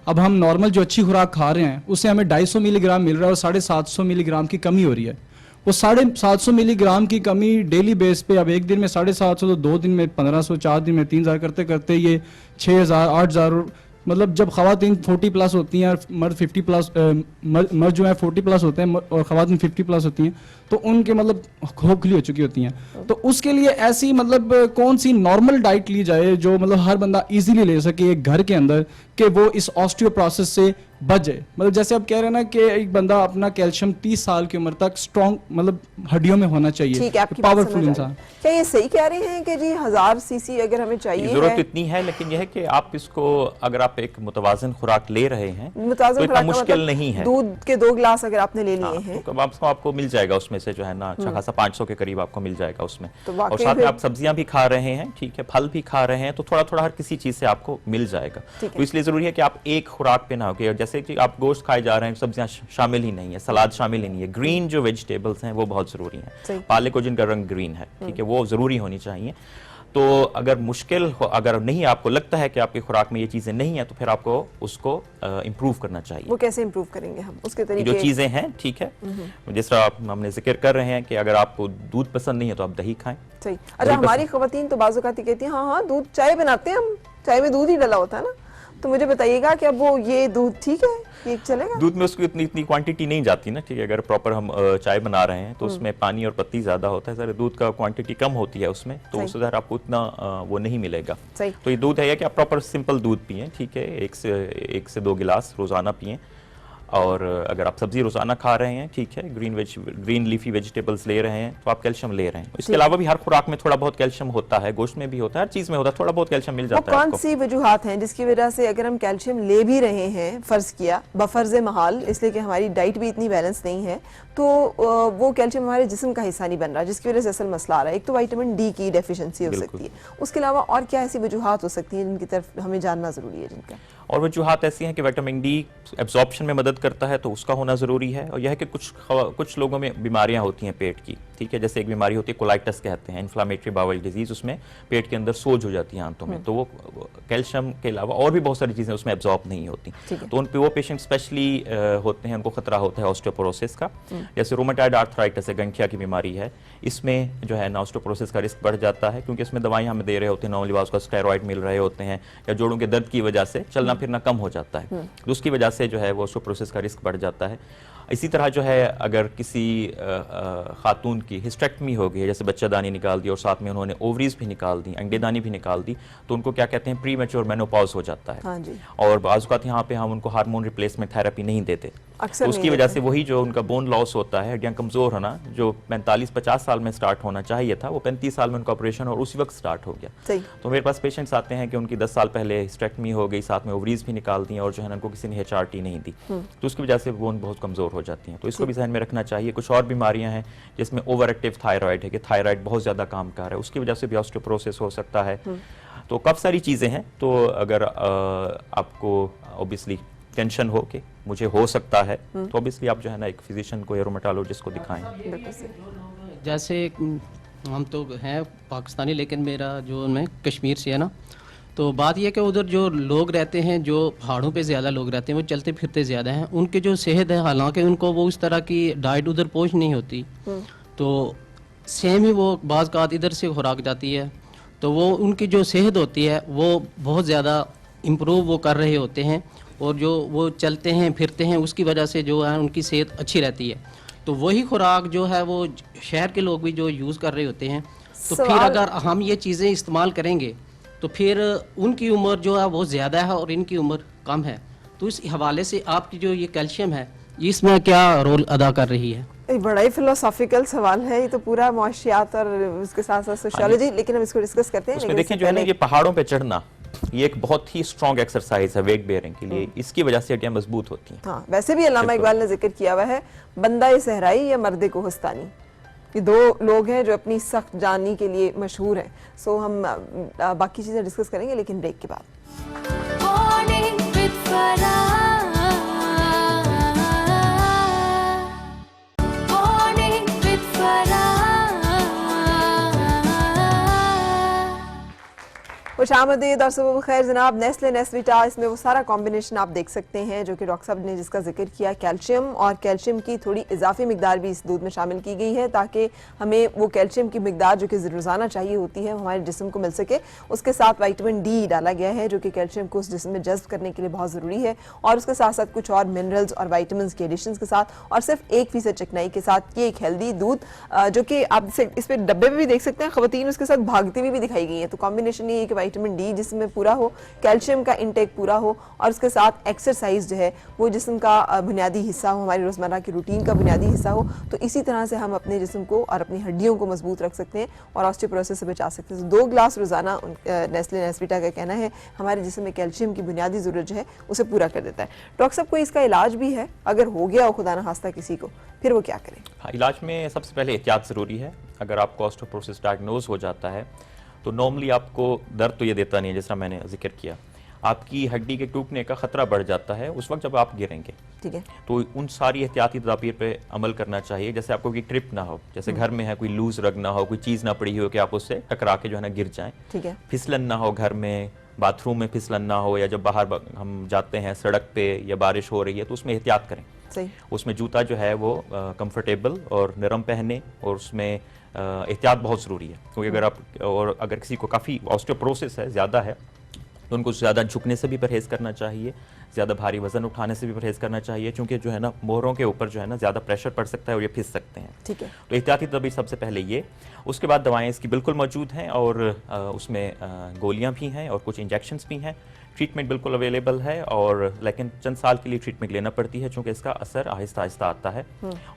अब हम नॉर्मल जो अच्छी खुराक खा रहे हैं उससे हमें 250 मिलीग्राम मिल रहा है, और 750 मिलीग्राम की कमी हो रही है। वो 750 मिलीग्राम की कमी डेली बेस पे, अब एक दिन में 750 तो 2 दिन में 1500, 4 दिन में 3000 करते करते ये 6000, 8000, मतलब जब खवातीन 40 प्लस होती हैं और मर्द 50 प्लस, मर्द जो है 40 प्लस होते हैं और खवातीन 50 प्लस होती हैं, तो उनके मतलब खोखली हो चुकी होती हैं। तो उसके लिए ऐसी मतलब कौन सी नॉर्मल डाइट ली जाए जो मतलब हर बंदा इजीली ले सके एक घर के अंदर, कि वो इस ऑस्टियोपोरोसिस से बच जाए? मतलब जैसे आप कह रहे हैं ना कि एक बंदा अपना कैल्शियम 30 साल की उम्र तक स्ट्रॉन्ग, मतलब हड्डियों में होना चाहिए, पावरफुल इंसान। क्या ये सही कह रहे हैं कि जी 1000 सीसी अगर हमें चाहिए, जरूरत तो इतनी है, लेकिन यह है कि आप इसको, अगर आप एक मुतवाज़िन खुराक ले रहे हैं तो इतना मुश्किल नहीं है। दूध के 2 गिलास अगर आपने ले लिए हैं तो आपको मिल जाएगा उसमें से जो है ना अच्छा खासा 500 के करीब आपको मिल जाएगा उसमें। तो और साथ में आप सब्जियां भी खा रहे हैं, ठीक है, फल भी खा रहे हैं, तो थोड़ा थोड़ा हर किसी चीज से आपको मिल जाएगा। तो इसलिए जरूरी है कि आप एक खुराक पे ना हो, जैसे कि आप गोश्त खाए जा रहे हैं, सब्जियां शामिल ही नहीं है, सलाद शामिल ही नहीं है, ग्रीन जो वेजिटेबल्स हैं वो बहुत जरूरी हैं। पालक को जिनका रंग ग्रीन है, ठीक है, वो जरूरी होनी चाहिए। तो अगर मुश्किल हो, अगर नहीं आपको लगता है कि आपकी खुराक में ये चीजें नहीं है, तो फिर आपको उसको इम्प्रूव करना चाहिए। वो कैसे इम्प्रूव करेंगे हम? उसके तरीके जो चीजें हैं, ठीक है, जिस तरह हमने जिक्र कर रहे हैं कि अगर आपको दूध पसंद नहीं है तो आप दही खाएं। सही। अच्छा, हमारी खवातीन तो बाज़ औक़ात कहती हैं हाँ दूध, चाय बनाते हैं हम, चाय में दूध ही डला होता है ना, तो मुझे बताइएगा कि अब वो ये दूध ठीक है, ये चलेगा? दूध में उसकी इतनी क्वांटिटी नहीं जाती ना, ठीक है। अगर प्रॉपर हम चाय बना रहे हैं तो उसमें पानी और पत्ती ज़्यादा होता है, सर दूध का क्वांटिटी कम होती है उसमें, तो सही। उससे ज़रा आपको इतना वो नहीं मिलेगा। सही। तो ये दूध है कि आप प्रॉपर सिंपल दूध पिएं, ठीक है, 1 से 2 गिलास रोज़ाना पिएं। और अगर आप सब्जी रोज़ाना खा रहे हैं, ठीक है, ग्रीन लीफी वेजिटेबल्स ले रहे हैं, तो आप कैल्शियम ले रहे हैं। इसके अलावा भी हर खुराक में थोड़ा बहुत कैल्शियम होता है, गोश्त में भी होता है, हर चीज़ में होता है, थोड़ा बहुत कैल्शियम मिल वो जाता है कौन आपको। सी वजूहात हैं जिसकी वजह से अगर हम कैल्शियम ले भी रहे हैं, फर्ज किया बफर्ज महाल, इसलिए कि हमारी डाइट भी इतनी बैलेंस नहीं है, तो वो कैल्शियम हमारे जिस्म का हिस्सा नहीं बन रहा, जिसकी वजह से असल मसला आ रहा है। एक तो विटामिन डी की डेफिशिएंसी हो सकती है, उसके अलावा और क्या ऐसी वजूहात हो सकती हैं जिनकी तरफ हमें जानना ज़रूरी है जिनका? और वजूहात ऐसी हैं कि विटामिन डी एब्जॉर्प्शन में मदद करता है, तो उसका होना ज़रूरी है। और यह है कि कुछ लोगों में बीमारियां होती हैं पेट की, ठीक है, जैसे एक बीमारी होती है कोलाइटिस कहते हैं, इन्फ्लामेटरी बाउल डिजीज़, उसमें पेट के अंदर सोज हो जाती है आंतों में, तो वो कैल्शियम के अलावा और भी बहुत सारी चीज़ें उसमें एब्जॉर्ब नहीं होती, तो उन पे वो पेशेंट स्पेशली होते हैं, उनको खतरा होता है ऑस्टियोपोरोसिस का। जैसे रोमेटॉइड आर्थराइटिस है, गंठिया की बीमारी है, इसमें जो है ना ऑस्टियोपोरोसिस का रिस्क बढ़ जाता है, क्योंकि इसमें दवाइयाँ हमें दे रहे होते हैं, नॉर्मली उसका स्टेरॉइड मिल रहे होते हैं, या जोड़ों के दर्द की वजह से चलना फिरना कम हो जाता है, तो उसकी वजह से जो है वो ऑस्टियोपोरोसिस का रिस्क बढ़ जाता है। इसी तरह जो है अगर किसी खातून की हिस्टेक्टमी हो गई है, जैसे बच्चादानी निकाल दी और साथ में उन्होंने ओवरीज भी निकाल दी, अंडेदानी भी निकाल दी, तो उनको क्या कहते हैं प्री मैच्योर मेनोपॉज हो जाता है। हाँ जी। और बाज़ औक़ात यहाँ पे हम उनको हार्मोन रिप्लेसमेंट थेरेपी नहीं देते, अक्सर तो उसकी नहीं वजह देते। से वही जो उनका बोन लॉस होता है, हड्डियाँ कमज़ोर होना, जो 45-50 साल में स्टार्ट होना चाहिए था, वो 35 साल में उनका ऑपरेशन और उसी वक्त स्टार्ट हो गया। सही। तो मेरे पास पेशेंट्स आते हैं कि उनकी 10 साल पहले हिस्टेक्टमी हो गई, साथ में ओवरीज भी निकाल दी और जो है ना उनको किसी ने HRT नहीं दी, तो उसकी वजह से बोन बहुत कमज़ोर हो जाती हैं, तो इसको भी ध्यान में रखना चाहिए। कुछ और बीमारियां हैं जिसमें ओवर एक्टिव थायराइड है, कि थायराइड बहुत ज़्यादा काम कर रहा है, उसकी वजह से भी ऑस्टियोपोरोसिस हो सकता है। तो काफ़ी सारी चीज़ें हैं, तो अगर आपको ऑब्वियसली टेंशन हो कि मुझे हो सकता है, तो ऑब्वियसली आप जो है ना एक फिजिशियन को या रोमेटोलॉजिस्ट को दिखाएं। जैसे हम तो हैं पाकिस्तानी, लेकिन मेरा जो मैं कश्मीर से है ना, तो बात यह कि उधर जो लोग रहते हैं, जो पहाड़ों पे ज़्यादा लोग रहते हैं, वो चलते फिरते ज़्यादा हैं, उनकी जो सेहत है, हालांकि उनको वो उस तरह की डाइट उधर पहुँच नहीं होती, तो सेम ही वो बाज़ का इधर से खुराक जाती है, तो वो उनकी जो सेहत होती है वो बहुत ज़्यादा इम्प्रूव वो कर रहे होते हैं, और जो वो चलते हैं फिरते हैं उसकी वजह से जो है उनकी सेहत अच्छी रहती है। तो वही खुराक जो है वो शहर के लोग भी जो यूज़ कर रहे होते हैं, तो फिर अगर हम ये चीज़ें इस्तेमाल करेंगे तो फिर उनकी उम्र जो है वो ज़्यादा है और इनकी उम्र कम है, तो इस हवाले से आपकी जो ये कैल्शियम है इसमें क्या रोल अदा कर रही है? एक बड़ा ही फिलोसॉफिकल सवाल है ये तो, पूरा मुआशियात और उसके साथ साथ सोशियोलॉजी, लेकिन हम इसको डिस्कस करते हैं। उसमें देखें जो है ना ये पहाड़ों पे चढ़ना, ये एक बहुत ही स्ट्रॉन्ग एक्सरसाइज है वेट बेयरिंग के लिए, इसकी वजह से हड्डियां मजबूत होती हैं। हाँ, वैसे भी अल्लामा इकबाल ने जिक्र किया हुआ है बंदा सहराई या मर्द कोहस्तानी, कि दो लोग हैं जो अपनी सख्त जानी के लिए मशहूर हैं। सो हम बाकी चीज़ें डिस्कस करेंगे लेकिन ब्रेक के बाद। Morning with Farah. Morning with Farah. खुशामदीद और सुबह खैर जनाब। नेस्ले नेस्विटा, इसमें वो सारा कॉम्बिनेशन आप देख सकते हैं जो कि डॉक्टर साहब ने जिसका जिक्र किया, कैल्शियम और कैल्शियम की थोड़ी इजाफी मिकदार भी इस दूध में शामिल की गई है, ताकि हमें वो कैल्शियम की मिकदार जो कि रोज़ाना चाहिए होती है हमारे जिस्म को मिल सके। उसके साथ विटामिन डी डाला गया है जो कि कैल्शियम को उस जिस्म में जज्ब करने के लिए बहुत ज़रूरी है, और उसके साथ साथ कुछ और मिनरल्स और वाइटामिन के एडिशन के साथ, और सिर्फ 1% चिकनाई के साथ ये एक हेल्दी दूध जो कि आप इस पर डब्बे में भी देख सकते हैं, खवातीन उसके साथ भागती हुई भी दिखाई गई है। तो कॉम्बिनेशन ये है कि विटामिन डी जिसमें पूरा हो, कैल्शियम का इंटेक पूरा हो, और उसके साथ एक्सरसाइज जो है वो जिस्म का बुनियादी हिस्सा हो, हमारी रोज़मर्रा की रूटीन का बुनियादी हिस्सा हो। तो इसी तरह से हम अपने जिस्म को और अपनी हड्डियों को मजबूत रख सकते हैं और ऑस्टियोपोरोसिस से बचा सकते हैं। 2 ग्लास रोज़ाना नेस्ले नेस्विटा का कहना है हमारे जिस्म में कैल्शियम की बुनियादी ज़रूरत जो है उसे पूरा कर देता है। डॉक्टर साहब, कोई इसका इलाज भी है अगर हो गया हो खुदा न खास्ता किसी को, फिर वो क्या करें? हाँ, इलाज में सबसे पहले एहतियात ज़रूरी है। अगर आपको ऑस्टियोपोरोसिस डायग्नोज हो जाता है तो नॉर्मली आपको दर्द तो ये देता नहीं है, जैसा मैंने जिक्र किया, आपकी हड्डी के टूटने का खतरा बढ़ जाता है उस वक्त जब आप गिरेंगे, ठीक है। तो उन सारी एहतियाती तदाबीर पे अमल करना चाहिए। जैसे आपको कोई ट्रिप ना हो, जैसे घर में है कोई लूज रग ना हो, कोई चीज़ ना पड़ी हो कि आप उससे टकरा के जो है ना गिर जाएं, ठीक है। फिसलन ना हो घर में, बाथरूम में फिसलन ना हो, या जब बाहर हम जाते हैं सड़क पे या बारिश हो रही है तो उसमें एहतियात करें। सही। उसमें जूता जो है वो कंफर्टेबल और नरम पहने, और उसमें एहतियात बहुत ज़रूरी है, क्योंकि अगर किसी को काफ़ी ऑस्टियोपोरोसिस है, ज़्यादा है, तो तो उनको ज़्यादा झुकने से भी परहेज़ करना चाहिए, ज़्यादा भारी वजन उठाने से भी परहेज़ करना चाहिए, क्योंकि जो है ना मोहरों के ऊपर जो है ना ज़्यादा प्रेशर पड़ सकता है और ये फिस सकते हैं। ठीक है। तो एहतियाती तदबीर सबसे पहले ये, उसके बाद दवाएं इसकी बिल्कुल मौजूद हैं और उसमें गोलियां भी हैं और कुछ इंजेक्शंस भी हैं, ट्रीटमेंट बिल्कुल अवेलेबल है, और लेकिन चंद साल के लिए ट्रीटमेंट लेना पड़ती है चूँकि इसका असर आहिस्ता आहिस्ता आता है।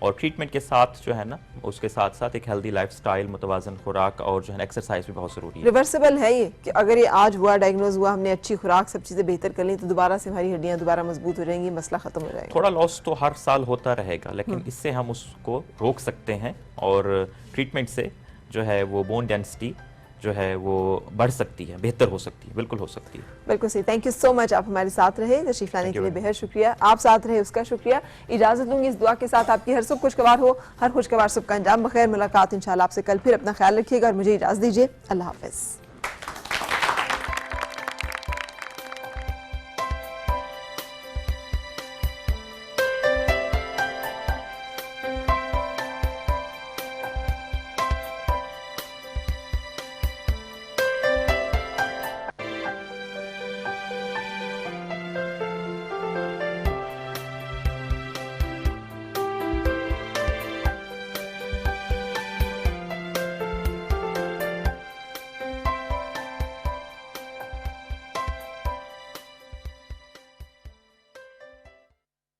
और ट्रीटमेंट के साथ जो है ना उसके साथ साथ एक हेल्दी लाइफस्टाइल, मुतवाज़न खुराक और जो है ना एक्सरसाइज भी बहुत ज़रूरी है। रिवर्सिबल है ये कि अगर ये आज हुआ, डायग्नोज हुआ, हमने अच्छी खुराक सब चीज़ें बेहतर कर ली तो दोबारा से हमारी हड्डियाँ दोबारा मजबूत हो जाएंगी, मसला ख़त्म हो जाएगा? थोड़ा लॉस तो हर साल होता रहेगा, लेकिन इससे हम उसको रोक सकते हैं और ट्रीटमेंट से जो है वो बोन डेंसिटी जो है वो बढ़ सकती है, बेहतर हो सकती है, बिल्कुल हो सकती है। बिल्कुल सही। थैंक यू सो मच, आप हमारे साथ रहे, तशरीफ लाने के लिए बेहद शुक्रिया। आप साथ रहे उसका शुक्रिया। इजाजत लूंगी इस दुआ के साथ आपकी हर सुख खुशगवार हो, हर खुशगवार सुख का अंजाम बखैर। मुलाकात इंशाल्लाह आपसे कल, फिर अपना ख्याल रखिएगा और मुझे इजाजत दीजिए। अल्लाह हाफिज़।